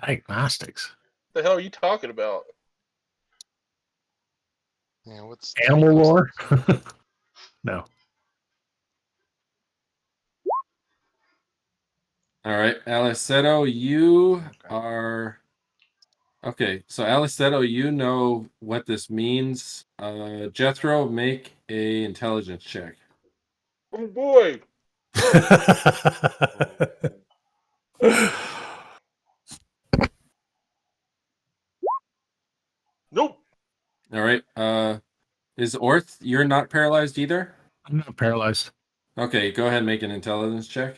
Diagnostics. The hell are you talking about? Yeah, what's Animal lore? No. All right, Alleseto, you Okay. are okay. So Alleseto, you know what this means. Jethro, make a intelligence check. Oh boy. Nope. All right. Is Orth? You're not paralyzed either. I'm not paralyzed. Okay, go ahead and make an intelligence check.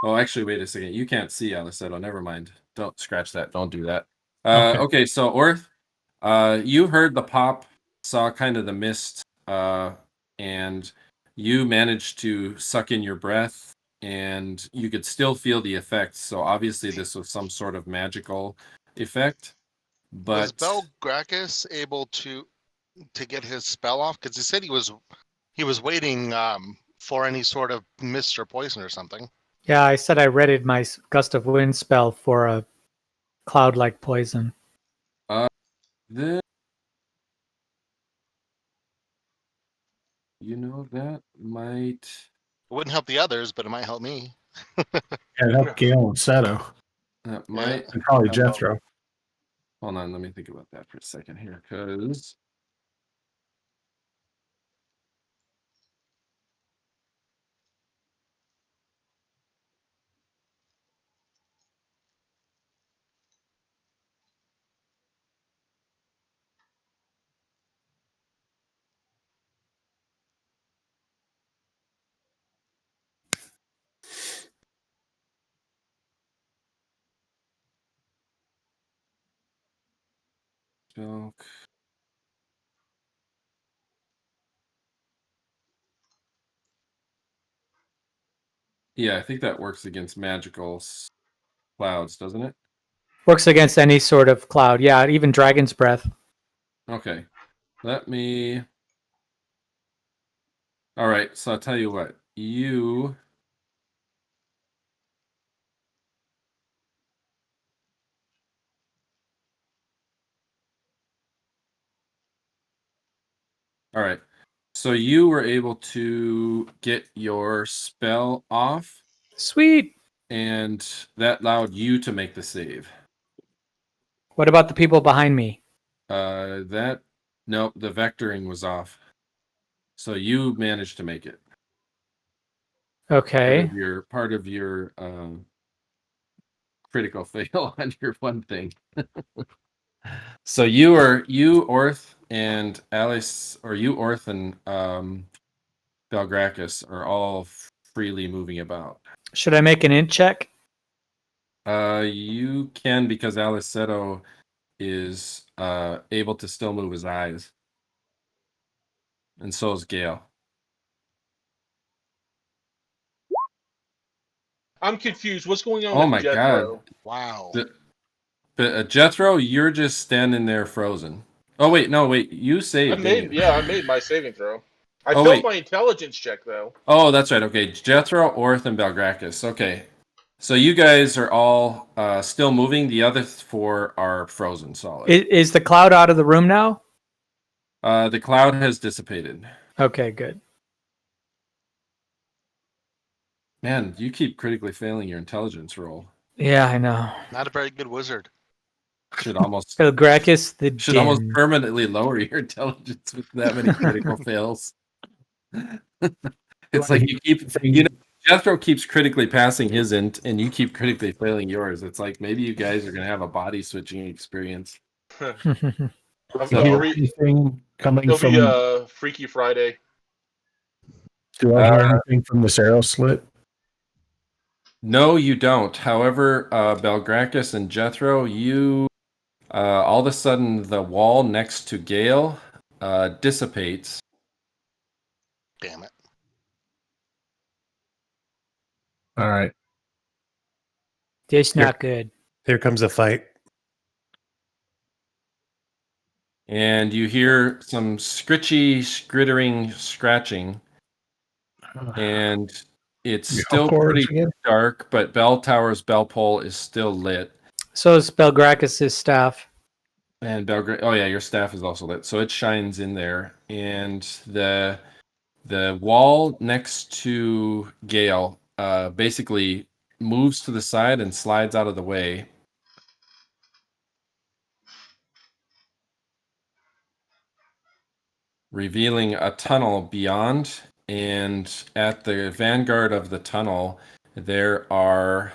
Oh, actually, wait a second. You can't see Alleseto. Never mind. Don't scratch that. Don't do that. Okay, so Orth, you heard the pop, saw kind of the mist, and you managed to suck in your breath, and you could still feel the effects. So obviously, this was some sort of magical effect. Was But Belgrakas able to get his spell off? Because he said he was waiting for any sort of mist or poison or something. Yeah, I said I readied my gust of wind spell for a cloud-like poison. then, that might. It wouldn't help the others, but it might help me. And help Gale and Seto. That might. And probably Jethro. Hold on, let me think about that for a second here, because. Joke. Yeah, I think that works against magical clouds, doesn't it? Works against any sort of cloud. Yeah, even dragon's breath. Okay. Let me. All right, so I'll tell you what. You. All right. So you were able to get your spell off, Sweet. and that allowed you to make the save. What about the people behind me? Nope, the vectoring was off. So you managed to make it. Okay. Part of your critical fail on your one thing. So you, Orth, and Alice, or you, Orth, and Belgrakas are all freely moving about. Should I make an int check? You can, because Alleseto is able to still move his eyes, and so is Gale. I'm confused. What's going on Oh with my Jethro? god! Wow. But Jethro, you're just standing there frozen. Oh wait, no, wait. You saved. didn't you? I made my saving throw. I Oh, failed wait. my intelligence check though. Oh, that's right. Okay, Jethro, Orth, and Belgrakas. Okay, so you guys are all still moving. The other four are frozen solid. Is the cloud out of the room now? The cloud has dissipated. Okay, good. Man, you keep critically failing your intelligence roll. Yeah, I know. Not a very good wizard. Should almost Belgrakas the should almost dim. permanently lower your intelligence with that many critical fails. It's like you keep, Jethro keeps critically passing his int, and you keep critically failing yours. It's like maybe you guys are gonna have a body switching experience. Do I hear anything coming It'll from? be a Freaky Friday. Do I hear anything from this arrow slit? No, you don't. However, Belgrakas and Jethro, you all of a sudden the wall next to Gale dissipates. Damn it. All right. This not good. Here comes a fight. And you hear some scritchy, scrittering, scratching. And it's You still chords pretty again? dark, but Bell Tower's bell pole is still lit. So is Belgrakas' staff. And oh yeah, your staff is also lit, so it shines in there. And the wall next to Gale basically moves to the side and slides out of the way. Revealing a tunnel beyond, and at the vanguard of the tunnel, there are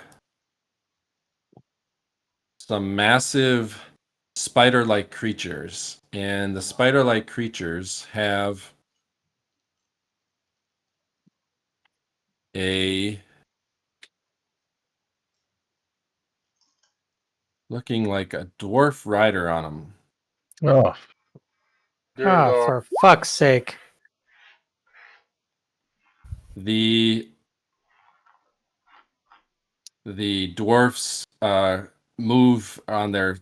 some massive spider-like creatures, and the spider-like creatures have looking like a dwarf rider on them. Oh, For fuck's sake. The dwarfs move on their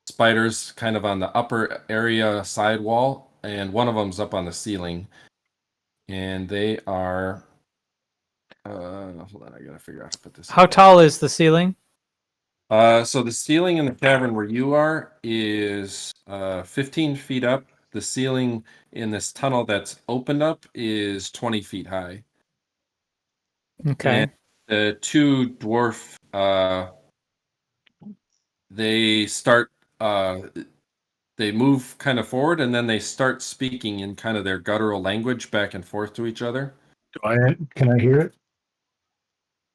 spiders kind of on the upper area side wall, and one of them's up on the ceiling, and they are hold on, I gotta figure out how to put this. How tall is the ceiling? So the ceiling in the cavern where you are is 15 feet up. The ceiling in this tunnel that's opened up is 20 feet high. Okay. And the two dwarf, they start, they move kind of forward, and then they start speaking in kind of their guttural language back and forth to each other. can I hear it?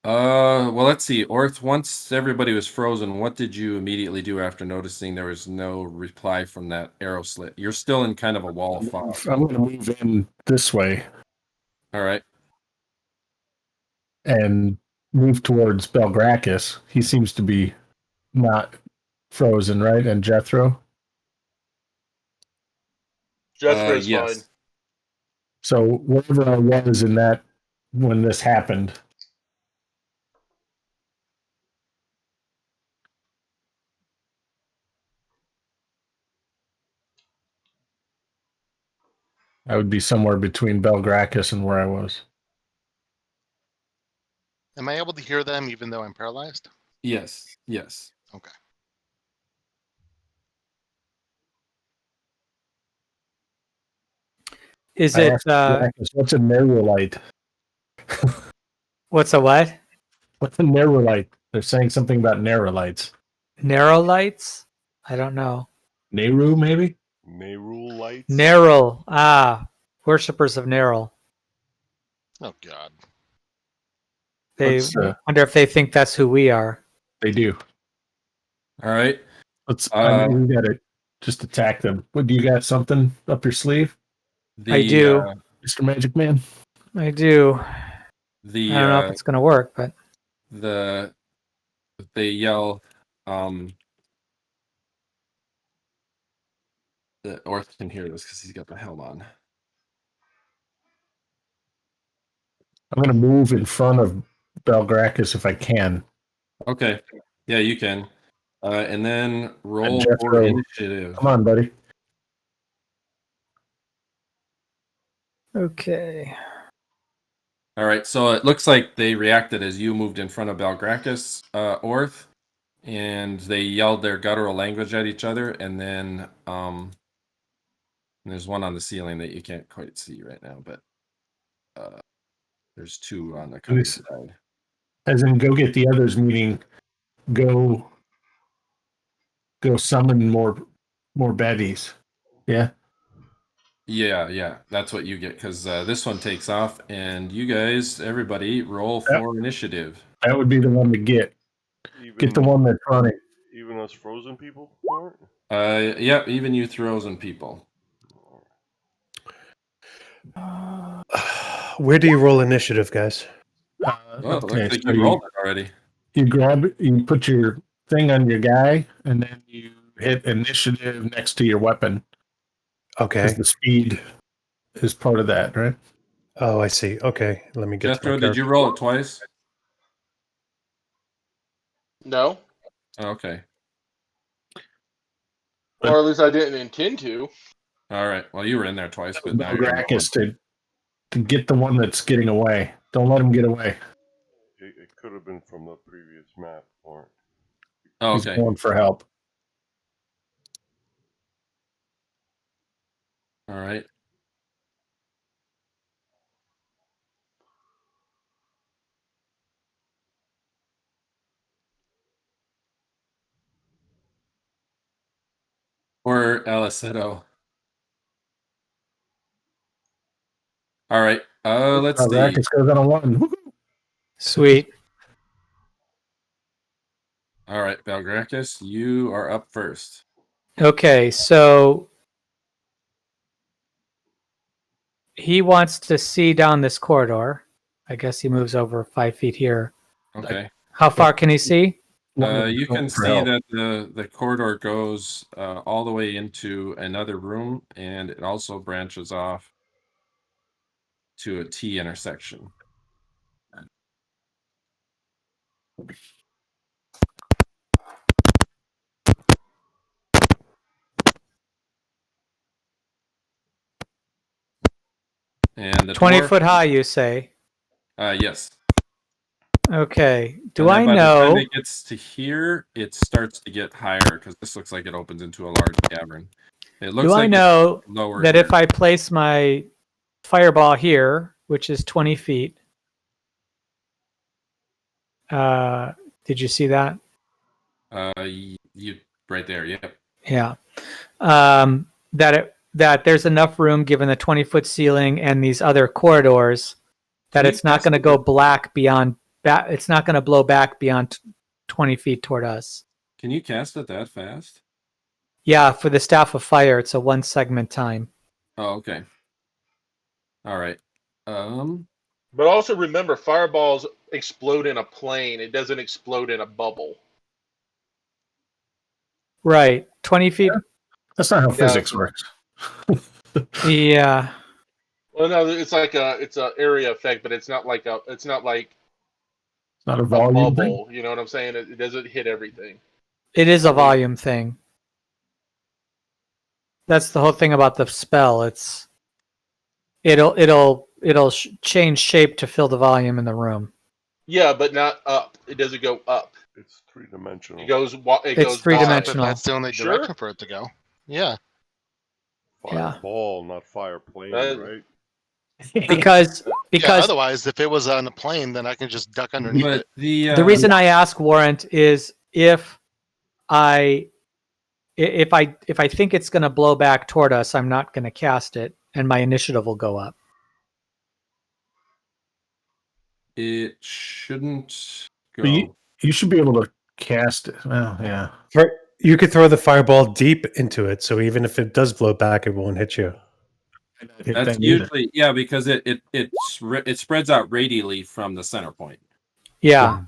Well, let's see. Orth, once everybody was frozen, what did you immediately do after noticing there was no reply from that arrow slit? You're still in kind of a wall of fog. I'm going to move in this way All right. and move towards Belgrakas. He seems to be not frozen, right? And Jethro. Jethro's yes. fine. So wherever I was in that when this happened. I would be somewhere between Belgrakas and where I was. Am I able to hear them even though I'm paralyzed? Yes. Yes. Okay. Is I it asked Belgrakas, what's a nerulite? what's a what? What's a nerulite? They're saying something about nerulites. Narrow lights? I don't know. Neru, maybe? Nerul lights. Narrow. Worshippers of Narrow. Oh God. They Let's, wonder if they think that's who we are. They do. All right. We got it. just attack them. What, do you got something up your sleeve, I do. Mr. Magic Man? I do. The I don't know if it's gonna work, but they yell. The Orth can hear this because he's got the helm on. I'm going to move in front of Belgrakas if I can. Okay, yeah, you can. And then roll Jethro, for initiative. Come on, buddy. okay. All right, so it looks like they reacted as you moved in front of Belgrakas, Orth, and they yelled their guttural language at each other, and then there's one on the ceiling that you can't quite see right now, but there's two on the cutting side. As in, go get the others, meaning go summon more baddies. Yeah. Yeah, that's what you get, because this one takes off, and you guys, everybody, roll for initiative. That would be the one to get. Even, Get the one that's running. Even us frozen people? Mark? Yeah, even you frozen people. Where do you roll initiative, guys? Well, it Okay, looks like so you rolled it already. you put your thing on your guy, and then you hit initiative next to your weapon. Okay. Because the speed is part of that, right? Oh, I see. Okay, let me get to Jethro, my did you roll it twice? No, Oh, okay. or at least I didn't intend to. All right. Well, you were in there twice, but now you're in Belgrakas to get the one that's getting away. Don't let him get away. It could have been from the previous map, Mark. Oh, He's okay. going for help. All right. Or Alleseto. All right. Let's see. Belgrakas goes on a 1. Woo-hoo. Sweet. All right, Belgrakas, you are up first. Okay, so he wants to see down this corridor. I guess he moves over 5 feet here. Okay. How far can he see? You can Going for see help. that the corridor goes all the way into another room, and it also branches off to a T intersection. And the 20 dwarf, foot high, you say? yes. Okay. Do And then I by the time know? it gets to here, it starts to get higher because this looks like it opens into a large cavern. It looks Do like I it's know lower that here. if I place my fireball here, which is 20 feet, did you see that? You right there, yep. Yeah. That there's enough room given the 20-foot ceiling and these other corridors that Can you it's not cast going to it go with- black beyond it's not going to blow back beyond 20 feet toward us. Can you cast it that fast? Yeah, for the staff of fire, it's a 1 segment time. Oh, okay. All right. But also remember, fireballs explode in a plane. It doesn't explode in a bubble. Right. 20 feet. That's not how Yeah. physics works. Yeah. Well, no, it's like it's a area effect, but it's not like It's not a a volume bubble. thing. You know what I'm saying? It doesn't hit everything. It is a volume thing. That's the whole thing about the spell. It'll change shape to fill the volume in the room. Yeah, but not up. It doesn't go up. It's three-dimensional. It goes. It It's goes three-dimensional. But that's the only Sure. direction for it to go. Yeah. Yeah. Fireball, not fire plane, Uh, right? Because Yeah, otherwise, if it was on a plane, then I can just duck underneath But it. the the reason I ask Warrant is if I think it's going to blow back toward us, I'm not going to cast it, and my initiative will go up. it shouldn't But go. you should be able to cast it. Well, yeah. You could throw the fireball deep into it, so even if it does blow back, it won't hit you. Hit That's them either. usually because it spreads out radially from the center point, Yeah.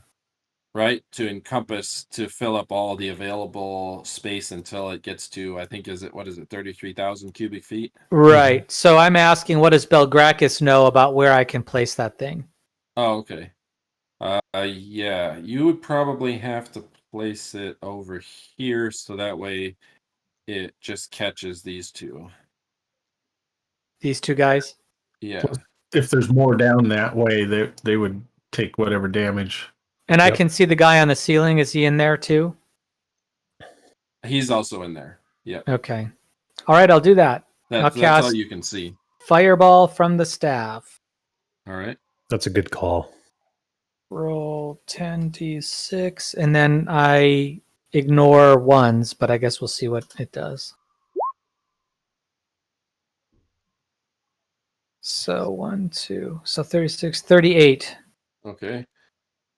right? To fill up all the available space until it gets to, I think, 33,000 cubic feet? Right. So I'm asking, what does Belgrakas know about where I can place that thing? Oh, okay. Yeah, you would probably have to place it over here so that way it just catches these two. These two guys? Yeah. If there's more down that way, they would take whatever damage. And I Yep. can see the guy on the ceiling. Is he in there too? He's also in there. Yeah. Okay. All right, I'll do that. That's all cast- you can see. Fireball from the staff. All right. That's a good call. Roll 10d6, and then I ignore ones, but I guess we'll see what it does. So 1, 2, so 36, 38. Okay.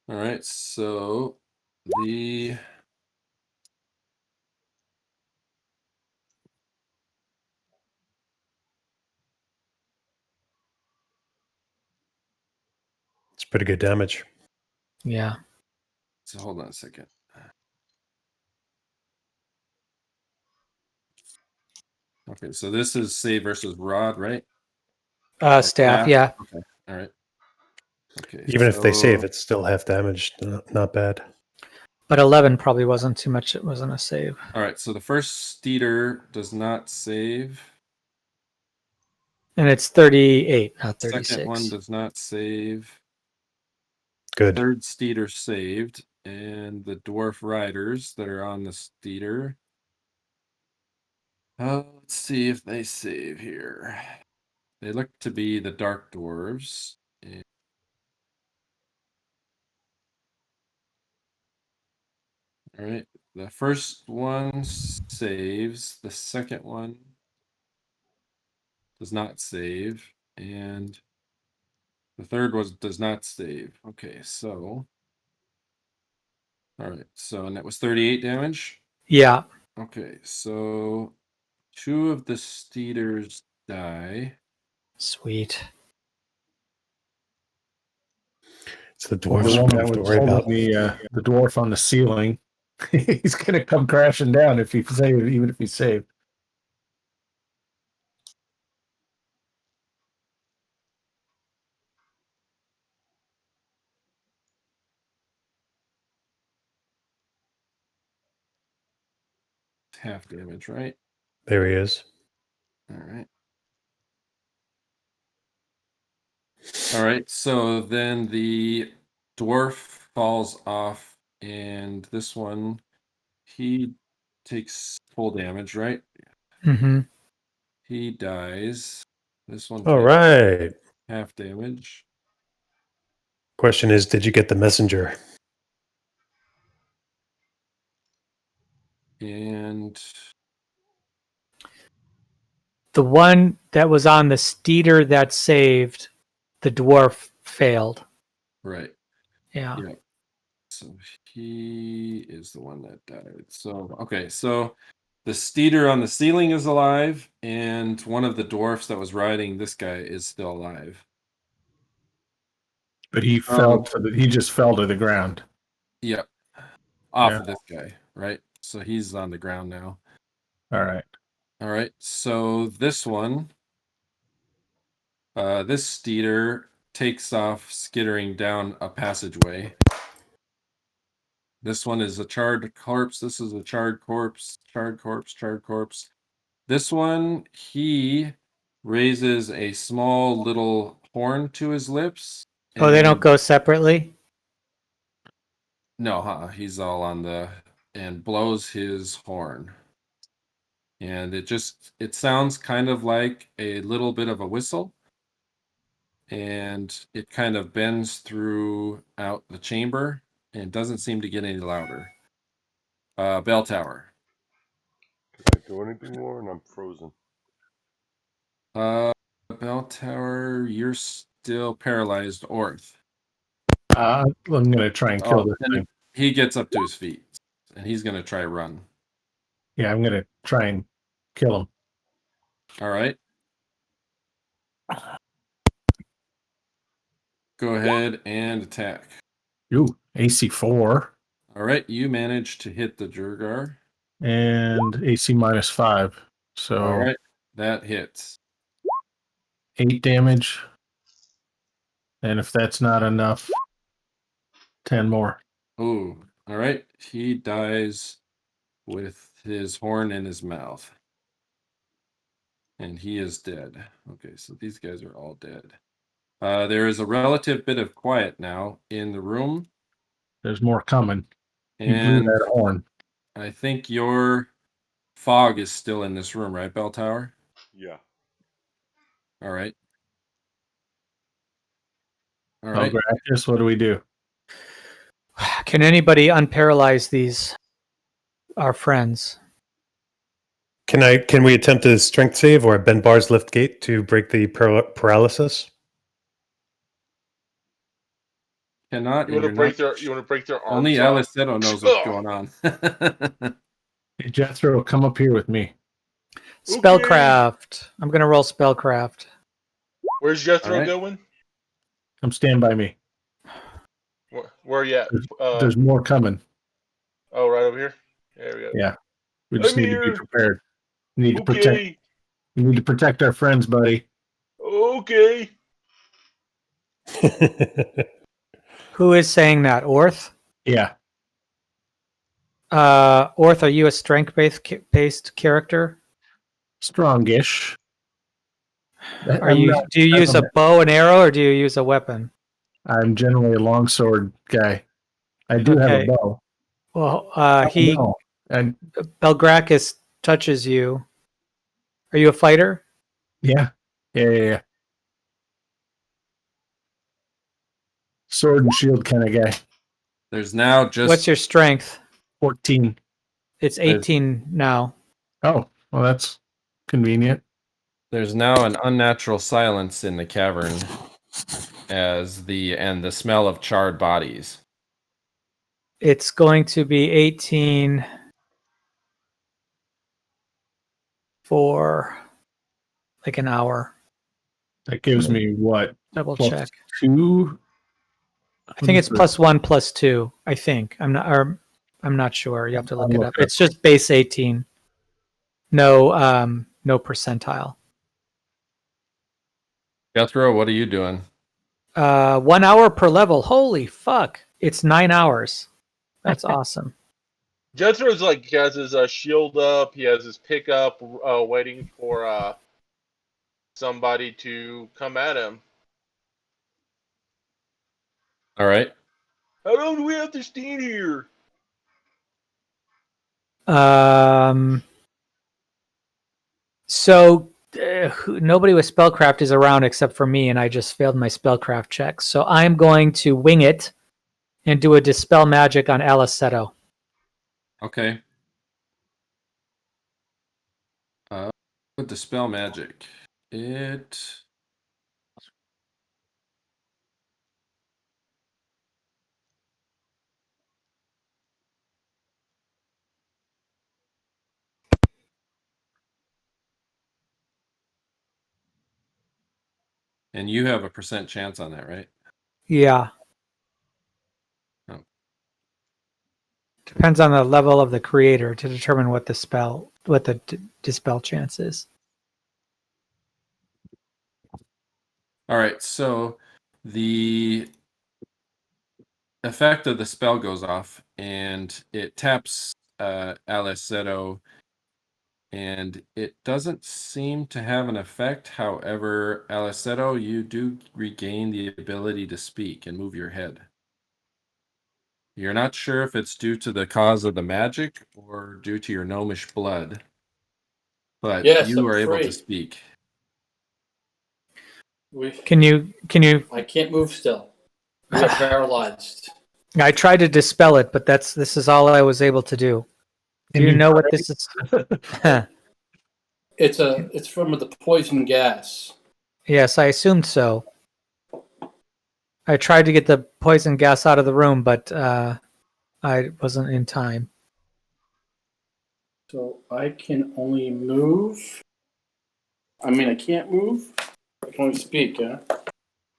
All right. So the It's pretty good damage. Yeah. so hold on a second. Okay, so this is save versus rod, right? Staff, yeah. Okay. All right. Okay. Even if they save, so- it's still half damage. Not bad. But 11 probably wasn't too much. It wasn't a save. All right. So the first steeder does not save. And it's 38, not 36. Second one does not save. Good. Third steeder saved, and the dwarf riders that are on the steeder. Let's see if they save here. They look to be the dark dwarves. All right, the first one saves. The second one does not save, and the third does not save. Okay, so all right, so and that was 38 damage. Yeah. Okay, so 2 of the steeders die. Sweet. It's the Well, dwarves the we one don't that have to was worry about. holding the dwarf on the ceiling, he's gonna come crashing down if he save, even if he saved. Half damage, right? There he is. All right. All right, so then the dwarf falls off, and this one, he takes full damage, right? Mm-hmm. He dies. This one All takes right. half damage. Question is, did you get the messenger? And The one that was on the steeder that saved, the dwarf failed. right. Yeah. Yeah. So he is the one that died. So okay, so the steeder on the ceiling is alive, and one of the dwarfs that was riding this guy is still alive. But he he just fell to the ground. Yep. Off Yeah. of this guy, right? So he's on the ground now. All right. All right. So this one, this steeder takes off skittering down a passageway. This one is a charred corpse. This is a charred corpse, charred corpse, charred corpse. This one, he raises a small little horn to his lips. Oh, they don't and- go separately? No, he's all on and blows his horn. And it sounds kind of like a little bit of a whistle. And it kind of bends throughout the chamber and doesn't seem to get any louder. Bell tower. Can I do anything more? And I'm frozen. Bell tower, you're still paralyzed, Orth. I'm gonna try and kill this and thing. he gets up to his feet, and he's gonna try run. Yeah, I'm gonna try and kill him. All right. Go ahead and attack. Ooh, AC 4 All right, you managed to hit the Durgar. and AC -5. So All right, that hits. 8 damage. And if that's not enough, 10 more. Oh, all right. He dies with his horn in his mouth. And he is dead. Okay, so these guys are all dead. There is a relative bit of quiet now in the room. There's more coming. He blew And that horn. I think your fog is still in this room, right, Bell Tower? Yeah. All right. All right. Belgrakas, what do we do? Can anybody unparalyze these our friends? Can we attempt a strength save or a Ben Bar's lift gate to break the paralysis? Cannot. You and want to you're break not- their? You want to break their arms? Only off? Alleseto knows what's going on. Hey, Jethro, come up here with me. Spellcraft. I'm gonna roll spellcraft. Where's Jethro Alright. going? Come stand by me. Where are you at? There's more coming. Oh, right over here. There we go. Yeah. We just I'm need to be here. prepared. We need to protect. Okay. We need to protect our friends, buddy. Okay. Who is saying that? Orth? Yeah. Orth, are you a strength-based character? Strongish. Are you? Do you use a bow and arrow, or do you use a weapon? I'm generally a longsword guy. I do have Okay. a bow. Well, No. And Belgrakas touches you. Are you a fighter? yeah. Yeah. Sword and shield kind of guy. There's now just What's your strength? 14. It's 18 now. Oh, well, that's convenient. there's now an unnatural silence in the cavern as the smell of charred bodies. It's going to be 18 for like an hour. That gives me what? Double Plus check. 2? I think it's +1, +2. I think I'm not sure. You have to look it up. It's just base 18. No, no percentile. Jethro, what are you doing? 1 hour per level. Holy fuck! It's 9 hours. That's awesome. Jethro's like he has his shield up. He has his pickup, waiting for somebody to come at him. All right. How long do we have to stand here? So nobody with spellcraft is around except for me, and I just failed my spellcraft check. So I'm going to wing it and do a dispel magic on Alleseto. Okay. With the spell magic, it. And you have a % chance on that, right? Yeah. Oh. Depends on the level of the creator to determine what the dispel chance is. All right, so the effect of the spell goes off, and it taps Alleseto, and it doesn't seem to have an effect. However, Alleseto, you do regain the ability to speak and move your head. You're not sure if it's due to the cause of the magic or due to your gnomish blood, but Yes, you I'm are able to free. speak. Can you? I can't move still. We are paralyzed. I tried to dispel it, but this is all I was able to do. Do you know what this is? It's from the poison gas. Yes, I assumed so. I tried to get the poison gas out of the room, but I wasn't in time. So I can only move. I mean, I can't move. I can only speak, yeah?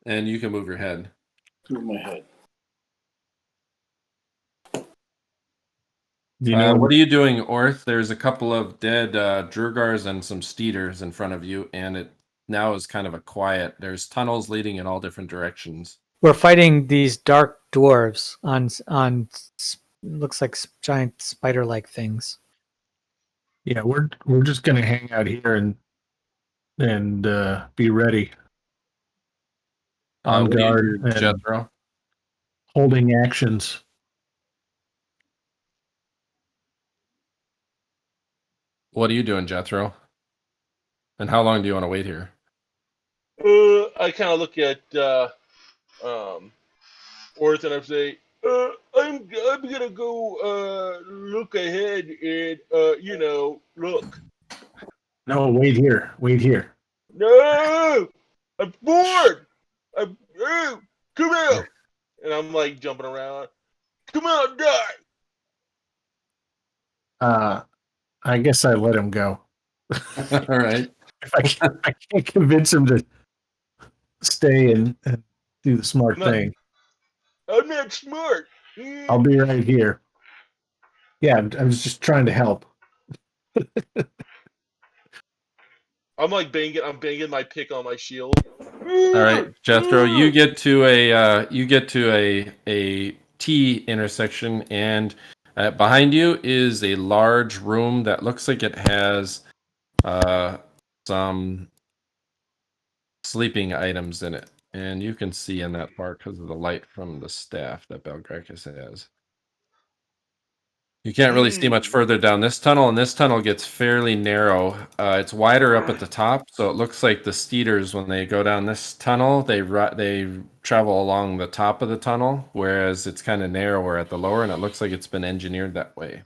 And you can move your head. Move my head. Do you know What are you doing, Orth? There's a couple of dead Drugars and some Steeders in front of you, and it now is kind of a quiet. There's tunnels leading in all different directions. We're fighting these dark dwarves on looks like giant spider-like things. Yeah, we're just gonna hang out here and be ready, on What do you guard, do, and Jethro? holding actions. What are you doing, Jethro? And how long do you want to wait here? I kind of look at Orth and I say, I'm gonna go look ahead and look. No, wait here. Wait here. No, I'm bored. Come out. And I'm like jumping around. Come out and die. I guess I let him go. All right. If I can't convince him to stay and do the smart thing, I'm not smart. I'll be right here. Yeah, I was just trying to help. I'm like banging. I'm banging my pick on my shield. All right, Jethro, you get to a T intersection, and behind you is a large room that looks like it has some sleeping items in it, and you can see in that part because of the light from the staff that Belgrakas has. You can't really see much further down this tunnel, and this tunnel gets fairly narrow. It's wider up at the top, so it looks like the Steeders, when they go down this tunnel, they travel along the top of the tunnel, whereas it's kind of narrower at the lower, and it looks like it's been engineered that way.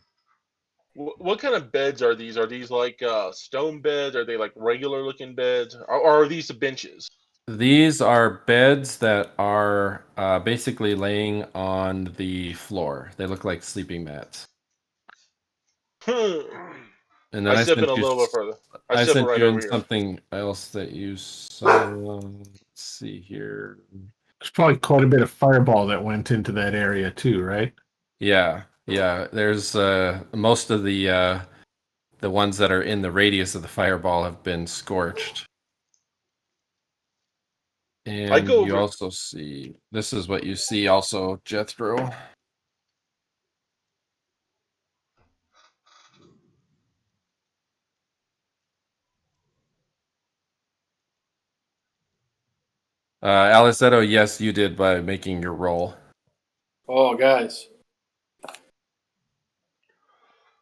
What kind of beds are these? Are these like stone beds? Are they like regular looking beds? Or are these benches? These are beds that are basically laying on the floor. They look like sleeping mats. And then I step in a little bit further. I step sent right you over in here. something else that you saw. Let's see here. There's probably quite a bit of fireball that went into that area too, right? Yeah. There's most of the ones that are in the radius of the fireball have been scorched. And go you over- also see, this is what you see also, Jethro. Alleseto, yes, you did by making your roll. Oh, guys.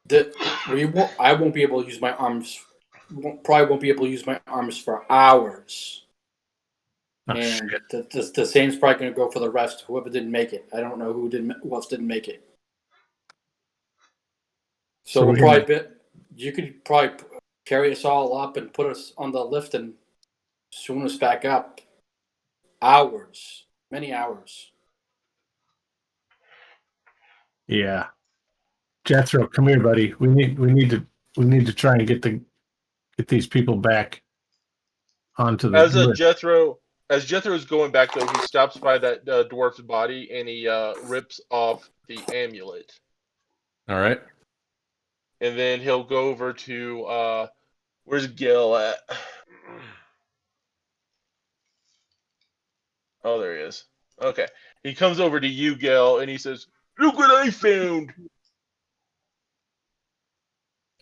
I won't be able to use my arms. Probably won't be able to use my arms for hours. Oh, And shit. the same's probably going to go for the rest. Whoever didn't make it. I don't know who else didn't make it. So we'll probably you could probably carry us all up and put us on the lift and swing us back up. Hours, many hours. Yeah. Jethro, come here, buddy. We need to try and get these people back onto the As Jethro's going back though, he stops by that dwarf's body and he rips off the amulet, All right. and then he'll go over to where's Gale at? Oh, there he is. Okay, he comes over to you, Gale, and he says, "Look what I found!"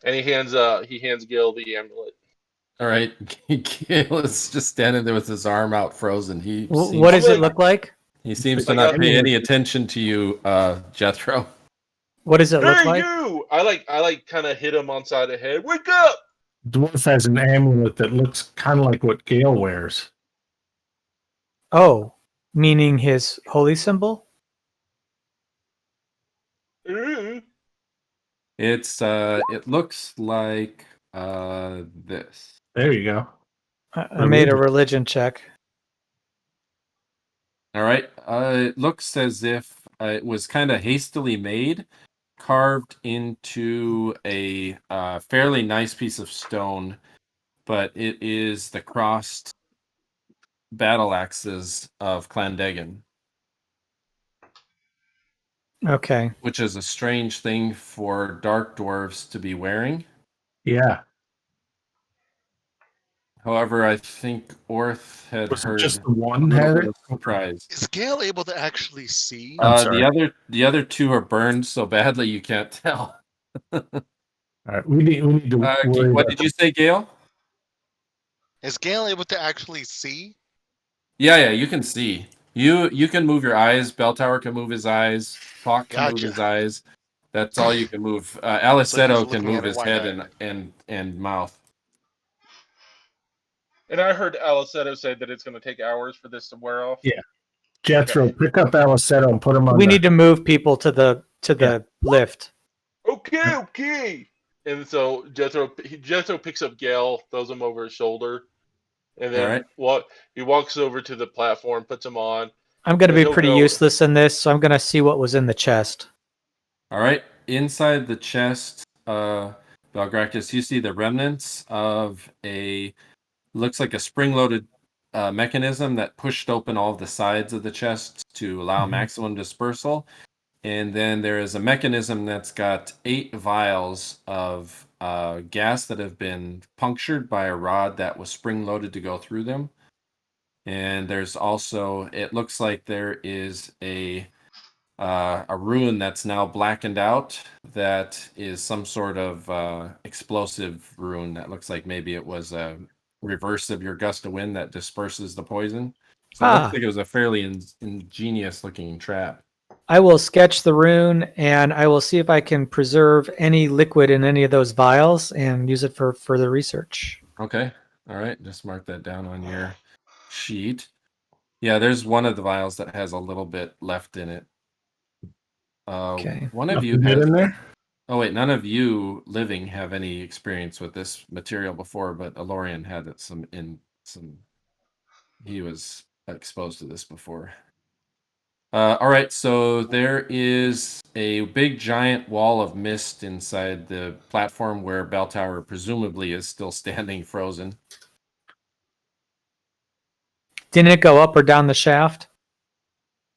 And he hands Gale the amulet. All right. Gale is just standing there with his arm out frozen. What does it look like? He seems It's to like not pay any attention to you, Jethro. What does it look Hey, like? you! I like kind of hit him on side of the head. Wake up! Dwarf has an amulet that looks kind of like what Gale wears. Oh, meaning his holy symbol? It looks like this. There you go. I made a religion check. All right. It looks as if it was kind of hastily made carved into a fairly nice piece of stone, but it is the crossed battle axes of Clandegan, Okay. which is a strange thing for dark dwarves to be wearing. Yeah. However, I think Orth had Was it heard just the a one little had bit it? of surprise. Is Gale able to actually see? I'm sorry. The other two are burned so badly you can't tell. All right. We need to worry What about did you say, Gale? Is Gale able to actually see? Yeah, you can see. You can move your eyes. Bell Tower can move his eyes. Hawk can move Gotcha. his eyes. That's all you can move. So he's Alleseto can looking move at it his head wide-eyed. and mouth. And I heard Aliceto say that it's going to take hours for this to wear off. Yeah. Jethro, pick up Alleseto and put him on We the... need to move people to the lift. Okay. And so Jethro picks up Gale, throws him over his shoulder, and then he walks over to the platform, puts him on. I'm going to And be he'll pretty go- useless in this, so I'm going to see what was in the chest. All right. Inside the chest, Belgrakas, you see the remnants of looks like a spring-loaded mechanism that pushed open all of the sides of the chest to allow maximum dispersal. And then there is a mechanism that's got 8 vials of gas that have been punctured by a rod that was spring-loaded to go through them. And there's also, it looks like there is a rune that's now blackened out that is some sort of explosive rune that looks like maybe it was a reverse of your gust of wind that disperses the poison. So it looks like it was a fairly ingenious looking trap. I will sketch the rune, and I will see if I can preserve any liquid in any of those vials and use it for further research. Okay. All right. Just mark that down on your sheet. Yeah, there's one of the vials that has a little bit left in it. Okay. One of you Nothing good has. in there? Oh wait, none of you living have any experience with this material before, but Alorian had it he was exposed to this before. All right, so there is a big giant wall of mist inside the platform where Bell Tower presumably is still standing frozen. Didn't it go up or down the shaft?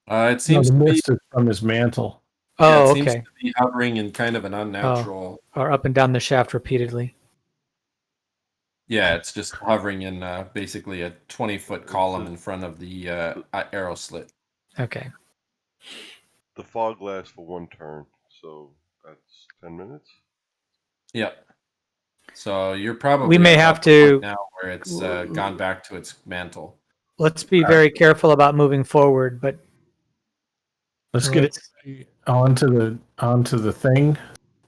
It seems the to be, mist is from his mantle. Oh, it seems okay. to be hovering in kind of an unnatural. Or up and down the shaft repeatedly. Yeah, it's just hovering in basically a 20-foot column in front of the arrow slit. Okay. The fog lasts for 1 turn, so that's 10 minutes. Yep. So you're probably We may at have about the point to- now where it's gone back to its mantle. Let's be very careful about moving forward, but Let's get it onto the thing,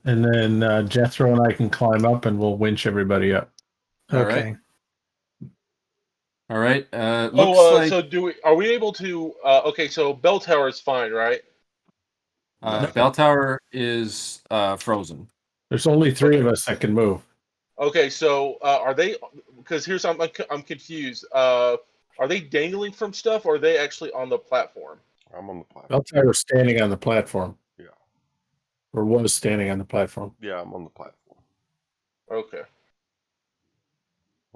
and then Jethro and I can climb up, and we'll winch everybody up. okay. All right. Looks like so are we able to? Okay, so Bell Tower is fine, right? Bell Tower is frozen. There's only 3 of us that can move. Okay, so are they? Because here's I'm confused. Are they dangling from stuff, or are they actually on the platform? I'm on the platform. Bell Tower's standing on the platform. Yeah. Or was standing on the platform. Yeah, I'm on the platform. Okay.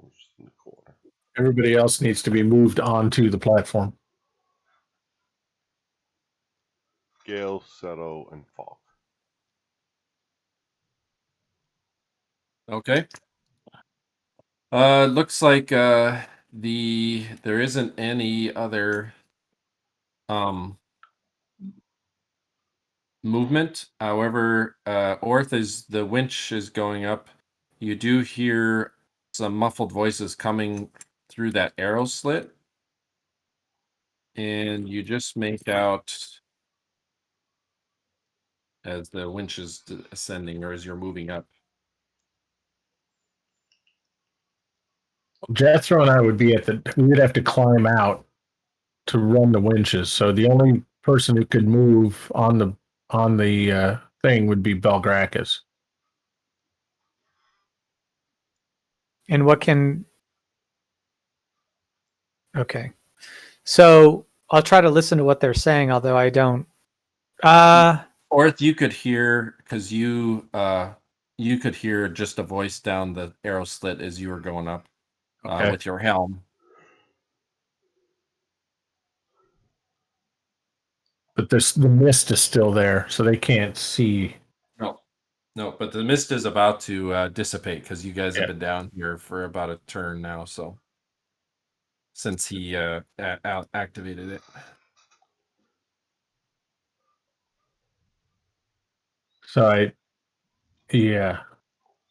I'm just in the corner. Everybody else needs to be moved onto the platform. Gale, Seto, and Falk. Okay. Looks like there isn't any other movement. However, Orth, as the winch is going up, you do hear some muffled voices coming through that arrow slit. And you just make out as the winch is ascending or as you're moving up. Jethro and I would be we would have to climb out to run the winches. So the only person who could move on the thing would be Belgrakas. And what can... Okay. So I'll try to listen to what they're saying, although I don't... Orth, you could hear because you could hear just a voice down the arrow slit as you were going up Okay. with your helm. But the mist is still there, so they can't see. No, but the mist is about to dissipate because you guys Yeah. have been down here for about a turn now. So since he activated it. So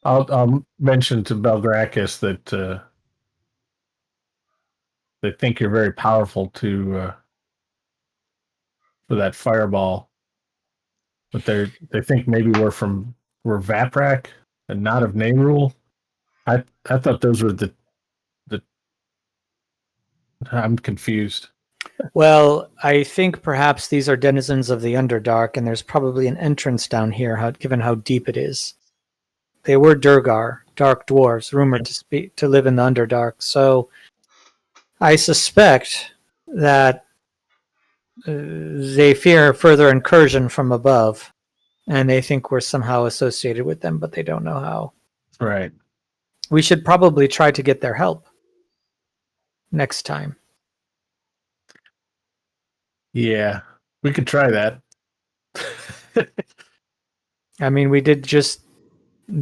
I'll mention to Belgrakas that they think you're very powerful for that fireball, but they think maybe we're Vaprak and not of Nayrul. I thought those were the I'm confused. Well, I think perhaps these are denizens of the Underdark, and there's probably an entrance down here, given how deep it is. They were Durgar, dark dwarves, rumored to live in the Underdark. So I suspect that they fear further incursion from above, and they think we're somehow associated with them, but they don't know how. Right. We should probably try to get their help next time. Yeah, we could try that. I mean, we did just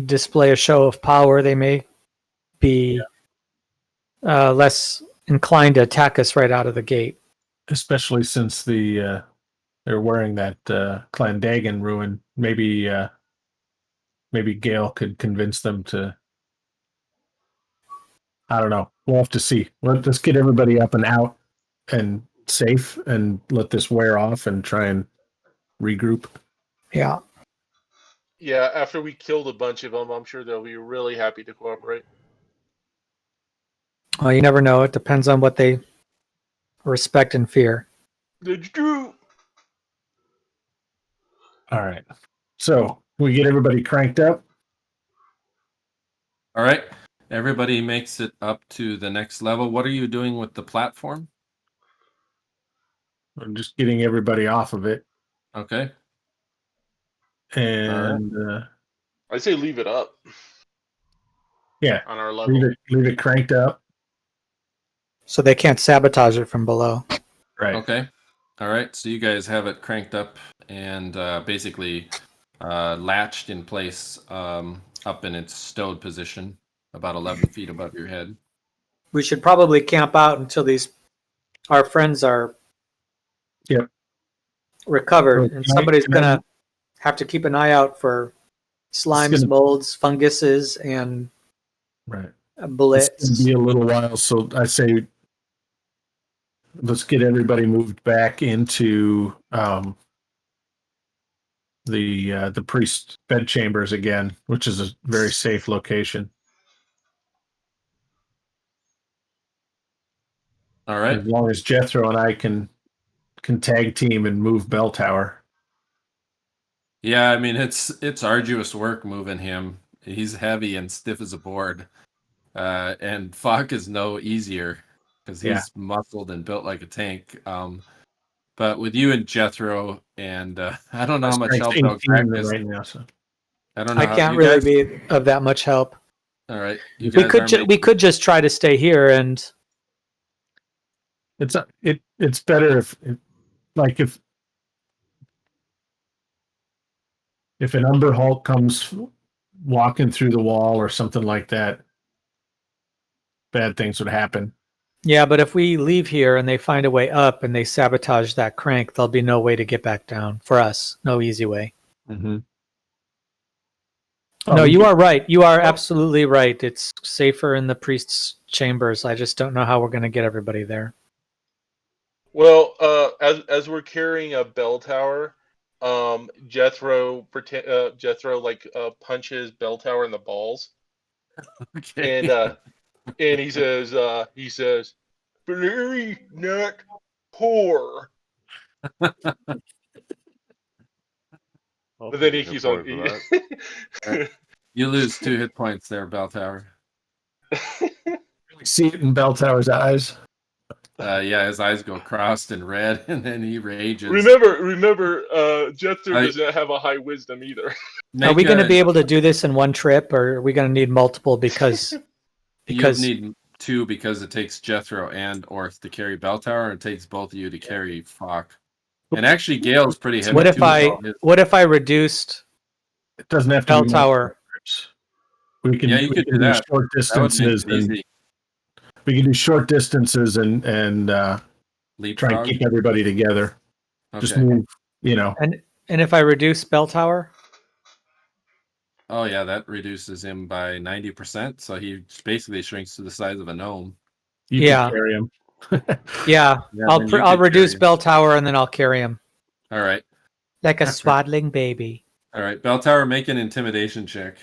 display a show of power. They may be less inclined to attack us right out of the gate. Especially since they're wearing that Clandagan ruin. Maybe Gale could convince them to. I don't know. We'll have to see. Let's get everybody up and out and safe, and let this wear off, and try and regroup. Yeah. Yeah, after we killed a bunch of them, I'm sure they'll be really happy to cooperate. Well, you never know. It depends on what they respect and fear. That's true. All right. So we get everybody cranked up. All right. Everybody makes it up to the next level. What are you doing with the platform? I'm just getting everybody off of it, Okay. and I say leave it up yeah, on our level. leave it cranked up. So they can't sabotage it from below. Right. Okay. All right. So you guys have it cranked up and basically latched in place up in its stowed position, about 11 feet above your head. We should probably camp out until our friends are recovered, and somebody's gonna have to keep an eye out for slimes, molds, funguses, and Right. bullets. It's gonna be a little while, so I say let's get everybody moved back into the priest bedchambers again, which is a very safe location. All right. As long as Jethro and I can tag team and move Bell Tower. Yeah, I mean it's arduous work moving him. He's heavy and stiff as a board, and Falk is no easier because he's muscled and built like a tank. But with you and Jethro, and I don't know how much help Belgrakas right now. So I don't know. I can't really be of that much help. All right, We could just try to stay here, and it's better if an Umber Hulk comes walking through the wall or something like that, bad things would happen. yeah. But if we leave here and they find a way up and they sabotage that crank, there'll be no way to get back down for us. No easy way. Mm-hmm. No, you are right. You are absolutely right. It's safer in the priest's chambers. I just don't know how we're going to get everybody there. Well, as we're carrying a bell tower, Jethro punches bell tower in the balls, Okay. and he says, "Blurry, not poor." But then he keeps on. Right. You lose 2 hit points there, Bell Tower. Really see it in Bell Tower's eyes. Yeah, his eyes go crossed and red, and then he rages. Remember, Jethro I- does not have a high wisdom either. Are we Make going to a- be able to do this in one trip, or are we going to need multiple because You need 2 because it takes Jethro and Orth to carry Bell Tower, and it takes both of you to carry Fock. And actually, Gale's pretty heavy what if too. what if I reduced It doesn't have to Bell be Tower? trips. We can, Yeah, you we could can do that. short That would make distances it and easy. we can do short distances and try and Leapfrog. keep everybody together. Just Okay. move, you know. And if I reduce Bell Tower, Oh yeah, that reduces him by 90%. So he basically shrinks to the size of a gnome. You Yeah. can carry them. yeah, Yeah, I'll then you I'll could reduce carry him. Bell Tower and then I'll carry him All right. like a swaddling baby. All right. Bell Tower, make an intimidation check.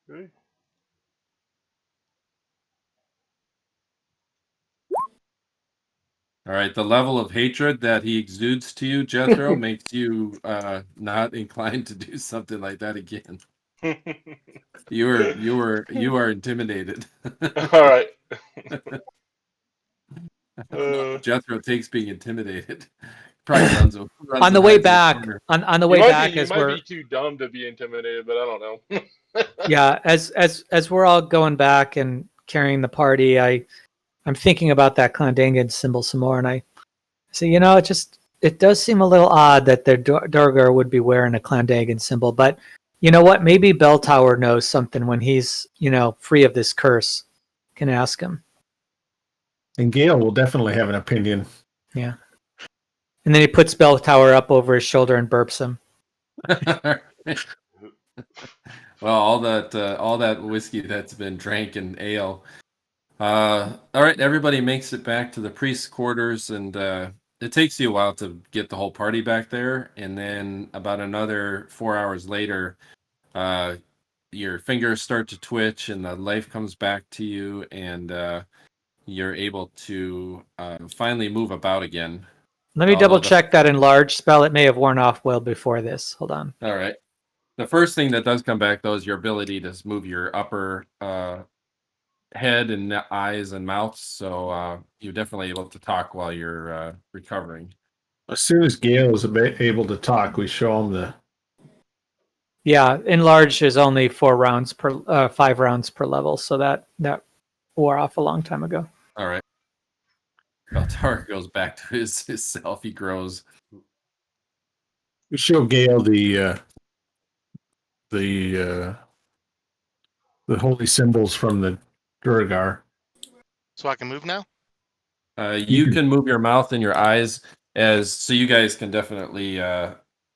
Okay. All right. The level of hatred that he exudes to you, Jethro, makes you not inclined to do something like that again. You are intimidated. All right. Jethro takes being intimidated. Probably runs On the way hides in back, corner. on the way back, as you might we're be too dumb to be intimidated, but I don't know. yeah, as we're all going back and carrying the party, I'm thinking about that Clandangan symbol some more, and I say, it does seem a little odd that the Durgar would be wearing a Clandangan symbol, but you know what? Maybe Bell Tower knows something when he's free of this curse. Can ask him. And Gale will definitely have an opinion. Yeah. And then he puts Bell Tower up over his shoulder and burps him. Well, all that whiskey that's been drank and ale. All right, everybody makes it back to the priest's quarters, and it takes you a while to get the whole party back there. And then about another 4 hours later, your fingers start to twitch, and the life comes back to you, and you're able to finally move about again. Let me Although double check that enlarge spell. It may have worn off well before this. Hold on. All right. The first thing that does come back, though, is your ability to move your upper head and eyes and mouth. So you're definitely able to talk while you're recovering. As soon as Gale is able to talk, we show him the. Yeah, enlarge is only 5 rounds per level, so that wore off a long time ago. All right. Beltar goes back to his self. He grows. We show Gale the holy symbols from the Durgar. So I can move now? You can move your mouth and your eyes so you guys can definitely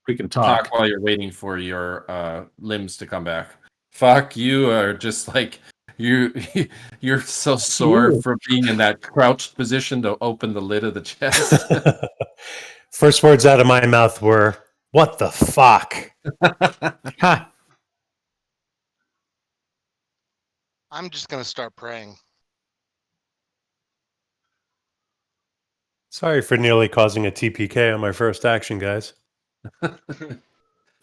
We can talk. while you're waiting for your limbs to come back. Fuck, you are just like you're so sore Ooh. from being in that crouched position to open the lid of the chest. First words out of my mouth were, "What the fuck?" Ha! I'm just gonna start praying. Sorry for nearly causing a TPK on my first action, guys. Your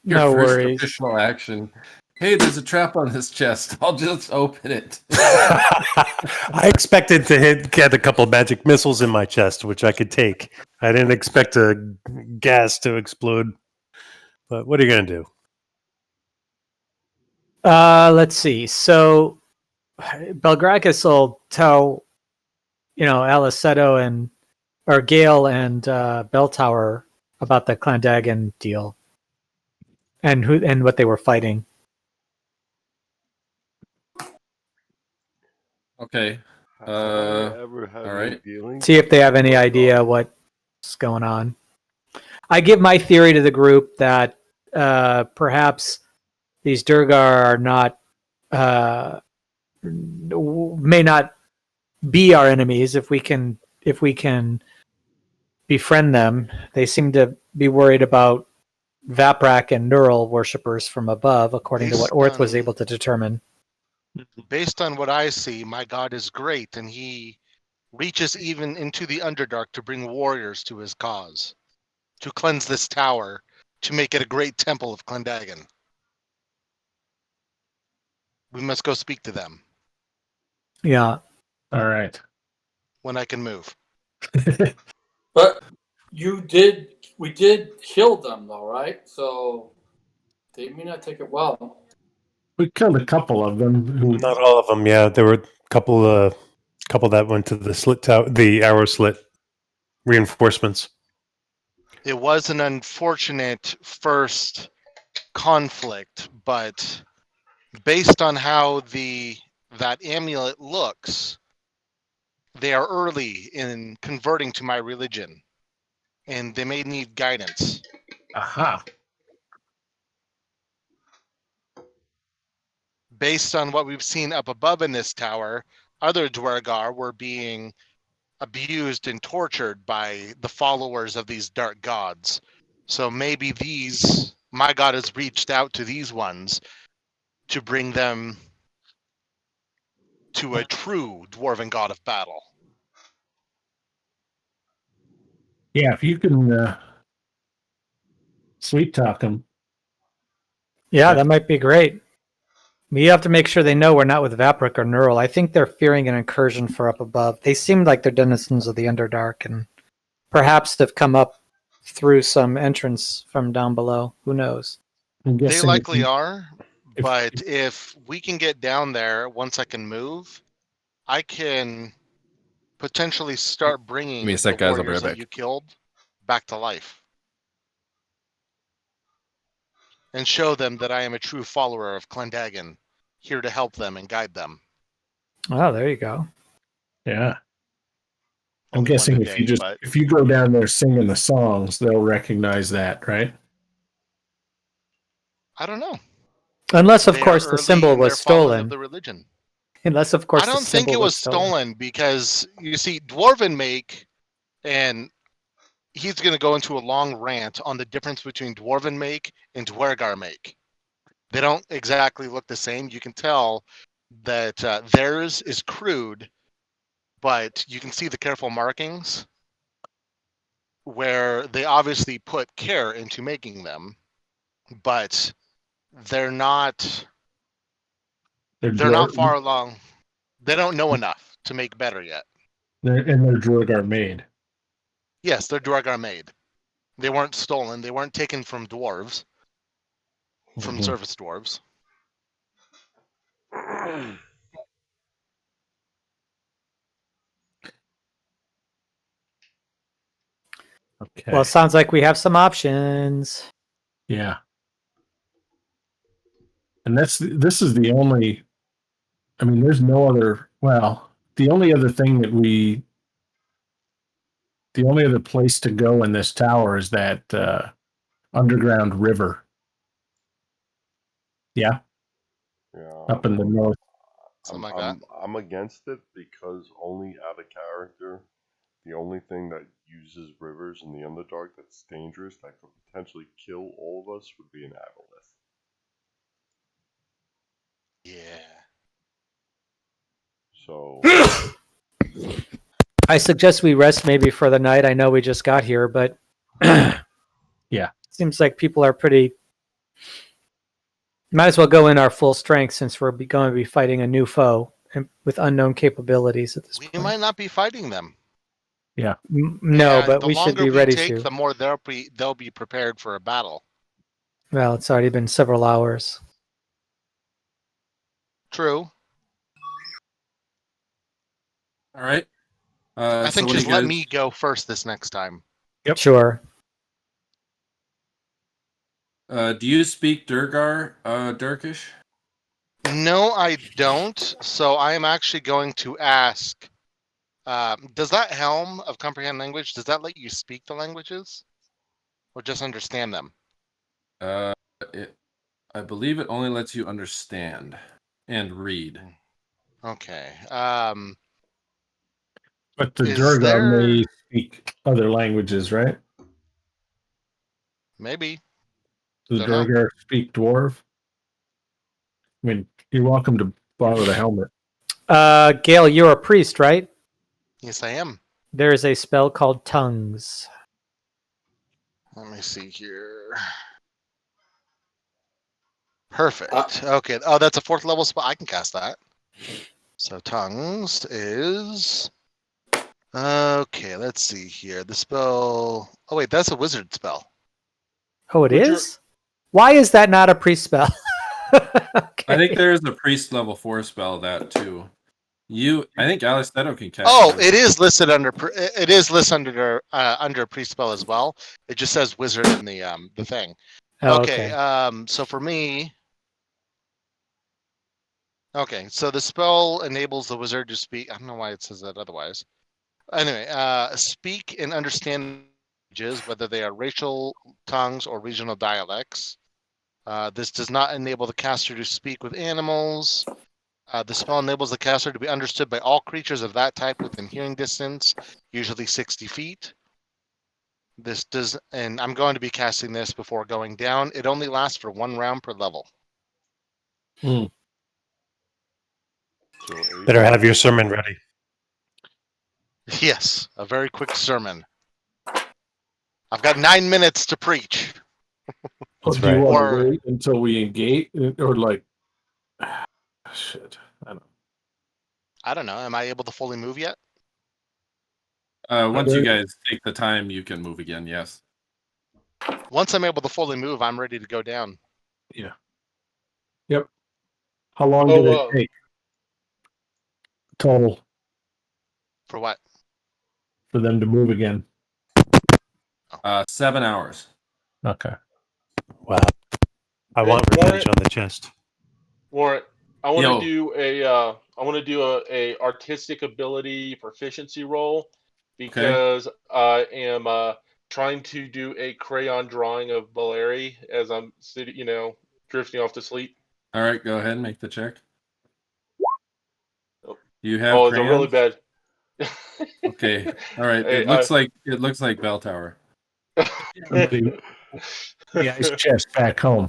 No first worries. official action. Hey, there's a trap on this chest. I'll just open it. I expected to get a couple magic missiles in my chest, which I could take. I didn't expect a gas to explode. But what are you going to do? Let's see. So Belgrakas will tell, Alleseto or Gale and Bell Tower about the Clandagan deal and what they were fighting. Okay. Have I ever had all any right. dealings? See if they have any idea what's going on. I give my theory to the group that perhaps these Durgar are not may not be our enemies if we can befriend them. They seem to be worried about Vaprak and Neural worshippers from above, according to what Orth was able to determine. Based on what I see, my god is great, and he reaches even into the Underdark to bring warriors to his cause, to cleanse this tower, to make it a great temple of Clandagan. We must go speak to them. Yeah. All right. when I can move. But we did kill them though, right? So they may not take it well. We killed a couple of them. Who? Not all of them. Yeah, there were a couple that went to the slit tower, the arrow slit reinforcements. It was an unfortunate first conflict, but based on how that amulet looks, they are early in converting to my religion, and they may need guidance. Aha. Based on what we've seen up above in this tower, other Dwargar were being abused and tortured by the followers of these dark gods. So maybe my god has reached out to these ones to bring them to a true dwarven god of battle. Yeah, if you can sweet talk them. Yeah, that might be great. You have to make sure they know we're not with Vaprik or Neural. I think they're fearing an incursion for up above. They seem like they're denizens of the Underdark and perhaps have come up through some entrance from down below. Who knows? They likely are, but if we can get down there once I can move, I can potentially start bringing Give me a sec, the guys. I'll be warriors right that back. you killed back to life. And show them that I am a true follower of Clendagon, here to help them and guide them. Oh, there you go. Yeah. I'm Only guessing one if today, but if you go down there singing the songs, they'll recognize that, right? I don't know. Unless, of They are course, the early symbol in their was following stolen. of the religion. Unless, of course, I don't the think it symbol was stolen because you see, Dwarven make, and he's going to go into a long rant on the difference between Dwarven make and Dwergar make. They don't exactly look the same. You can tell that theirs is crude, but you can see the careful markings where they obviously put care into making them, but they're not far along. They don't know enough to make better yet. They're Dwargar made. Yes, they're Dwargar made. They weren't stolen. They weren't taken from dwarves, from service dwarves. Okay. Well, it sounds like we have some options. Yeah. And this is the only, I mean, there's no other, well, the only other place to go in this tower is that underground river. Yeah. Yeah. Up in the north. Something like that. I'm against it because only out of character, the only thing that uses rivers in the Underdark that's dangerous, that could potentially kill all of us, would be an aboleth. Yeah. So I suggest we rest maybe for the night. I know we just got here, but yeah, seems like people are pretty. Might as well go in our full strength since we're going to be fighting a new foe with unknown capabilities at this point. We might not be fighting them. Yeah. No, but we should be ready to. The more they'll be prepared for a battle. Well, it's already been several hours. True. All right. I think just let me go first this next time. Yep. Sure. Do you speak Durkish? No, I don't. So I am actually going to ask, does that helm of comprehend language, does that let you speak the languages? Or just understand them? I believe it only lets you understand and read. Okay. But the Durgar may speak other languages, right? Maybe. Does Durgar speak Dwarf? I mean, you're welcome to borrow the helmet. Gale, you're a priest, right? Yes, I am. There is a spell called Tongues. Let me see here. Perfect. Okay. Oh, that's a 4th level spell. I can cast that. So Tongues is Okay, let's see here. The spell. Oh wait, that's a wizard spell. Oh, it Would you- is? Why is that not a priest spell? Okay. I think there is a priest level 4 spell that too. I think Alleseto can cast. Oh, it is listed under. It is listed under priest spell as well. It just says wizard in the thing. Oh, Okay. So for me. Okay, so the spell enables the wizard to speak. I don't know why it says that otherwise. Anyway, speak and understand languages, whether they are racial tongues or regional dialects. This does not enable the caster to speak with animals. The spell enables the caster to be understood by all creatures of that type within hearing distance, usually 60 feet. And I'm going to be casting this before going down. It only lasts for 1 round per level. So Better have your sermon ready. Yes, a very quick sermon. I've got 9 minutes to preach. That's Do you right. want Or- to wait until we engage, or like, shit? I don't know. I don't know. Am I able to fully move yet? Once you guys take the time, you can move again. Yes. Once I'm able to fully move, I'm ready to go down. Yeah. Yep. How long Oh, did it take total For what? for them to move again? 7 hours. Okay. Wow. I want revenge on the chest. Warrant, I want Yo. to do a artistic ability proficiency roll because I am trying to do a crayon drawing of Valeri as I'm sitting, drifting off to sleep. All right, go ahead and make the check. You have Oh, it's a really crayons? bad. Okay. All right. Hey, It looks like Bell Tower. Somebody, the guy's chest back home.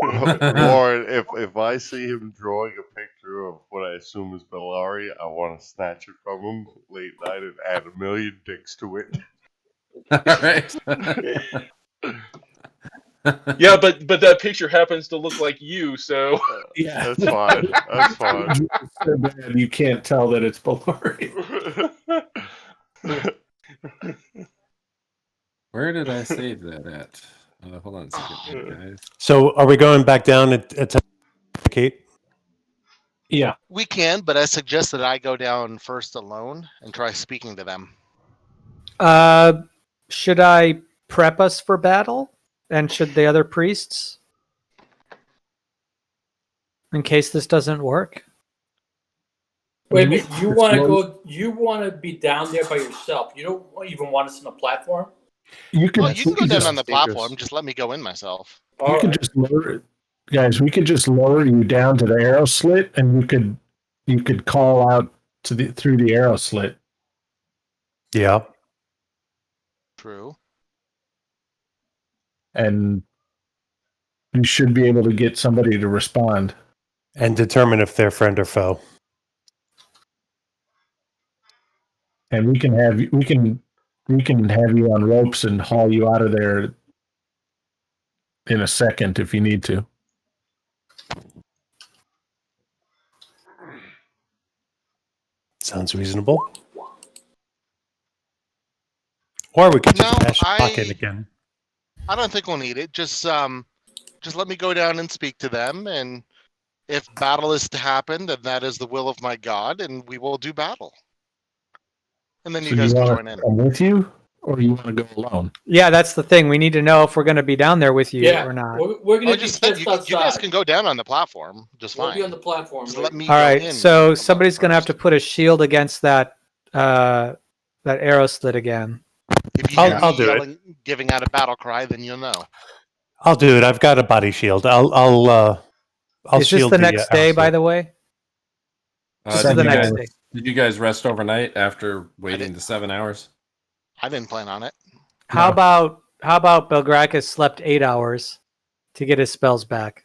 Warren, if I see him drawing a picture of what I assume is Bellari, I want to snatch it from him late night and add 1 million dicks to it. All right. Yeah, but that picture happens to look like you, so Yeah. That's fine. That's fine. So bad you can't tell that it's Belgrakas. Where did I save that at? Hold on a second, guys. So are we going back down at Kate? Yeah. We can, but I suggest that I go down first alone and try speaking to them. Should I prep us for battle? And should the other priests? In case this doesn't work? Wait a minute. You want to go? You want to be down there by yourself? You don't even want us on the platform? You can, Well, you can go down just, on the platform. Just let me go in myself. you can just lower it. Guys, we could just lower you down to the arrow slit and you could call out through the arrow slit. Yeah. True. And you should be able to get somebody to respond. And determine if they're friend or foe. And we can have you on ropes and haul you out of there in a second if you need to. Sounds reasonable. Or we could just No, bash pocket again. I don't think we'll need it. Just let me go down and speak to them, and if battle is to happen, then that is the will of my God, and we will do battle. And then you guys can join in. I'm with you, or you want to go alone? Yeah, that's the thing. We need to know if we're going to be down there with you Yeah, or not. we're going I to be just said just you outside. guys can go down on the platform, just We'll fine. be on the platform. Just let me All go right, in so above somebody's going to have to first. put a shield against that that arrow slit again. If you I'll- hear me I'll do it. yelling, giving out a battle cry, then you'll know. I'll do it. I've got a body shield. I'll Is this shield the next day, by the way? This is Did the you next guys- day. Did you guys rest overnight after waiting the 7 hours? I didn't plan on it. How about Belgrakas slept 8 hours to get his spells back?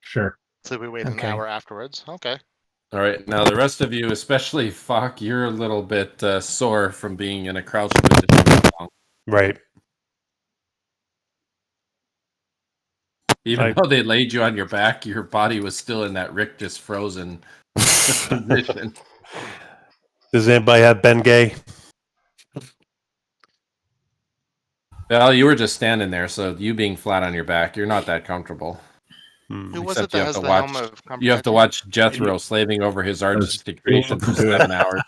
Sure. So we wait an Okay. hour afterwards. Okay. All right. Now the rest of you, especially Falk, you're a little bit sore from being in a crouching position for long. Right. Even though they laid you on your back, your body was still in that rictus frozen position. Does anybody have Ben Gay? Well, you were just standing there, so you being flat on your back, you're not that comfortable. Who was Except it that has the helm of you have to comprehension? watch Jethro slaving over his artistic creation for 7 hours.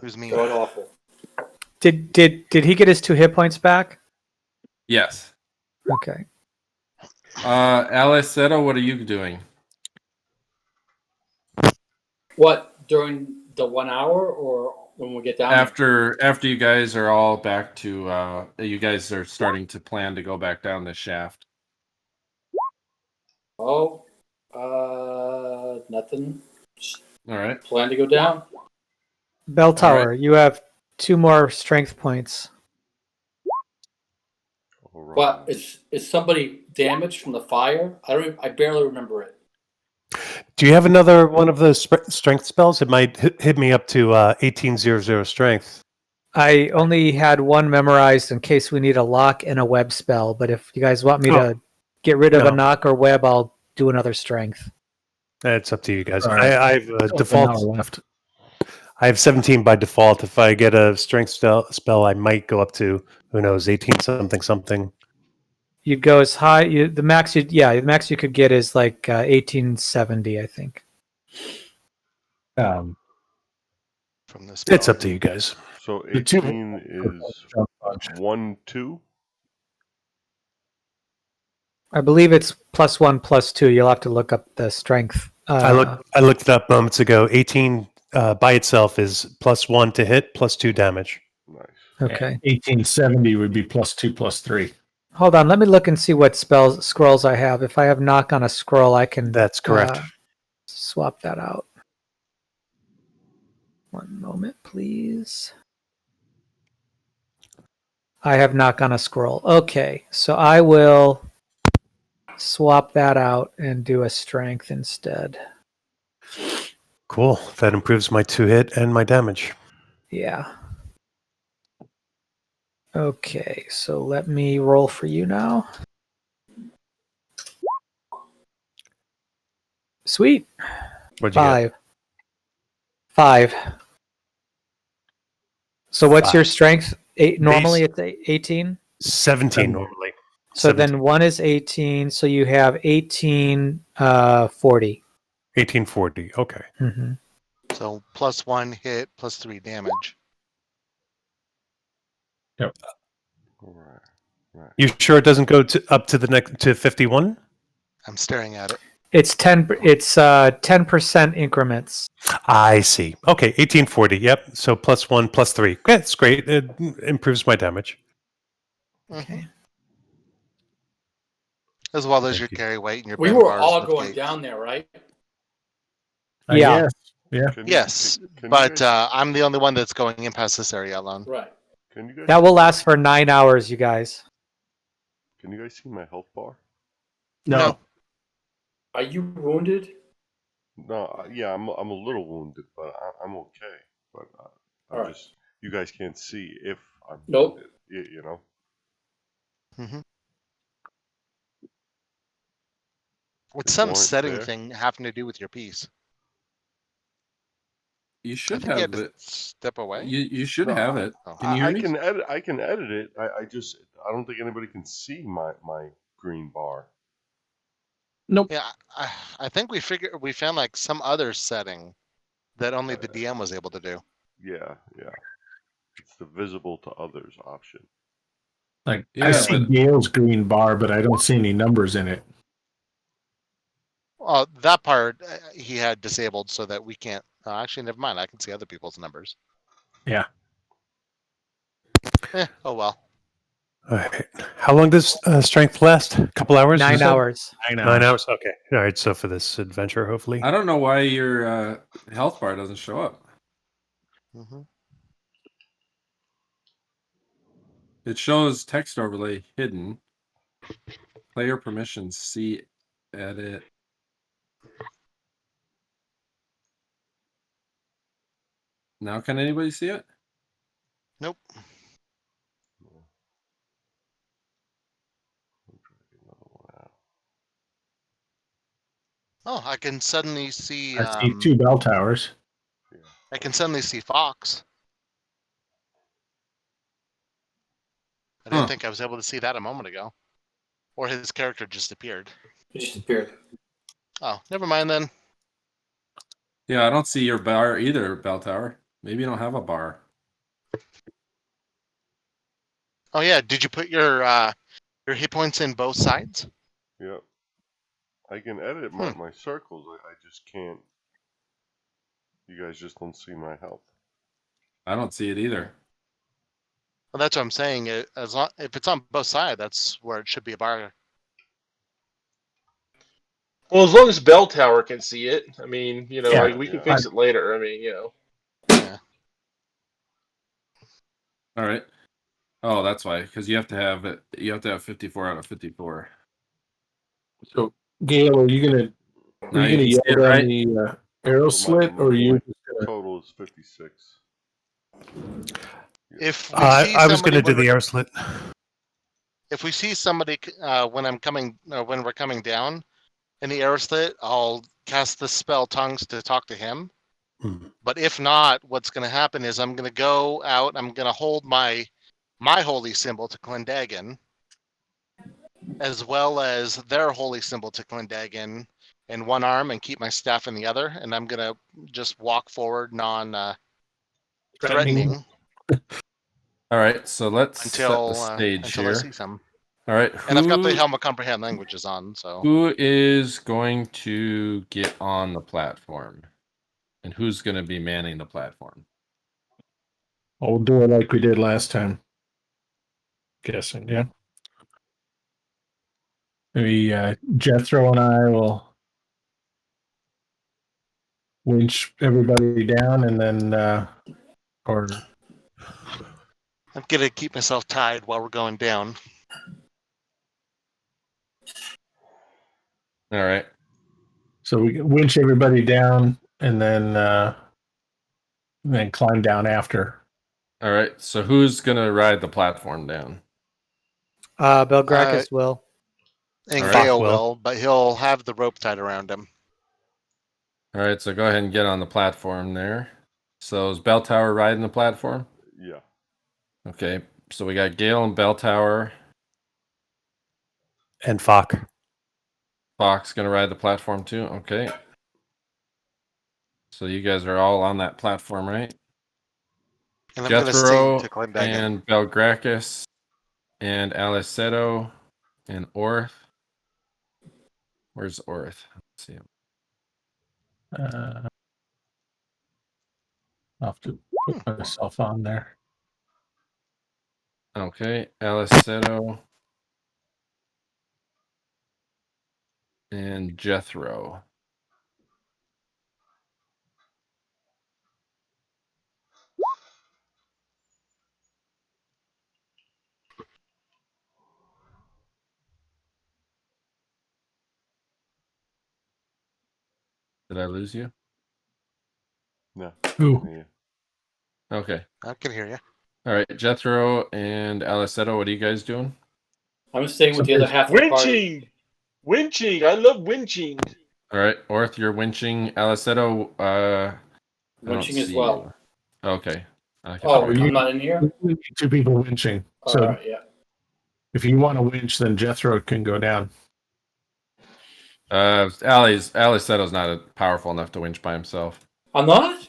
Who's me? God awful. Did he get his 2 hit points back? Yes. Okay. Alleseto, what are you doing? What, during the 1 hour or when we get down there? After you guys are all back to you guys are starting to plan to go back down this shaft. Oh, nothing. All right. Plan to go down. Bell Tower, you have 2 more strength points. All right. What is somebody damaged from the fire? I barely remember it. Do you have another one of those strength spells? It might hit me up to 1800 strength. I only had 1 memorized in case we need a lock and a web spell, but if you guys want me to get rid of a No. knock or web, I'll do another strength. It's up to you guys. All right. I have An hour default. left. I have 17 by default. If I get a strength spell, I might go up to, who knows, 18 something. You'd go as high. The max you could get is like 1870, I think. Um, From this. It's up to you guys. So The two- 18 is 1, 2. I believe it's +1, +2. You'll have to look up the strength. I looked it up moments ago. 18 by itself is +1 to hit, +2 damage. Nice. Okay. 1870 would be +2, +3. Hold on. Let me look and see what scrolls I have. If I have knock on a scroll, I can. That's correct. Swap that out. 1 moment, please. I have knock on a scroll. Okay, so I will swap that out and do a strength instead. Cool. That improves my 2 hit and my damage. Yeah. Okay, so let me roll for you now. Sweet. What'd you get? 5. So what's 5. your strength? 8. Normally it's 18. 17 normally. So 17. then 1 is 18. So you have 1840. 1840. Okay. Mm-hmm. So +1 hit, +3 damage. All right. You sure it doesn't go up to the next to 51? I'm staring at it. It's 10. It's 10% increments. I see. Okay, 1840. Yep. So +1, +3. That's great. It improves my damage. Okay. As well as Thank your you. carry weight and your We bend were bars all with going gates. down there, right? Yeah. Yes. Yeah. Yes, Can you but guys- I'm the only one that's going in past this area alone. Right. can you guys That will last for 9 hours, you guys. Can you guys see my health bar? No. Are you wounded? No, yeah, I'm a little wounded, but I'm okay. But I'm Alright. just you guys can't see if I'm Nope. wounded, you know. Mm-hmm. What's Is some Lawrence setting there? thing having to do with your piece? You I should think you had have to it. step away. You should No, have it. Oh. Can you hear I me? can edit. I can edit it. I don't think anybody can see my green bar. Yeah, I think we found like some other setting that only the DM was able to do. Yeah. It's the visible to others option. Like Yeah, I see but- Gale's green bar, but I don't see any numbers in it. Well, that part he had disabled so that we can't. Actually, never mind. I can see other people's numbers. Yeah. Oh well. All right. How long does strength last? A couple hours? 9 you said? hours. 9 hours. Okay. All right. So for this adventure, hopefully. I don't know why your health bar doesn't show up. Mm-hmm. It shows text overlay hidden. Player permissions. See edit. Now can anybody see it? Nope. Oh, I can suddenly see. I see 2 bell towers. I can suddenly see Fox. I didn't think I was able to see that a moment ago. Or his character just appeared. It just appeared. Oh, never mind then. Yeah, I don't see your bar either, Bell Tower. Maybe you don't have a bar. Oh yeah, did you put your hit points in both sides? Yep. I can edit my circles. I just can't. You guys just don't see my health. I don't see it either. Well, that's what I'm saying. If it's on both sides, that's where it should be a bar. Well, as long as Bell Tower can see it, I mean, you know, Yeah. like we can fix it later. I mean, you know. Yeah. All right. Oh, that's why, because you have to have it. You have to have 54 out of 54. So, Gale, are you gonna Now you can yell see it, down right? the arrow slit, or are you just gonna? Total is 56. If we see I was going somebody to do the arrow slit. if we see somebody when we're coming down in the arrow slit, I'll cast the spell Tongues to talk to him. Hmm. But if not, what's going to happen is I'm going to go out. I'm going to hold my holy symbol to Clendagon, as well as their holy symbol to Clendagon in one arm, and keep my staff in the other. And I'm going to just walk forward, threatening All right, so let's until set the stage until I here. see some. All right, And I've got the Helm of Comprehend languages on, so who is going to get on the platform, and who's going to be manning the platform? We'll do it like we did last time. Guessing, yeah. Maybe Jethro and I will winch everybody down, and then, or I'm gonna keep myself tied while we're going down. All right. so we can winch everybody down, and then climb down after. All right. So who's going to ride the platform down? Belgrakas will. And All right. Gale Will. will, but he'll have the rope tied around him. All right. So go ahead and get on the platform there. So is Bell Tower riding the platform? Yeah. Okay. So we got Gale and Bell Tower. And Fox. Fox going to ride the platform too. Okay. So you guys are all on that platform, right? And I'm gonna Jethro sing to Clendagon. and Belgrakas and Alleseto and Orth. Where's Orth? Let's see him. I'll have to put myself on there. Okay, Alleseto and Jethro. Did I lose you? No. Ooh. Yeah. Okay. I can hear you. All right, Jethro and Alleseto, what are you guys doing? I'm staying with the other half of the party. Winching! I love winching. All right, Orth, you're winching. Alleseto, I don't Winching as see well. you. Okay. I can Oh, figure it I'm out. not in here? We need two people winching. So All right, yeah. if you want to winch, then Jethro can go down. Aleseto's not powerful enough to winch by himself. I'm not?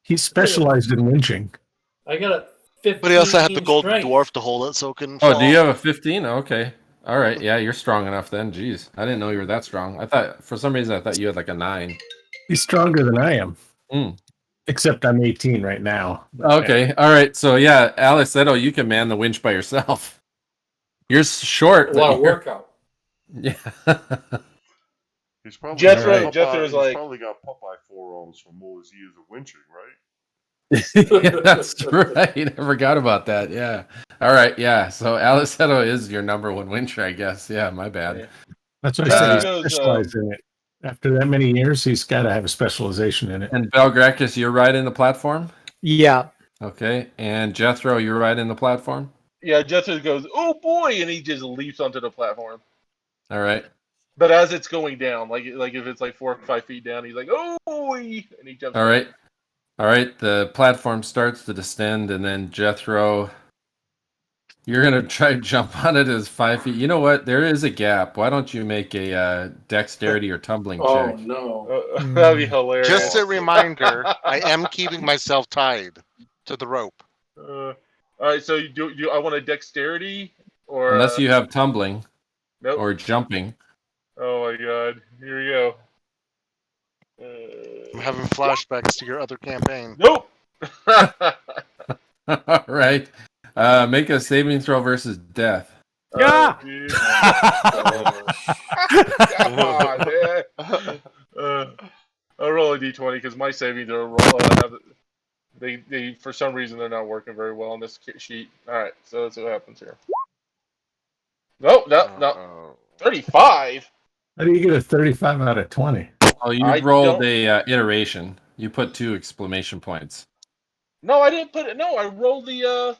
He's specialized in winching. I got a 15 But he also had the gold strength. dwarf to hold it, so it couldn't Oh, fall. do you have a 15? Okay. All right. Yeah, you're strong enough then. Jeez. I didn't know you were that strong. I thought, for some reason, I thought you had like a 9. He's stronger than I am. Mm. Except I'm 18 right now. Okay. All right. So, yeah, Alleseto, you can man the winch by yourself. You're short. A lot but of you're- workout. Yeah. He's probably Jethro- got Jethro's he's like- probably got Popeye forearms from all his years of winching, right? Yeah, that's right. I forgot about that. Yeah. All right. Yeah. So Alleseto is your number one wincher, I guess. Yeah. My bad. Yeah. That's what I Jethro said. He's goes, specialized in it. After that many years, he's got to have a specialization in it. And Belgrakas, you're riding the platform. Yeah. Okay. And Jethro, you're riding the platform. Yeah, Jethro goes, "Oh boy!" and he just leaps onto the platform. All right. But as it's going down, like if it's like 4 or 5 feet down, he's like, "Oh!" and he jumps. All right. All right, the platform starts to descend, and then Jethro, you're gonna try to jump on it as 5 feet. You know what? There is a gap. Why don't you make a dexterity or tumbling Oh check? no. That'd be hilarious. Just a reminder, I am keeping myself tied to the rope. All right, so you I want a dexterity or Unless you have tumbling nope. or jumping. Oh my god, here we go. I'm having flashbacks to your other campaign. Nope. All right. Make a saving throw versus death. Yeah. Dude. Oh, God, man. I'll roll a d20 because my savings are they for some reason they're not working very well on this sheet. All right, so that's what happens here. Nope, no. 35. How do you get a 35 out of 20? Oh, you I rolled don't- a iteration. You put 2 exclamation points. No, I didn't put it. No, I rolled the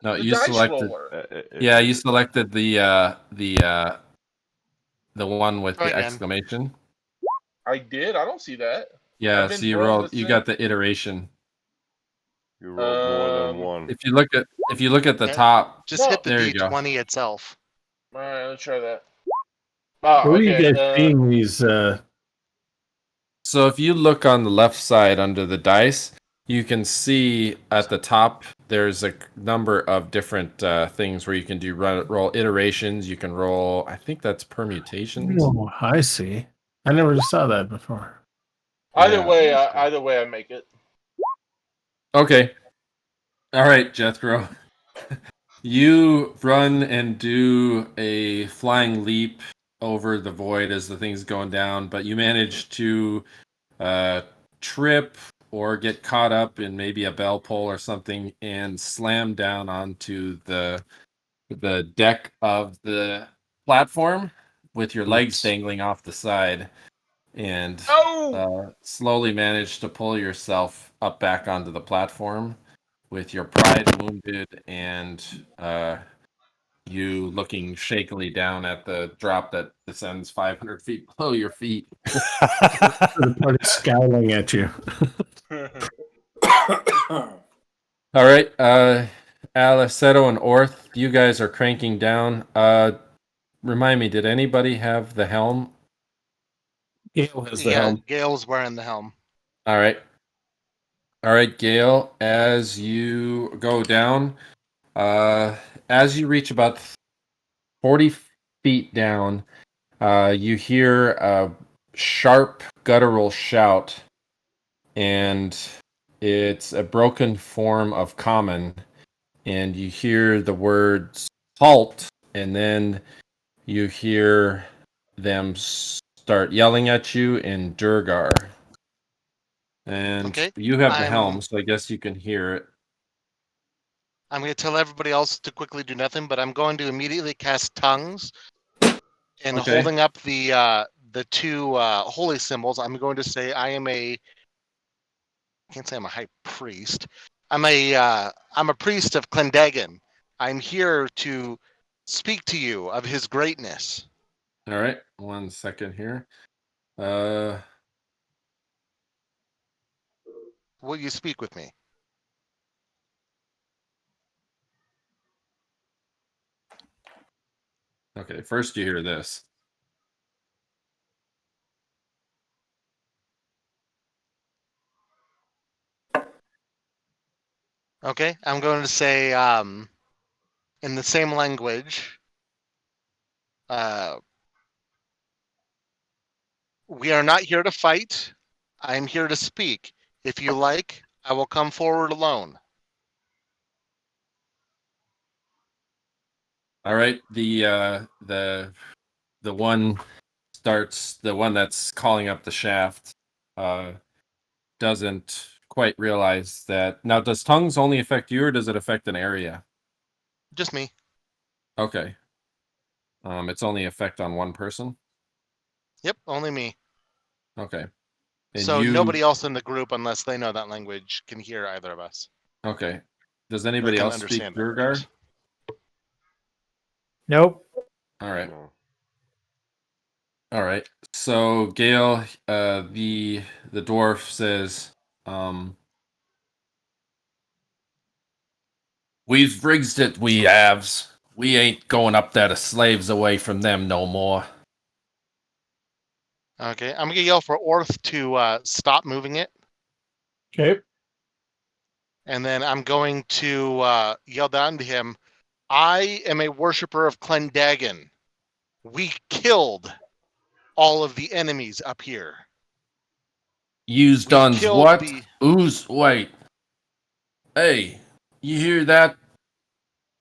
No, the you dice selected. roller. Yeah, you selected the one with Try the again. exclamation. I did. I don't see that. Yeah, I've been so you rolling rolled. this You thing. got the iteration. You rolled more than one. If you look at the Yeah. top, Just No. hit the There you go. D20 itself. All right, let's try that. Ah, Where are okay. you guys seeing these? so if you look on the left side under the dice, you can see at the top there's a number of different things where you can do roll iterations. You can roll. I think that's permutations. Oh, I see. I never saw that before. Either Yeah. way, I make it. Okay. All right, Jethro. You run and do a flying leap over the void as the thing's going down, but you manage to trip or get caught up in maybe a bell pull or something and slam down onto the deck of the platform with your legs dangling off the side, and slowly manage to pull yourself up back onto the platform with your pride wounded and you looking shakily down at the drop that descends 500 feet below your feet. The party scowling at you. All right, Alleseto and Orth, you guys are cranking down. Remind me, did anybody have the helm? Gale has the Yeah, helm. Gale's wearing the helm. All right, Gale. As you go down, as you reach about 40 feet down, you hear a sharp guttural shout, and it's a broken form of common, and you hear the words halt, and then you hear them start yelling at you in Durgar. And Okay, you have the I'm- helm, so I guess you can hear it. I'm going to tell everybody else to quickly do nothing, but I'm going to immediately cast tongues. And Okay. holding up the 2 holy symbols, I'm going to say I am a. I can't say I'm a high priest. I'm a priest of Clendagan. I'm here to speak to you of his greatness. All right, 1 second here. Will you speak with me? Okay, first you hear this. Okay, I'm going to say in the same language. We are not here to fight. I am here to speak. If you like, I will come forward alone. All right, the one starts, the one that's calling up the shaft doesn't quite realize that. Now, does tongues only affect you, or does it affect an area? Just me. Okay. It's only effect on one person. Yep, only me. Okay. And So you, nobody else in the group, unless they know that language, can hear either of us. okay. Does anybody can else speak understand that Durgar? language. Nope. All right. No. All right. So Gale, the dwarf says, We've rigged it, we halves. We ain't going up there to slaves away from them no more. Okay, I'm gonna yell for Orth to stop moving it, Okay. and then I'm going to yell down to him. I am a worshiper of Clendagon. We killed all of the enemies up here. Yous We done's killed what? the- Who's wait. Hey, you hear that?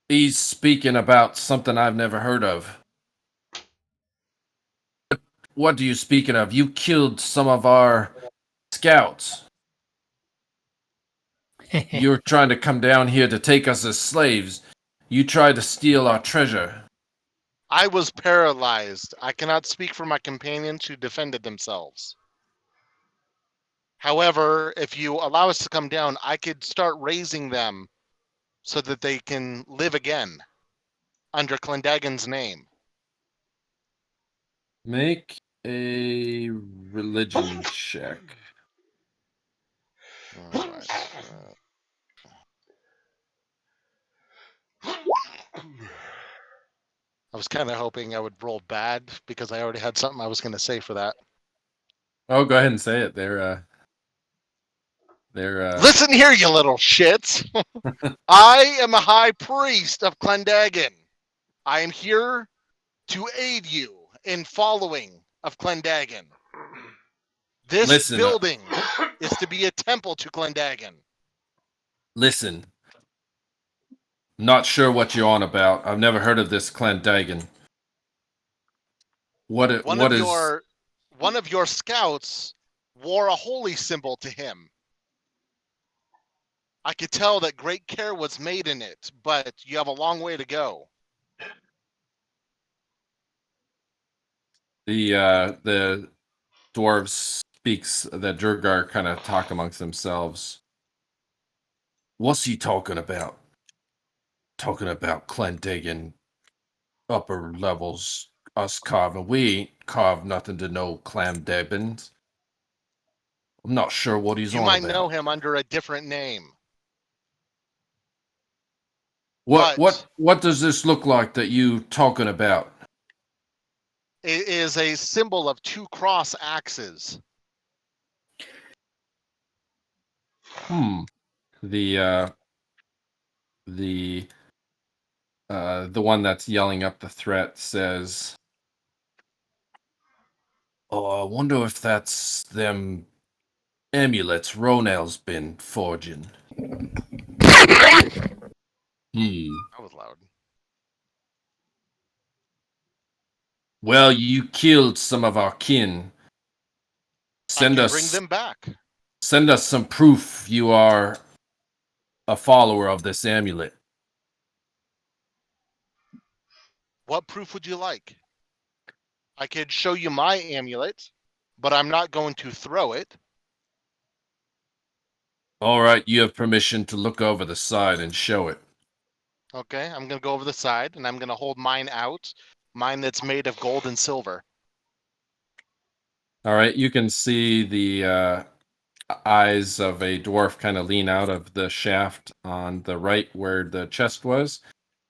He's speaking about something I've never heard of. What are you speaking of? You killed some of our scouts. You're trying to come down here to take us as slaves. You tried to steal our treasure. I was paralyzed. I cannot speak for my companions who defended themselves. However, if you allow us to come down, I could start raising them so that they can live again under Clendagon's name. Make a religion check. All right. I was kind of hoping I would roll bad because I already had something I was going to say for that. Oh, go ahead and say it. They're Listen here, you little shits. I am a high priest of Clendagon. I am here to aid you in following of Clendagon. This Listen, building is to be a temple to Clendagon. listen. Not sure what you're on about. I've never heard of this Clendagon. What is? One of your scouts wore a holy symbol to him. I could tell that great care was made in it, but you have a long way to go. The dwarves speaks. The Durgar kind of talk amongst themselves. What's he talking about? Talking about Clendagon, upper levels, us carving. We ain't carved nothing to no Clamdabbins. I'm not sure what he's You on might about. know him under a different name. What but- what does this look like that you talking about? It is a symbol of two cross axes. The one that's yelling up the threat says, "Oh, I wonder if that's them amulets Ronell's been forging." That was loud. Well, you killed some of our kin. I can bring them back. Send us some proof you are a follower of this amulet. What proof would you like? I could show you my amulet, but I'm not going to throw it. All right, you have permission to look over the side and show it. Okay, I'm going to go over the side, and I'm going to hold mine out. Mine that's made of gold and silver. All right, you can see the eyes of a dwarf kind of lean out of the shaft on the right where the chest was.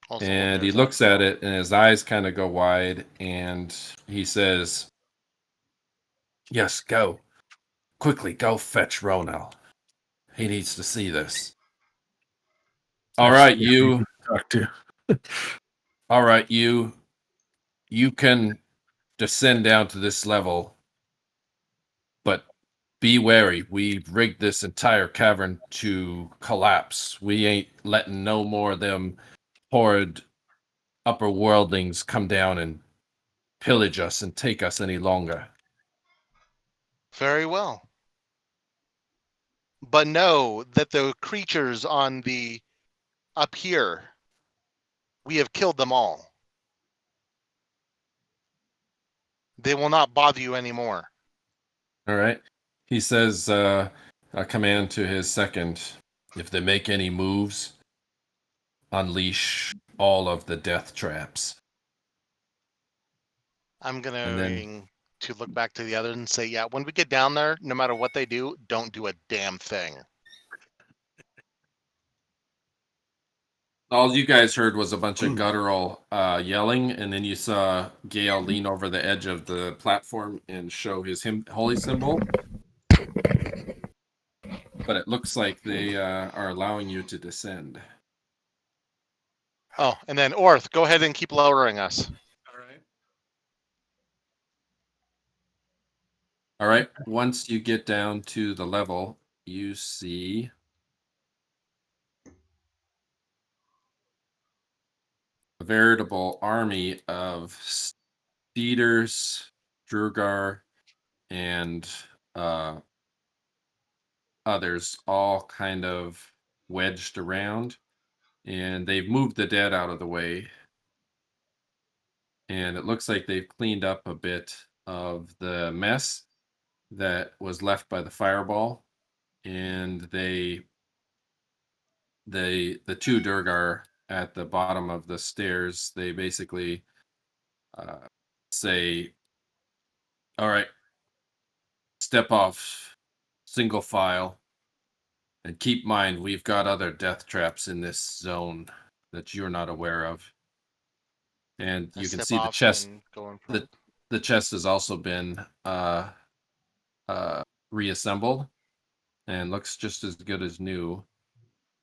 Also, And he there's looks at it, and his eyes kind of go wide, and he says, "Yes, go. Quickly, go fetch Ronell. He needs to see this." All right, you. Talk to. All right, you. You can descend down to this level, but be wary. We've rigged this entire cavern to collapse. We ain't letting no more of them horrid upper worldlings come down and pillage us and take us any longer. Very well. But know that the creatures on the up here, we have killed them all. They will not bother you anymore. All right. He says a command to his second. If they make any moves, unleash all of the death traps. I'm going And then- to look back to the other and say, yeah, when we get down there, no matter what they do, don't do a damn thing. All you guys heard was a bunch of guttural yelling, and then you saw Gale lean over the edge of the platform and show his holy symbol. But it looks like they are allowing you to descend. Oh, and then Orth, go ahead and keep lowering us. All right. All right. Once you get down to the level, you see a veritable army of speeders, Drugar, and others, all kind of wedged around, and they've moved the dead out of the way. And it looks like they've cleaned up a bit of the mess that was left by the fireball. And the two Durgar at the bottom of the stairs, they basically say, "All right, step off, single file, and keep mind we've got other death traps in this zone that you're not aware of." And you can Step see the off chest. and go in front. The chest has also been reassembled and looks just as good as new.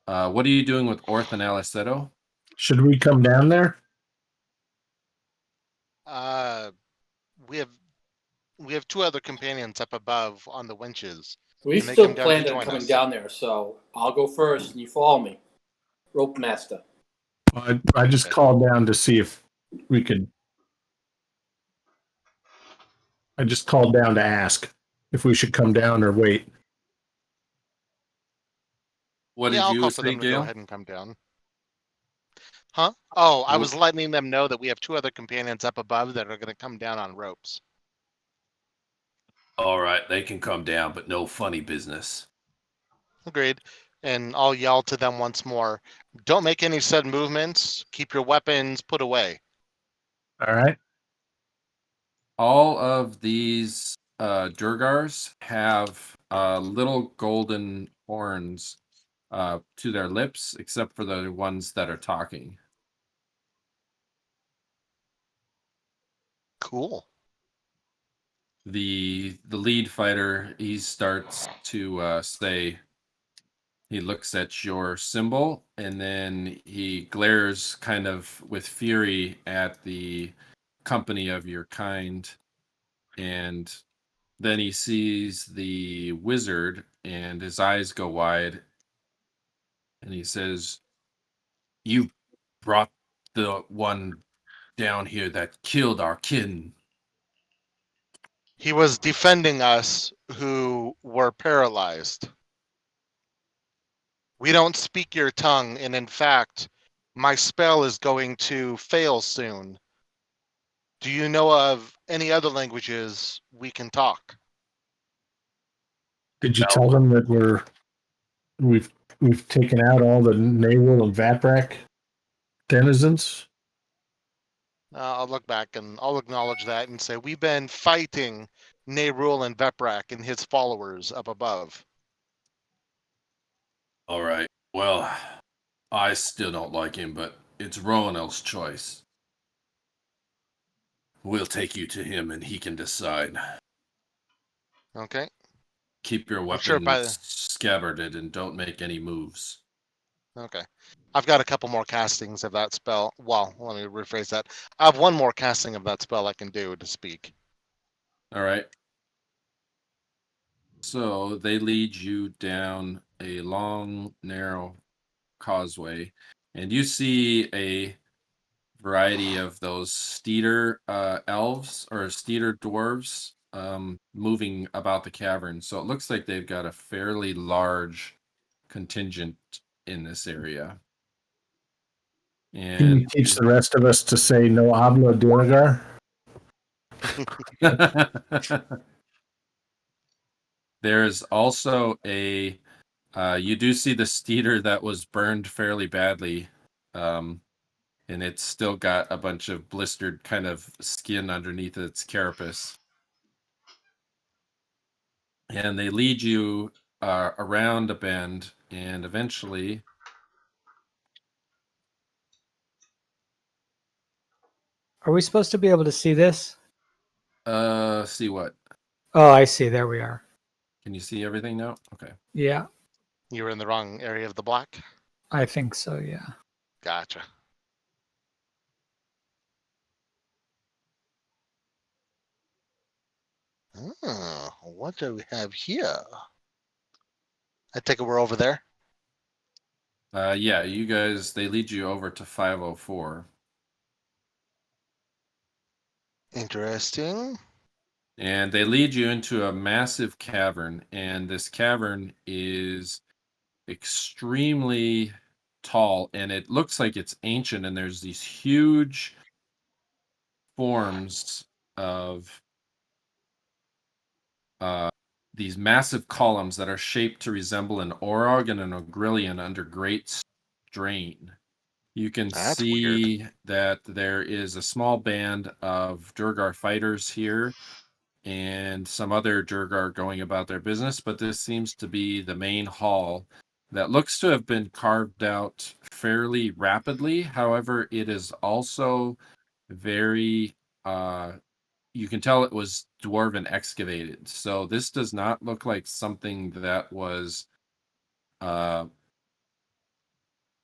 What are you doing with Orth and Alleseto? Should we come down there? We have two other companions up above on the winches. We And they still come down planned to on join coming us. down there, so I'll go first and you follow me. Rope master. I just Okay. called down to see if we could. I just called down to ask if we should come down or wait. What Yeah, did I'll you call for say, them to go Gale? ahead and come down. Huh? Oh, I Wh- was letting them know that we have two other companions up above that are going to come down on ropes. All right, they can come down, but no funny business. Agreed. And I'll yell to them once more. Don't make any sudden movements. Keep your weapons put away. All right. All of these Durgars have little golden horns to their lips, except for the ones that are talking. Cool. The lead fighter, he starts to say, he looks at your symbol and then he glares kind of with fury at the company of your kind, and then he sees the wizard and his eyes go wide and he says, "You brought the one down here that killed our kin." He was defending us who were paralyzed. We don't speak your tongue, and in fact, my spell is going to fail soon. Do you know of any other languages we can talk? Did you No. tell them that we've taken out all the Naval and Vaprak denizens? I'll look back and I'll acknowledge that and say we've been fighting Nerul and Veprak and his followers up above. All right. Well, I still don't like him, but it's Rowanel's choice. We'll take you to him and he can decide. Okay. Keep your I'm weapons sure scabbarded and don't make any moves. Okay. I've got a couple more castings of that spell. Well, let me rephrase that. I have one more casting of that spell I can do to speak. All right. So they lead you down a long, narrow causeway, and you see a variety of those Steeder elves or Steeder dwarves moving about the cavern. So it looks like they've got a fairly large contingent in this area. Can you And teach the rest of us to say no habla Durgar? there's also a you do see the Steeder that was burned fairly badly. And it's still got a bunch of blistered kind of skin underneath its carapace. And they lead you around a bend, and eventually Are we supposed to be able to see this? See what? Oh, I see. There we are. Can you see everything now? Okay. Yeah, You were in the wrong area of the block. I think so. Yeah. Gotcha. Oh, what do we have here? I take it we're over there. Yeah, you guys, they lead you over to 504. Interesting. And they lead you into a massive cavern. And this cavern is extremely tall. And it looks like it's ancient. And there's these huge forms of these massive columns that are shaped to resemble an Orog and an Ogrillion under great strain. You can That's see that there is a small band of Durgar fighters here and some other Durgar going about their business, but this seems to be the main hall that looks to have been carved out fairly rapidly. However, it is also very you can tell it was dwarven excavated. So this does not look like something that was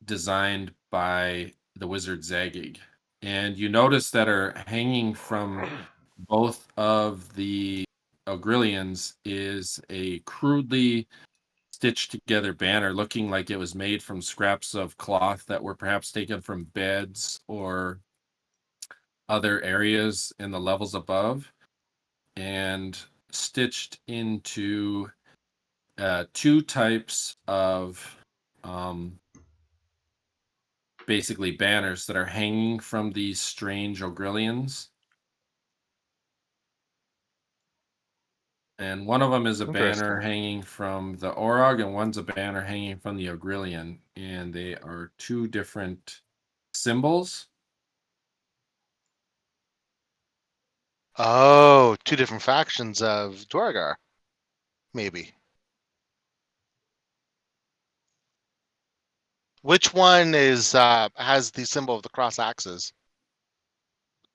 designed by the wizard Zagig. And you notice that are hanging from both of the Ogrillions is a crudely stitched together banner looking like it was made from scraps of cloth that were perhaps taken from beds or other areas in the levels above, and stitched into two types of basically banners that are hanging from these strange Ogrillions. And one of them is a banner Interesting. hanging from the Orog, and one's a banner hanging from the Ogrillion. And they are two different symbols. Oh, two different factions of Dwargar. Maybe. Which one is has the symbol of the cross axes?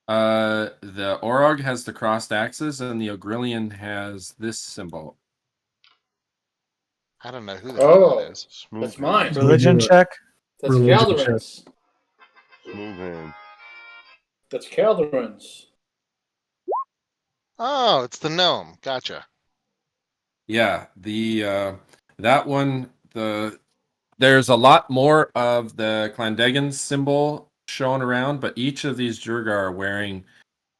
The Orog has the crossed axes, and the Ogrillion has this symbol. I don't know who the hell that is. Smooth That's hand. mine. Religion check. That's Religion Calderon's. Smooth hand. That's Calderon's. Oh, it's the gnome. Gotcha. Yeah, the that one, there's a lot more of the Clandegan symbol shown around, but each of these Durgar are wearing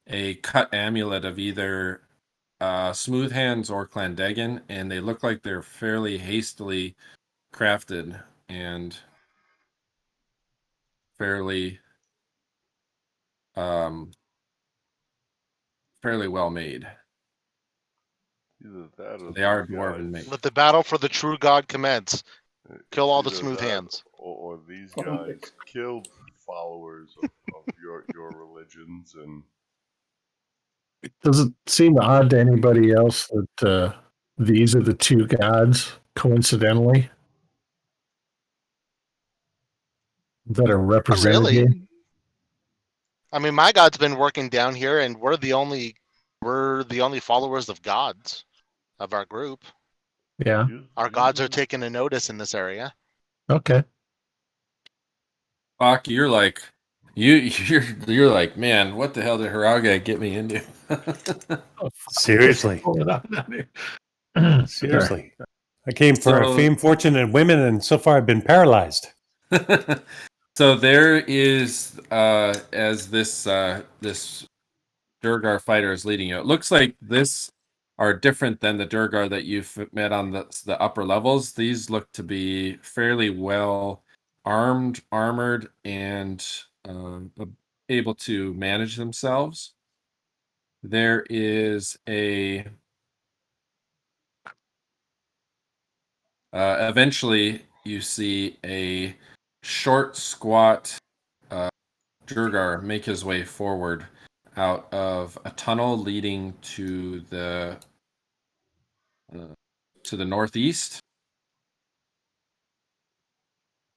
a cut amulet of either Smooth Hands or Clandegan, and they look like they're fairly hastily crafted and fairly fairly well made. Either that or They are these dwarven guys- made. Let the battle for the true god commence. Kill all the either smooth that hands. or these Oh my guys killed followers of your religions, and Does it seem odd to anybody else that these are the two gods, coincidentally, that are Not represented really. here? I mean, my god's been working down here, and we're the only followers of gods of our group. Yeah. Our gods are taking a notice in this area. Okay. Bach, you're like you're like, man, what the hell did Haraga get me into? Seriously. Sorry. Seriously. I came for So- fame, fortune, and women, and so far I've been paralyzed. So there is as this this Durgar fighter is leading you. It looks like this are different than the Durgar that you've met on the upper levels. These look to be fairly well armored, and able to manage themselves. There is a eventually you see a short, squat Durgar make his way forward out of a tunnel leading to the northeast.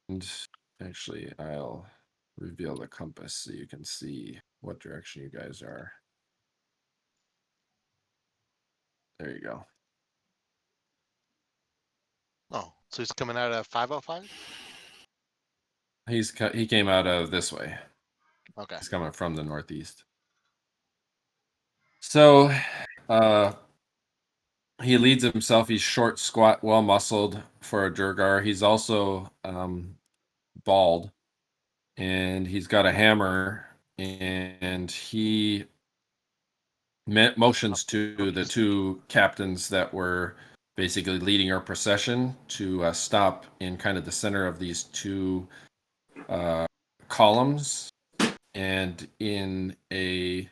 And actually, I'll reveal the compass so you can see what direction you guys are. There you go. Oh, so he's coming out of 505? He came out of this way. Okay. He's coming from the northeast. So, he leads himself. He's short, squat, well muscled for a Durgar. He's also bald, and he's got a hammer, and he motions to the two captains that were basically leading our procession to stop in kind of the center of these two columns, and in a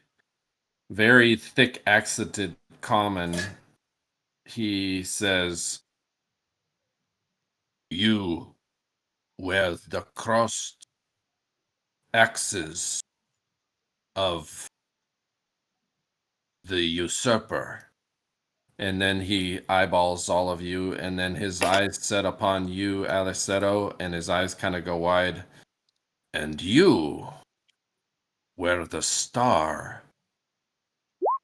very thick accented common, he says, "You wear the crossed axes of the usurper." And then he eyeballs all of you, and then his eyes set upon you, Alleseto, and his eyes kind of go wide. "And you wear the star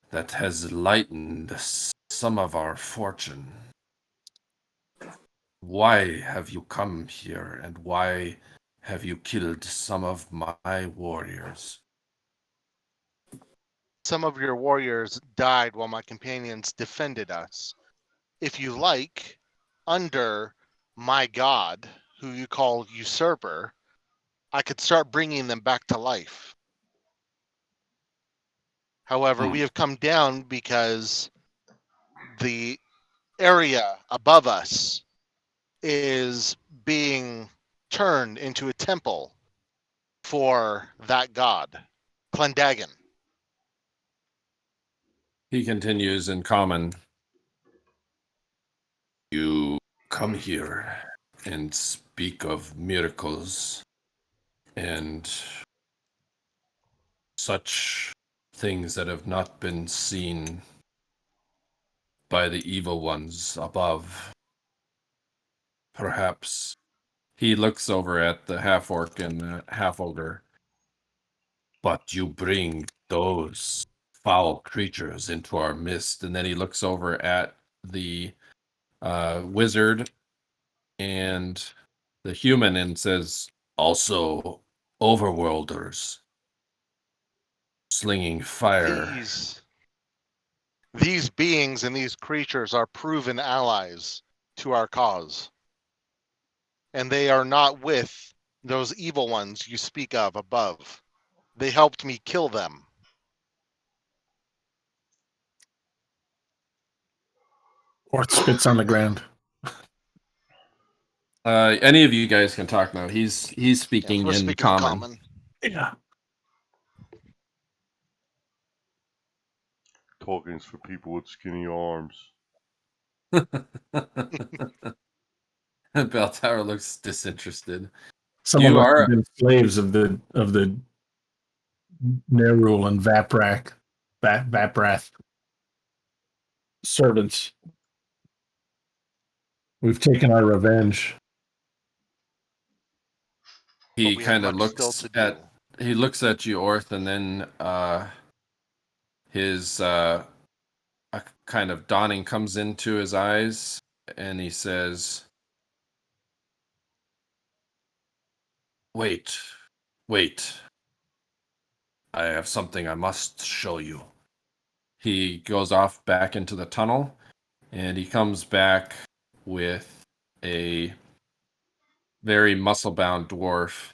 that has lightened some of our fortune. Why have you come here, and why have you killed some of my warriors?" Some of your warriors died while my companions defended us. If you like, under my god, who you call usurper, I could start bringing them back to life. However, we have come down because the area above us is being turned into a temple for that god, Clendagon. He continues in common. "You come here and speak of miracles and such things that have not been seen by the evil ones above. Perhaps." He looks over at the half-orc and the half-ogre. "But you bring those foul creatures into our midst." And then he looks over at the wizard and the human and says, "Also overworlders, slinging fire." These beings and these creatures are proven allies to our cause. And they are not with those evil ones you speak of above. They helped me kill them. Orth spits on the ground. Any of you guys can talk now. He's speaking We're in speaking common. Yeah. Talking's for people with skinny arms. Bell Tower looks disinterested. Someone You must are- have been slaves of the Nerul and Vaprath servants. We've taken our revenge. He we have kind of much still looks to do. at you, Orth, and then his a kind of dawning comes into his eyes, and he says, wait, I have something I must show you." He goes off back into the tunnel, and he comes back with a very muscle-bound dwarf,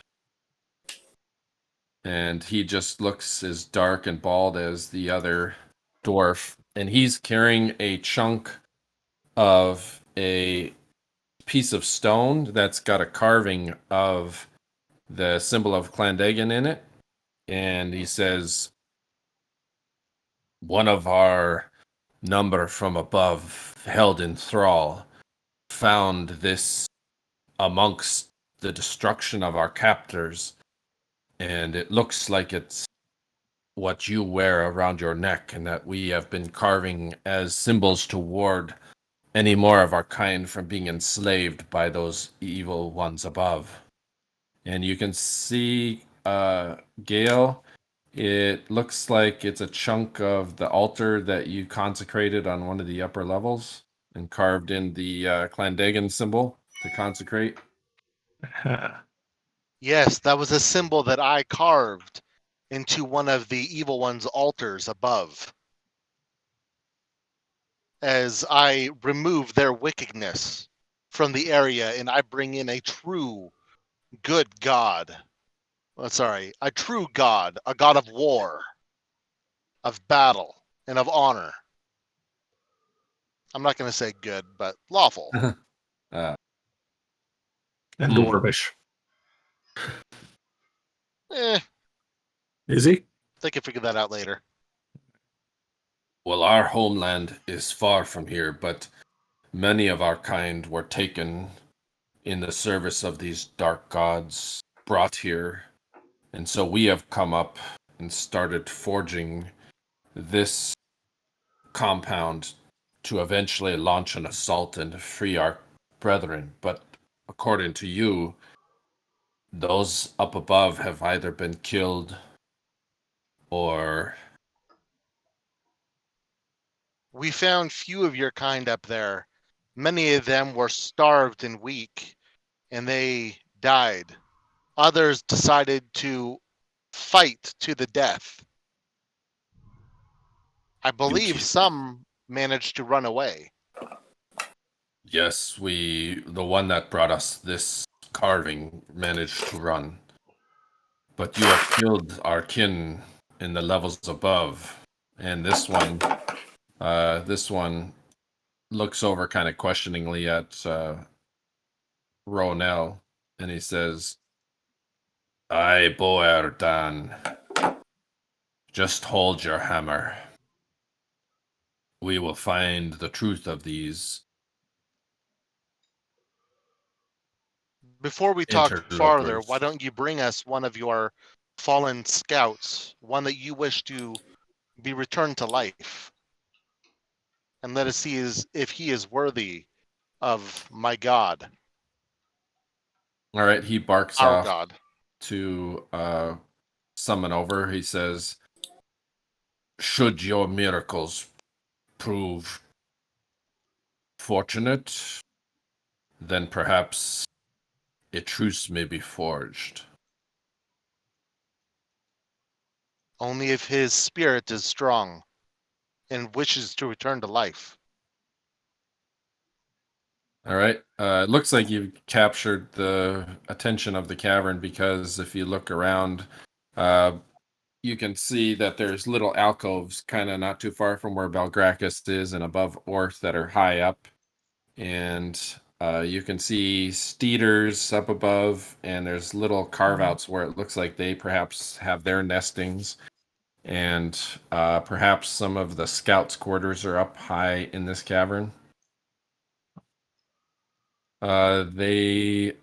and he just looks as dark and bald as the other dwarf, and he's carrying a chunk of a piece of stone that's got a carving of the symbol of Clendagon in it, and he says, "One of our number from above, held in thrall, found this amongst the destruction of our captors, and it looks like it's what you wear around your neck, and that we have been carving as symbols to ward any more of our kind from being enslaved by those evil ones above." And you can see Gale It looks like it's a chunk of the altar that you consecrated on one of the upper levels and carved in the Clandagan symbol to consecrate. Yes, that was a symbol that I carved into one of the evil one's altars above. As I remove their wickedness from the area and I bring in a true good god. A true god, a god of war, of battle, and of honor. I'm not going to say good, but lawful. And Hmm. dwarvish. Eh, Is he? they can figure that out later. Well, our homeland is far from here, but many of our kind were taken in the service of these dark gods, brought here. And so we have come up and started forging this compound to eventually launch an assault and free our brethren. But according to you, those up above have either been killed or... We found few of your kind up there. Many of them were starved and weak, and they died. Others decided to fight to the death. I believe some managed to run away. Yes, the one that brought us this carving managed to run. But you have killed our kin in the levels above. And this one looks over kind of questioningly at Ronell, and he says, "Aye, Boerdan, just hold your hammer. We will find the truth of these." Before we talk farther, Interlopers. why don't you bring us one of your fallen scouts, one that you wish to be returned to life, and let us see if he is worthy of my god, All right, he barks our off god. to summon over. He says, "Should your miracles prove fortunate, then perhaps a truce may be forged." Only if his spirit is strong and wishes to return to life. All right. It looks like you've captured the attention of the cavern, because if you look around, you can see that there's little alcoves kind of not too far from where Belgrakas is and above Orth that are high up. And you can see steeders up above, and there's little carve-outs where it looks like they perhaps have their nestings. And perhaps some of the scouts' quarters are up high in this cavern. They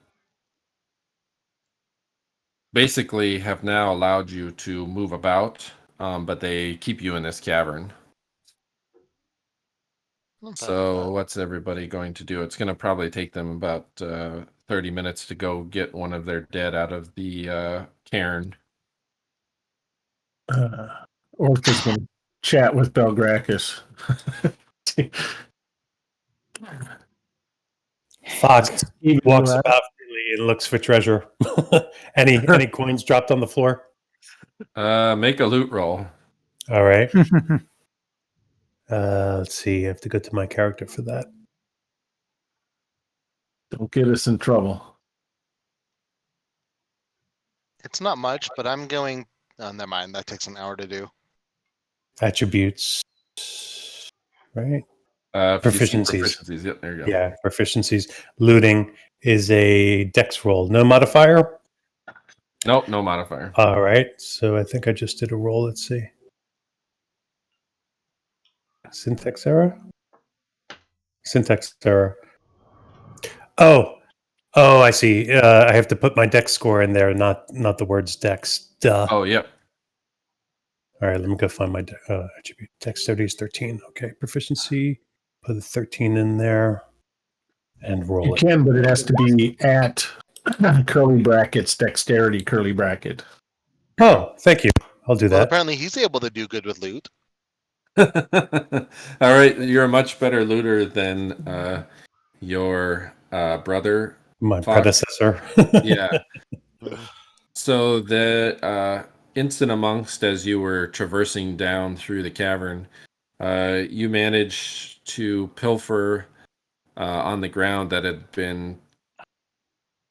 basically have now allowed you to move about, but they keep you in this cavern. So what's everybody going to do? It's going to probably take them about 30 minutes to go get one of their dead out of the cairn. Orth is going to chat with Belgrakas. Fox walks about freely and looks for treasure. Any coins dropped on the floor? Make a loot roll. All right. Let's see. I have to go to my character for that. Don't get us in trouble. It's not much, but I'm going... Oh, never mind. That takes an hour to do. Attributes. Right? Proficiencies. Yep, there you go. Yeah, proficiencies. Looting is a dex roll. No modifier? Nope, no modifier. All right. So I think I just did a roll. Let's see. Syntax error? Syntax error. Oh, I see. I have to put my dex score in there, not the words dex. Duh. Oh, yep. All right, let me go find my attribute. Dexterity is 13. Okay, proficiency. Put a 13 in there and roll You it. can, but it has to be at curly brackets, dexterity, curly bracket. Oh, thank you. I'll do Well, that. apparently he's able to do good with loot. All right, you're a much better looter than your brother. My Fox. predecessor. Yeah. Mhm. So the instant amongst as you were traversing down through the cavern, you managed to pilfer on the ground that had been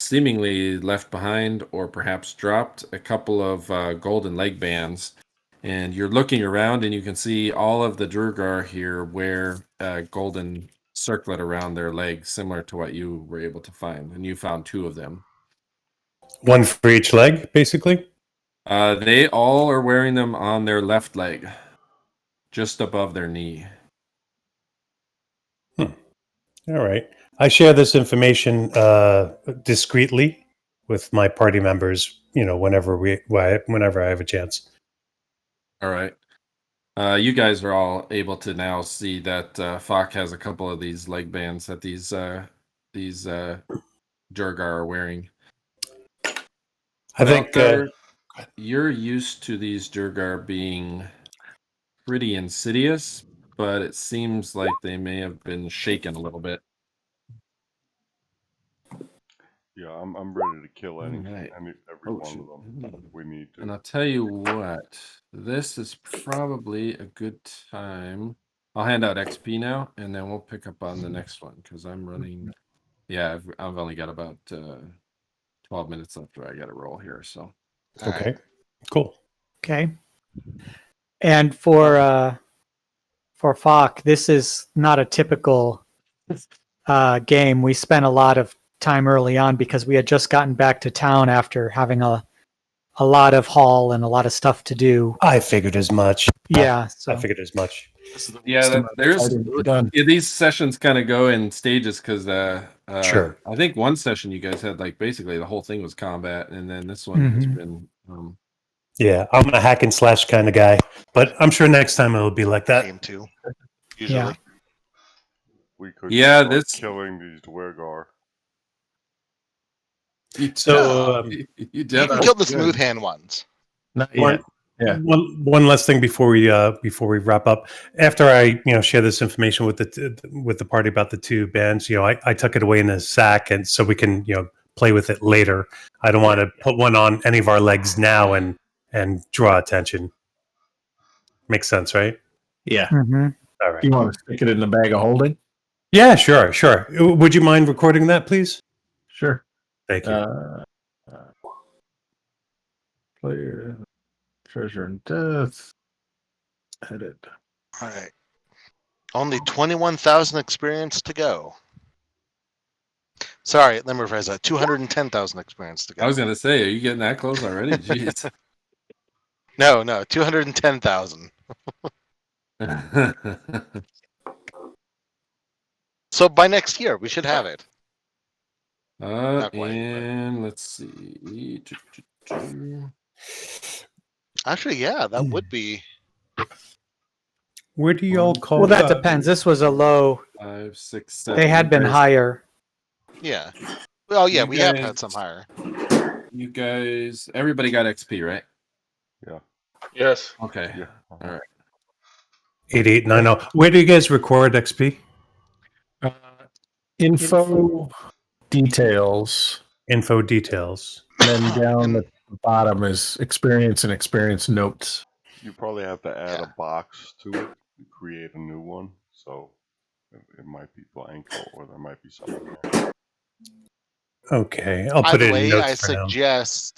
seemingly left behind or perhaps dropped a couple of golden leg bands. And you're looking around and you can see all of the Durgar here wear a golden circlet around their legs, similar to what you were able to find. And you found 2 of them. One for each leg, basically. They all are wearing them on their left leg, just above their knee. All right. I share this information discreetly with my party members. Whenever I have a chance. All right. You guys are all able to now see that Fock has a couple of these leg bands that these Durgar are wearing. I think Belkar, you're used to these Durgar being pretty insidious, but it seems like they may have been shaken a little bit. Yeah, I'm ready to kill every Right. one shoot. of them if we need to. And I'll tell you what, this is probably a good time. I'll hand out XP now, and then we'll pick up on the next one because I'm running. Yeah, I've only got about 12 minutes left where I got to roll here. So All okay, right. cool. Okay. And for Falk, this is not a typical game. We spent a lot of time early on because we had just gotten back to town after having a lot of haul and a lot of stuff to do. I figured as much. Yeah, so I figured as much. yeah, there's done. these sessions kind of go in stages because Sure. I think one session you guys had like basically the whole thing was combat, and then this one has been. Yeah, I'm a hack and slash kind of guy, but I'm sure next time it'll be like that. Game 2. Usually. We could Yeah, start this- killing these Dwargar. So you You definitely can kill the should. smooth hand ones. Not One- yet. Yeah. One last thing before we wrap up. After I share this information with the party about the 2 bands, I tuck it away in a sack, and so we can play with it later. I don't want to put one on any of our legs now and draw attention. Makes sense, right? Yeah. mhm. All right. You want to stick it in the bag of holding? Yeah, sure. Would you mind recording that, please? Sure. Thank you. Player, treasure and death. Edit. All right. Only 21,000 experience to go. Sorry, let me rephrase that. 210,000 experience to go. I was gonna say, are you getting that close already? Jeez. No, 210,000. So by next year, we should have it. Not quite, And let's see. Actually, yeah, that would be. Where do y'all call? Well, that depends. This was a low. 5, 6, 7. They had been higher. Yeah. Well, yeah, You we have guys- had some higher. You guys, everybody got XP, right? Yes. Okay. Yeah. All right. 8890. Where do you guys record XP? Info details. Info details. And then down the bottom is experience and experience notes. You probably have to add Yeah. a box to it to create a new one. So it might be blank or there might be something there. Okay, I'll put Either it in way, notes I for now. suggest,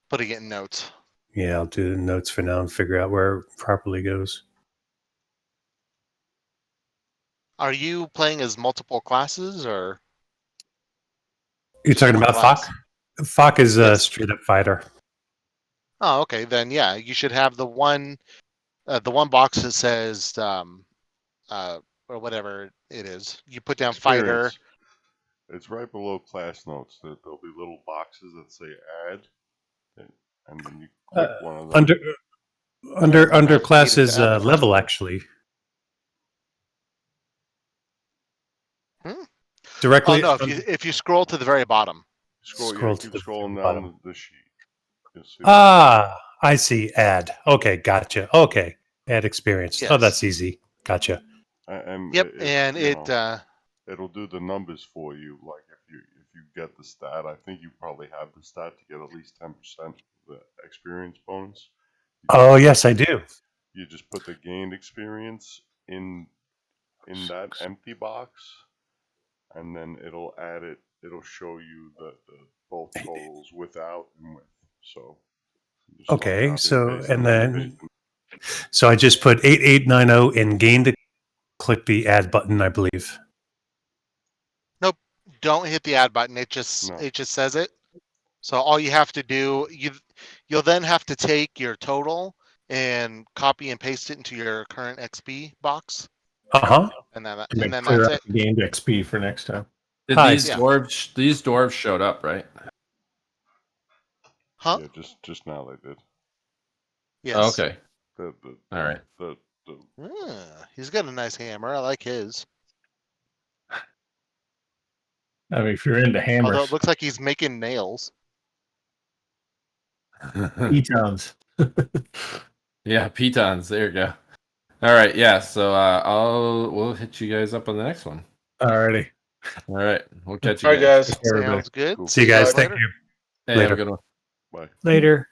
putting it in notes. Yeah, I'll do the notes for now and figure out where it properly goes. Are you playing as multiple classes or? You're talking about Class. Fok? Fok is a Yes. straight up fighter. Oh, okay. Then yeah, you should have the one box that says, or whatever it is. You put down fighter. Experience. It's right below class notes. There'll be little boxes that say add, and then you click one of them. Under class needed is to add the level first one. actually. Hmm? Directly. Oh no! If you scroll to the very bottom. Scroll Scroll yeah, to keep the scrolling bottom. down the sheet. You'll see Ah, I see. Add. Okay, gotcha. Okay, add experience. Oh, Yes. that's easy. Gotcha. And Yep, it, and you it know, it'll do the numbers for you. Like if you get the stat, I think you probably have the stat to get at least 10% of the experience bonus. Oh, yes, I do. You just put the gained experience in that empty box, and then it'll add it. It'll show you the both totals without and with. So you just start Okay, copy so and paste and copy then paste. so I just put 8890 and gained to click the add button, I believe. nope. Don't hit the add button. It just No. says it. So all you have to do, you'll then have to take your total and copy and paste it into your current XP box, Uh-huh. and then And then that's clear it. out the gained XP for next time. Did Hi. these Yeah. dwarves showed up, right? Huh? Yeah, just now they did. Yes. Oh, okay. All right. He's got a nice hammer. I like his. I mean, if you're into Although it hammers, looks like he's making nails. E-towns. Yeah, pitons. There you go. All right, yeah. So we'll hit you guys up on the next one. Alrighty. All right, we'll catch you All right, guys. Everybody. Sounds good. Cool. See you guys. later. Thank you. Hey, have a Later. good one. Bye. Later.